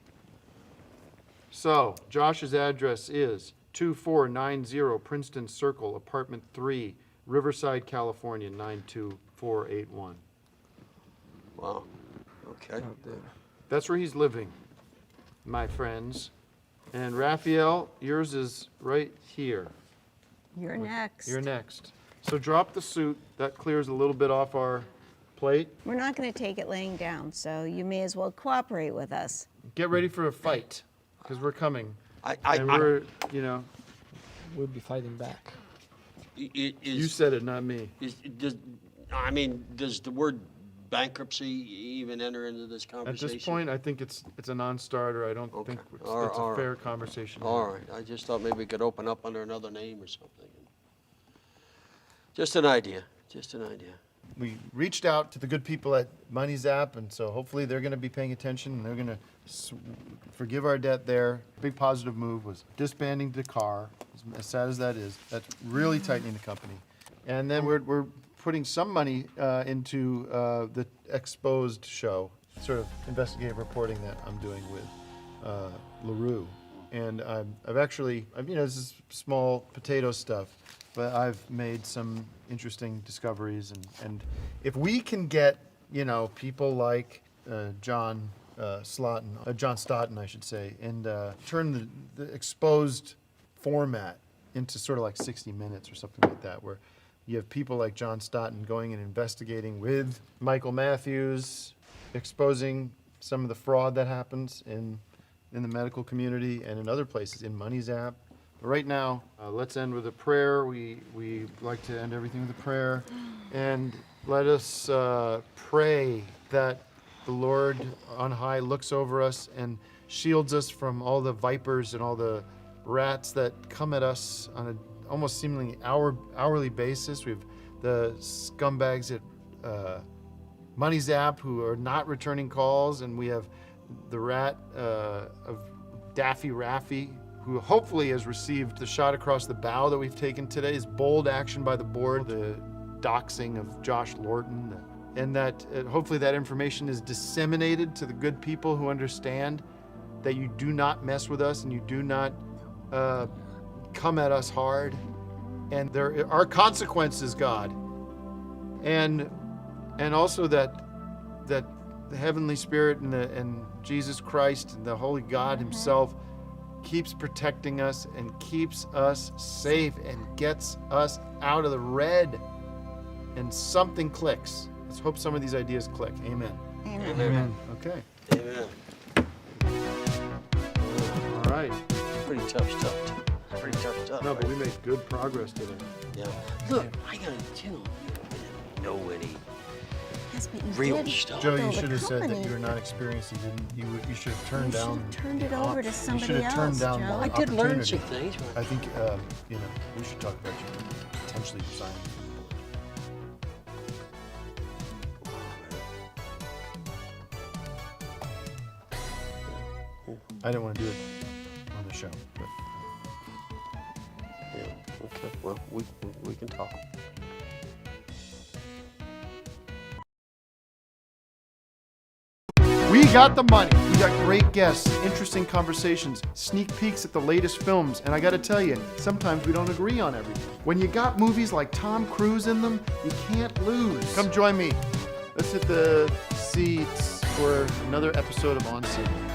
So Josh's address is 2490 Princeton Circle, Apartment 3, Riverside, California 92481. Wow. Okay. That's where he's living, my friends. And Raphael, yours is right here. You're next. You're next. So drop the suit. That clears a little bit off our plate. We're not going to take it laying down, so you may as well cooperate with us. Get ready for a fight, because we're coming. And we're, you know. We'll be fighting back. You said it, not me. Does the word bankruptcy even enter into this At conversation? this point, I think it's a non-starter. I don't think it's a fair conversation. All right. I just thought maybe we could open up under another name or something. Just an idea. Just an idea. We reached out to the good people at Money Zap, and so hopefully they're going to be paying attention and they're going to forgive our debt there. Big positive move was disbanding Dakar, as sad as that is. That's really tightening the company. And then we're putting some money into the Exposed show, sort of investigative reporting that I'm doing with LaRue. And I've actually, this is small potato stuff, but I've made some interesting discoveries. And if we can get, people like John Stoughton, I should say, and turn the Exposed format into sort of like 60 Minutes or something like that, where you have people like John Stoughton going and investigating with Michael Matthews, exposing some of the fraud that happens in the medical community and in other places, in Money Zap. But right now, let's end with a prayer. We like to end everything with a prayer. And let us pray that the Lord on high looks over us and shields us from all the vipers and all the rats that come at us on an almost seemingly hourly basis. We have the scumbags at Money Zap who are not returning calls, and we have the rat of Daffy Raffy, who hopefully has received the shot across the bow that we've taken today, is bold action by the board, the doxing of Josh Lorton, and that hopefully that information is disseminated to the good people who understand that you do not mess with us and you do not come at us hard. And there are consequences, God. And also that the Heavenly Spirit and Jesus Christ and the Holy God Himself keeps protecting us and keeps us safe and gets us out of the red. And something clicks. Let's hope some of these ideas click. Amen. Amen. Amen. Okay. Amen. All right. Pretty tough stuff. Pretty tough stuff. No, but we made good progress today. Yeah. Look, I gotta, know any Yes, but you real did stuff. Joe, you build a should have said that company. you were not experienced. You should have turned You down. should've turned it over to You somebody should have turned else, down Joe. the I did learn opportunity. some things. I think we should talk about you potentially resigning. I didn't want to do it on the show, but Yeah. Okay. Well, we can talk. we got the money. We got great guests, interesting conversations, sneak peeks at the latest films, and I got to tell you, sometimes we don't agree on everything. When you got movies like Tom Cruise in them, you can't lose. Come join me. Let's hit the seats for another episode of On Cinema.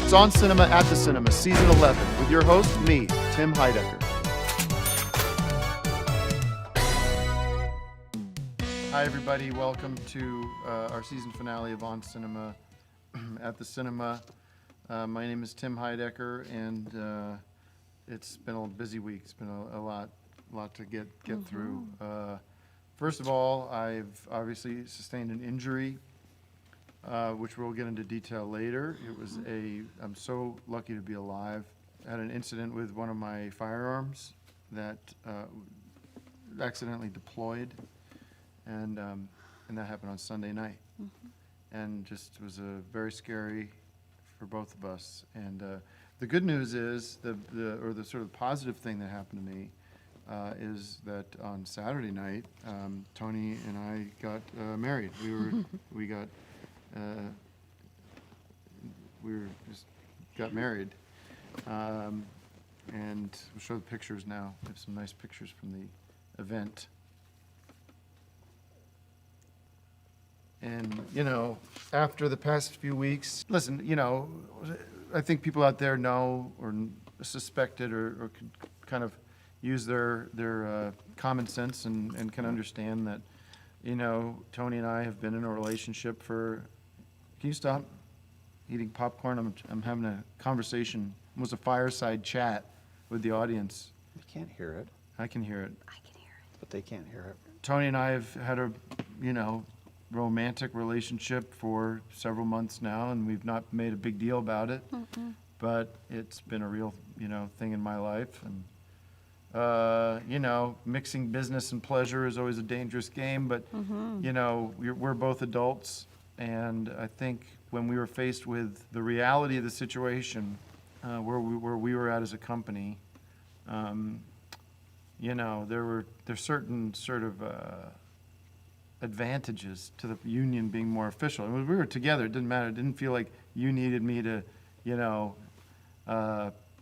It's On Cinema at the Cinema, Season 11, with your host, me, Tim Heidecker. Hi, everybody. Welcome to our season finale of On Cinema at the Cinema. My name is Tim Heidecker, and it's been a busy week. It's been a lot to get through. First of all, I've obviously sustained an injury, which we'll get into detail later. I'm so lucky to be alive. I had an incident with one of my firearms that accidentally deployed. And that happened on Sunday night, and just was very scary for both of us. And the good news is the sort of positive thing that happened to me is that on Saturday night, Tony and I got married. We just got married, and we'll show the pictures now. We have some nice pictures from the event. And, after the past few weeks, listen, I think people out there know or suspected or could kind of use their common sense and can understand that, Tony and I have been in a relationship for, can you stop eating popcorn? I'm having a conversation, almost a fireside chat with the audience. You can't hear it. I can hear it. But they can't hear it. Tony and I have had a, romantic relationship for several months now, and we've not made a big deal about it. But it's been a real, thing in my life. And, mixing business and pleasure is always a dangerous game, but, we're both adults. And I think when we were faced with the reality of the situation, where we were at as a company, there's certain sort of advantages to the union being more official. And when we were together, it didn't matter. It didn't feel like you needed me to,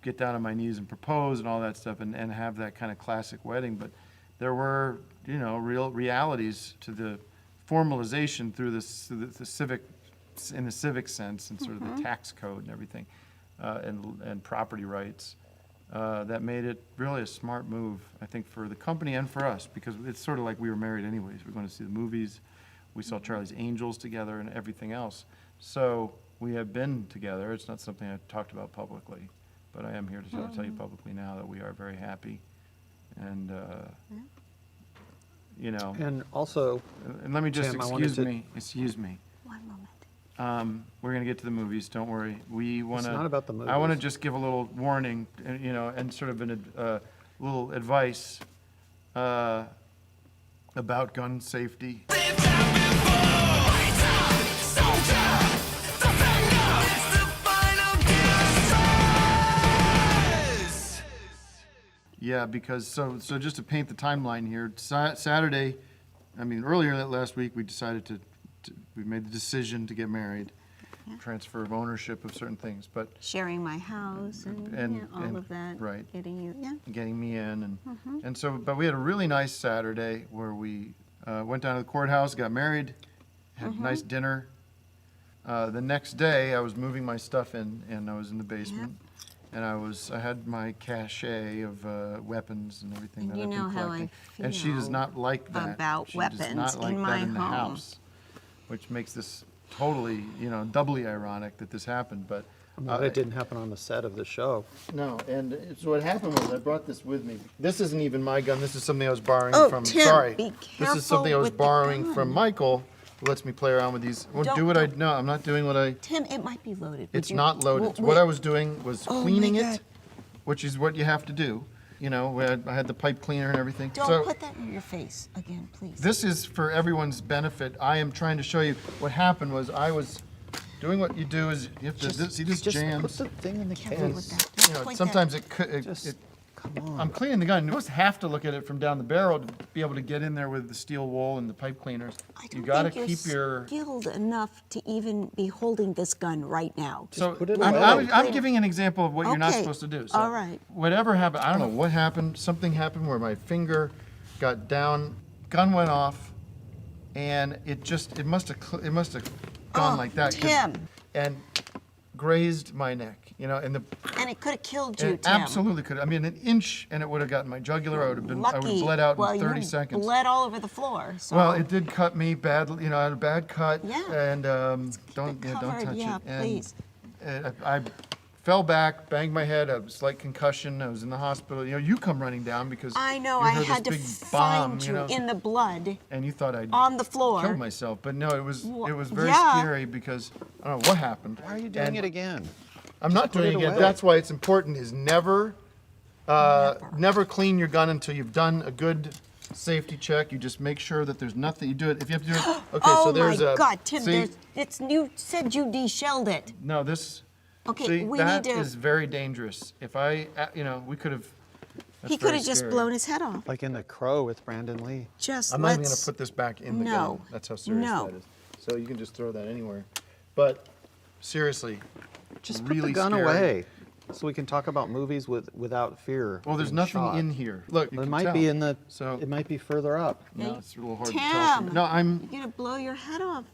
get down on my knees and propose and all that stuff and have that kind of classic wedding. But there were, real realities to the formalization through the civic, in the civic sense, and sort of the tax code and everything, and property rights. That made it really a smart move, I think, for the company and for us, because it's sort of like we were married anyways. We're going to see the movies. We saw Charlie's Angels together and everything else. So we have been together. It's not something I talked about publicly, but I am here to tell you publicly now that we are very happy. And, And also, and let me just, Tim, excuse me. One moment. We're going to get to the movies. Don't worry. We want to. It's not about the I want to movies. just give a little warning, and sort of a little advice about gun safety. Yeah, because so just to paint the timeline here, Saturday, I mean, earlier that last week, we decided we made the decision to get married, transfer of ownership of certain things, but Sharing my house and all of that. right. Getting you, yeah. getting me in, and so, but we had a really nice Saturday where we went down to the courthouse, got married, had a nice dinner. The next day, I was moving my stuff in, and I was in the basement, and I had my cache of weapons and everything that You I've know been how I collecting. And she does not like that. about She does weapons not like in that my in the home. house, which makes this totally, doubly ironic that this happened. But I'm glad it didn't happen on the set of the show. no, and so what happened was I brought this with me. This isn't even my gun. This is something I was borrowing Oh, from. Tim, Sorry, be this is something I careful was with the borrowing gun. from Michael, who lets me play around with these. Well, do what I no. I'm not doing what I. Tim, it might be loaded. Would It's you- not loaded. Well, What I wait. was doing was Oh my cleaning God. it, which is what you have to do. I had the pipe cleaner and everything. Don't So put that in your face again, please. this is for everyone's benefit. I am trying to show you what happened was I was doing what you do is you have to see this Just jams. put the thing in the Careful case. with that. Point Sometimes that. Come on. I'm cleaning the gun. You almost have to look at it from down the barrel to be able to get in there with the steel wool and the pipe cleaners. I You don't got to think keep your. skilled enough to even be holding this gun right now. So put it I'm, away. I'm giving an example of what you're not Okay. supposed to do. So All right. Whatever happened, I don't know what happened. Something happened where my finger got down, gun went off, and it must have gone Oh, like that. Tim. And grazed my neck. And the. And it could have killed you, It Tim. absolutely could. I mean, an inch, and it would have gotten my jugular. I would have bled out well, in 30 you seconds. bled all over the floor. So. Well, it did cut me badly. I had a bad cut. Yeah. And don't covered, touch yeah, it. And please. I fell back, banged my head. I had a slight concussion. I was in the hospital. You come running down because I know. you I heard had to this big bomb, find you in the blood and you thought I'd on the floor. killed myself. But no, it was very Yeah. scary because I don't know what happened. Why are you doing it again? I'm not put doing it it again. away. That's why it's important is never clean your gun until you've done a good safety check. You just make sure that there's nothing. You do it if you have to do it. Okay, oh so there's my a. God, Tim! See, You said you de-shelled it. no, this. Okay, see, we that need to. is very dangerous. If we could have. He could have just blown his head off. Like in The Crow with Brandon Lee. Just I'm not even going let's. to put this back in the No. gun. That's how serious No. that is. So you can just throw that anywhere. But seriously, Just really put the gun scary. away, so we can talk about movies without fear. Well, there's being nothing shot. in here. Look, you It can might tell. be in the. So It might be further up. no, it's a little hard to tell. Tim, No, you're gonna blow your head off.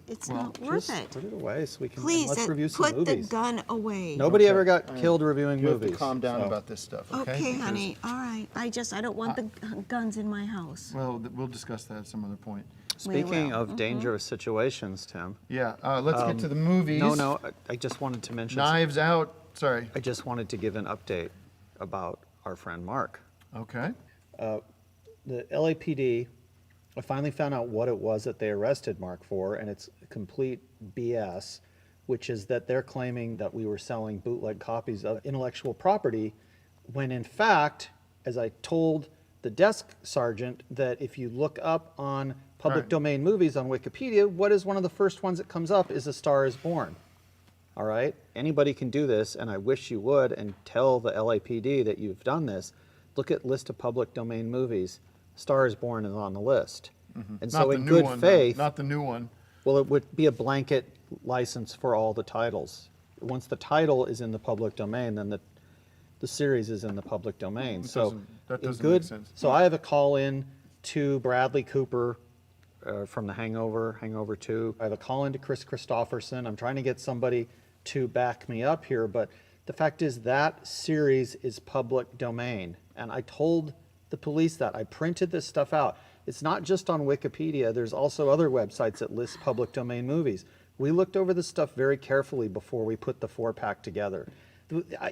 It's Well, not worth Just it. put it away so we can. Please, let's review some put the movies. gun away. Nobody Okay. ever got All right. killed reviewing You have movies. to calm down so- about this stuff, okay? Okay, Because- honey. All right. I don't want the guns in my house. Well, we'll discuss that at some other point. Speaking will. of dangerous situations, Tim. Yeah, let's get to the movies. No, I just wanted to mention. Knives Out. Sorry. I just wanted to give an update about our friend Mark. Okay. The LAPD, I finally found out what it was that they arrested Mark for, and it's complete BS, which is that they're claiming that we were selling bootleg copies of intellectual property, when in fact, as I told the desk sergeant, that if you look up on public Right. domain movies on Wikipedia, what is one of the first ones that comes up is A Star is Born. All right? Anybody can do this, and I wish you would, and tell the LAPD that you've done this. Look at list of public domain movies. Star is Born is on the list. And Not so the in new good one, though. faith, Not the new one. well, it would be a blanket license for all the titles. Once the title is in the public domain, then the series is in the public domain. That in doesn't good, make sense. So I have a call in to Bradley Cooper from The Hangover, Hangover 2. I have a call in to Chris Christopherson. I'm trying to get somebody to back me up here, but the fact is that series is public domain. And I told the police that. I printed this stuff out. It's not just on Wikipedia. There's also other websites that list public domain movies. We looked over this stuff very carefully before we put the 4-pack together.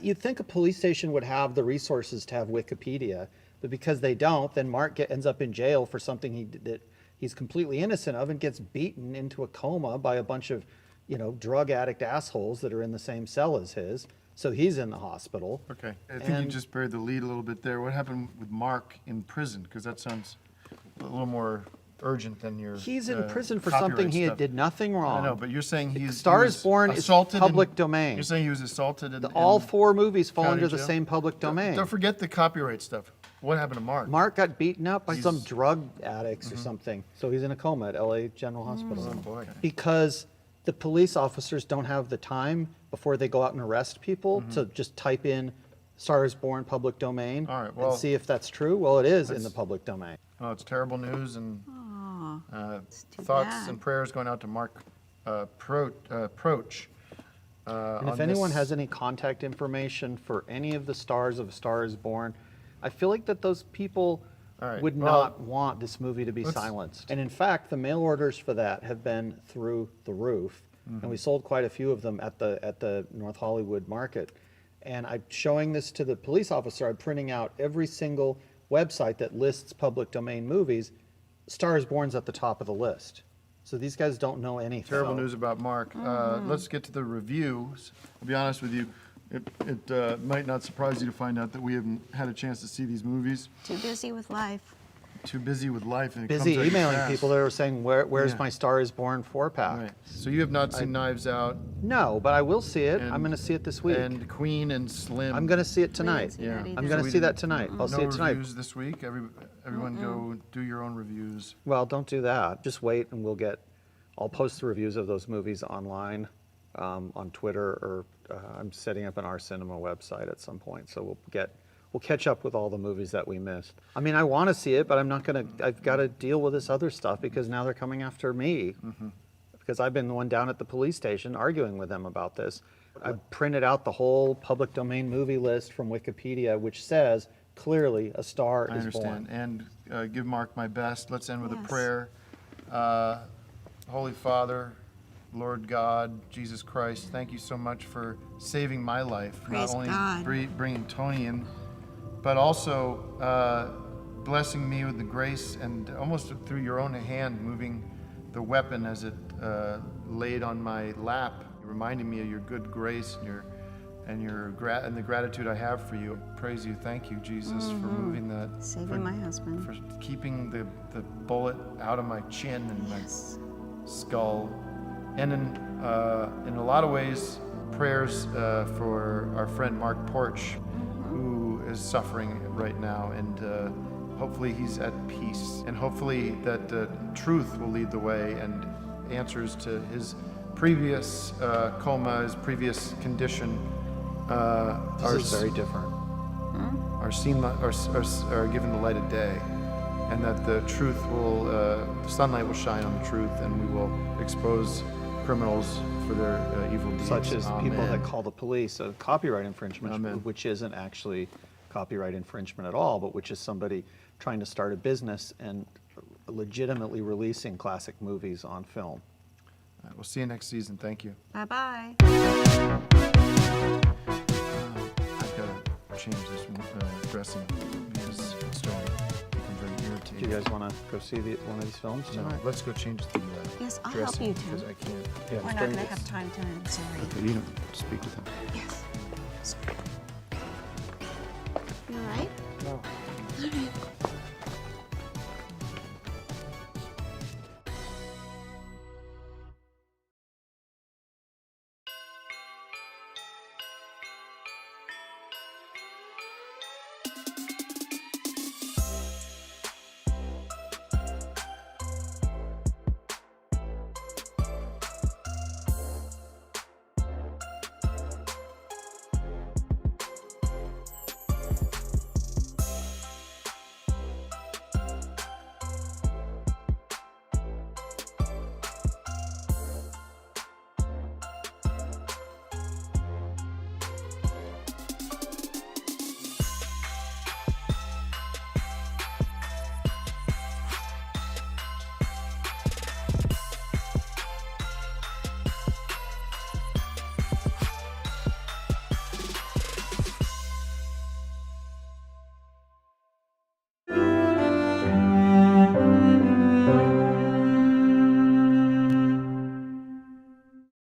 You'd think a police station would have the resources to have Wikipedia, but because they don't, then Mark ends up in jail for something that he's completely innocent of and gets beaten into a coma by a bunch of, drug addict assholes that are in the same cell as his. So he's in the hospital. Okay. I think you just buried the lead a little bit there. What happened with Mark in prison? Because that sounds a little more urgent than your. He's in prison for copyright something he stuff. did nothing wrong. I know, but you're saying he Star was is Born is assaulted public in- domain. You're saying he was assaulted in All in 4 movies fall county under the jail? same public domain. Don't forget the copyright stuff. What happened to Mark? Mark got beaten up by some He's- drug addicts or something. So he's in a coma at LA General Hospital. Oh, boy. Because the police officers don't have the time before they go out and arrest people to just type in Star is Born public domain All right, well, and see if that's true. Well, it is in that's- the public domain. Oh, it's terrible news, and too thoughts bad. and prayers going out to Mark Proch. And if anyone has any contact information for any of the stars of A Star is Born, I feel like that those people All right, would well, not want this movie to be let's- silenced. And in fact, the mail orders for that have been through the roof. And we sold quite a few of them at the North Hollywood market. And I'm showing this to the police officer. I'm printing out every single website that lists public domain movies. Star is Born's at the top of the list. So these guys don't know anything. Terrible news about Mark. Let's get to the reviews. I'll be honest with you, it might not surprise you to find out that we haven't had a chance to see these movies. Too busy with life. Too busy with life. And it Busy comes at you emailing fast. people that are saying, where's Yeah. my Star is Born 4-pack? Right. So you have not seen Knives Out No, but I will see it. And- I'm going to see it this week. and Queen and Slim. I'm going to see it tonight. see that either. I'm going to see that tonight. I'll no see it tonight. reviews this week. Everyone go do your own reviews. Well, don't do that. Just wait and I'll post the reviews of those movies online on Twitter, or I'm setting up an Our Cinema website at some point. So we'll catch up with all the movies that we missed. I mean, I want to see it, but I've got to deal with this other stuff because now they're coming after me. Because I've been the one down at the police station arguing with them about this. I printed out the whole public domain movie list from Wikipedia, which says clearly A Star I is understand. Born. And give Mark my best. Let's end with a Yes. prayer. Holy Father, Lord God, Jesus Christ, thank you so much for saving my life. Praise not only God. bringing Tony in, but also blessing me with the grace and almost through your own hand moving the weapon as it laid on my lap, reminding me of your good grace and the gratitude I have for you. Praise you. Thank you, Jesus, for moving that. Saving my husband. For keeping the bullet out of my chin and my skull. And in a lot of ways, prayers for our friend Mark Porch, who is suffering right now. And hopefully he's at peace. And hopefully that truth will lead the way and answers to his previous coma, his previous condition. This is very different. Are seen, are given the light of day, and that the truth will, the sunlight will shine on the truth, and we will expose criminals for their evil deeds. Such as people Amen. that call the police a copyright infringement, Amen. which isn't actually copyright infringement at all, but which is somebody trying to start a business and legitimately releasing classic movies on film. All right, we'll see you next season. Thank you. Bye-bye. I've got to change this dressing because it's starting to become very irritating. Do you guys want to go see one of these films No, tonight? let's go change the Yes, I'll help dressing you, Tim. because I can't. Yeah, We're just not bring going to this. have time tonight, I'm sorry. Okay, you don't speak with him. Yes. You all right? No. All right.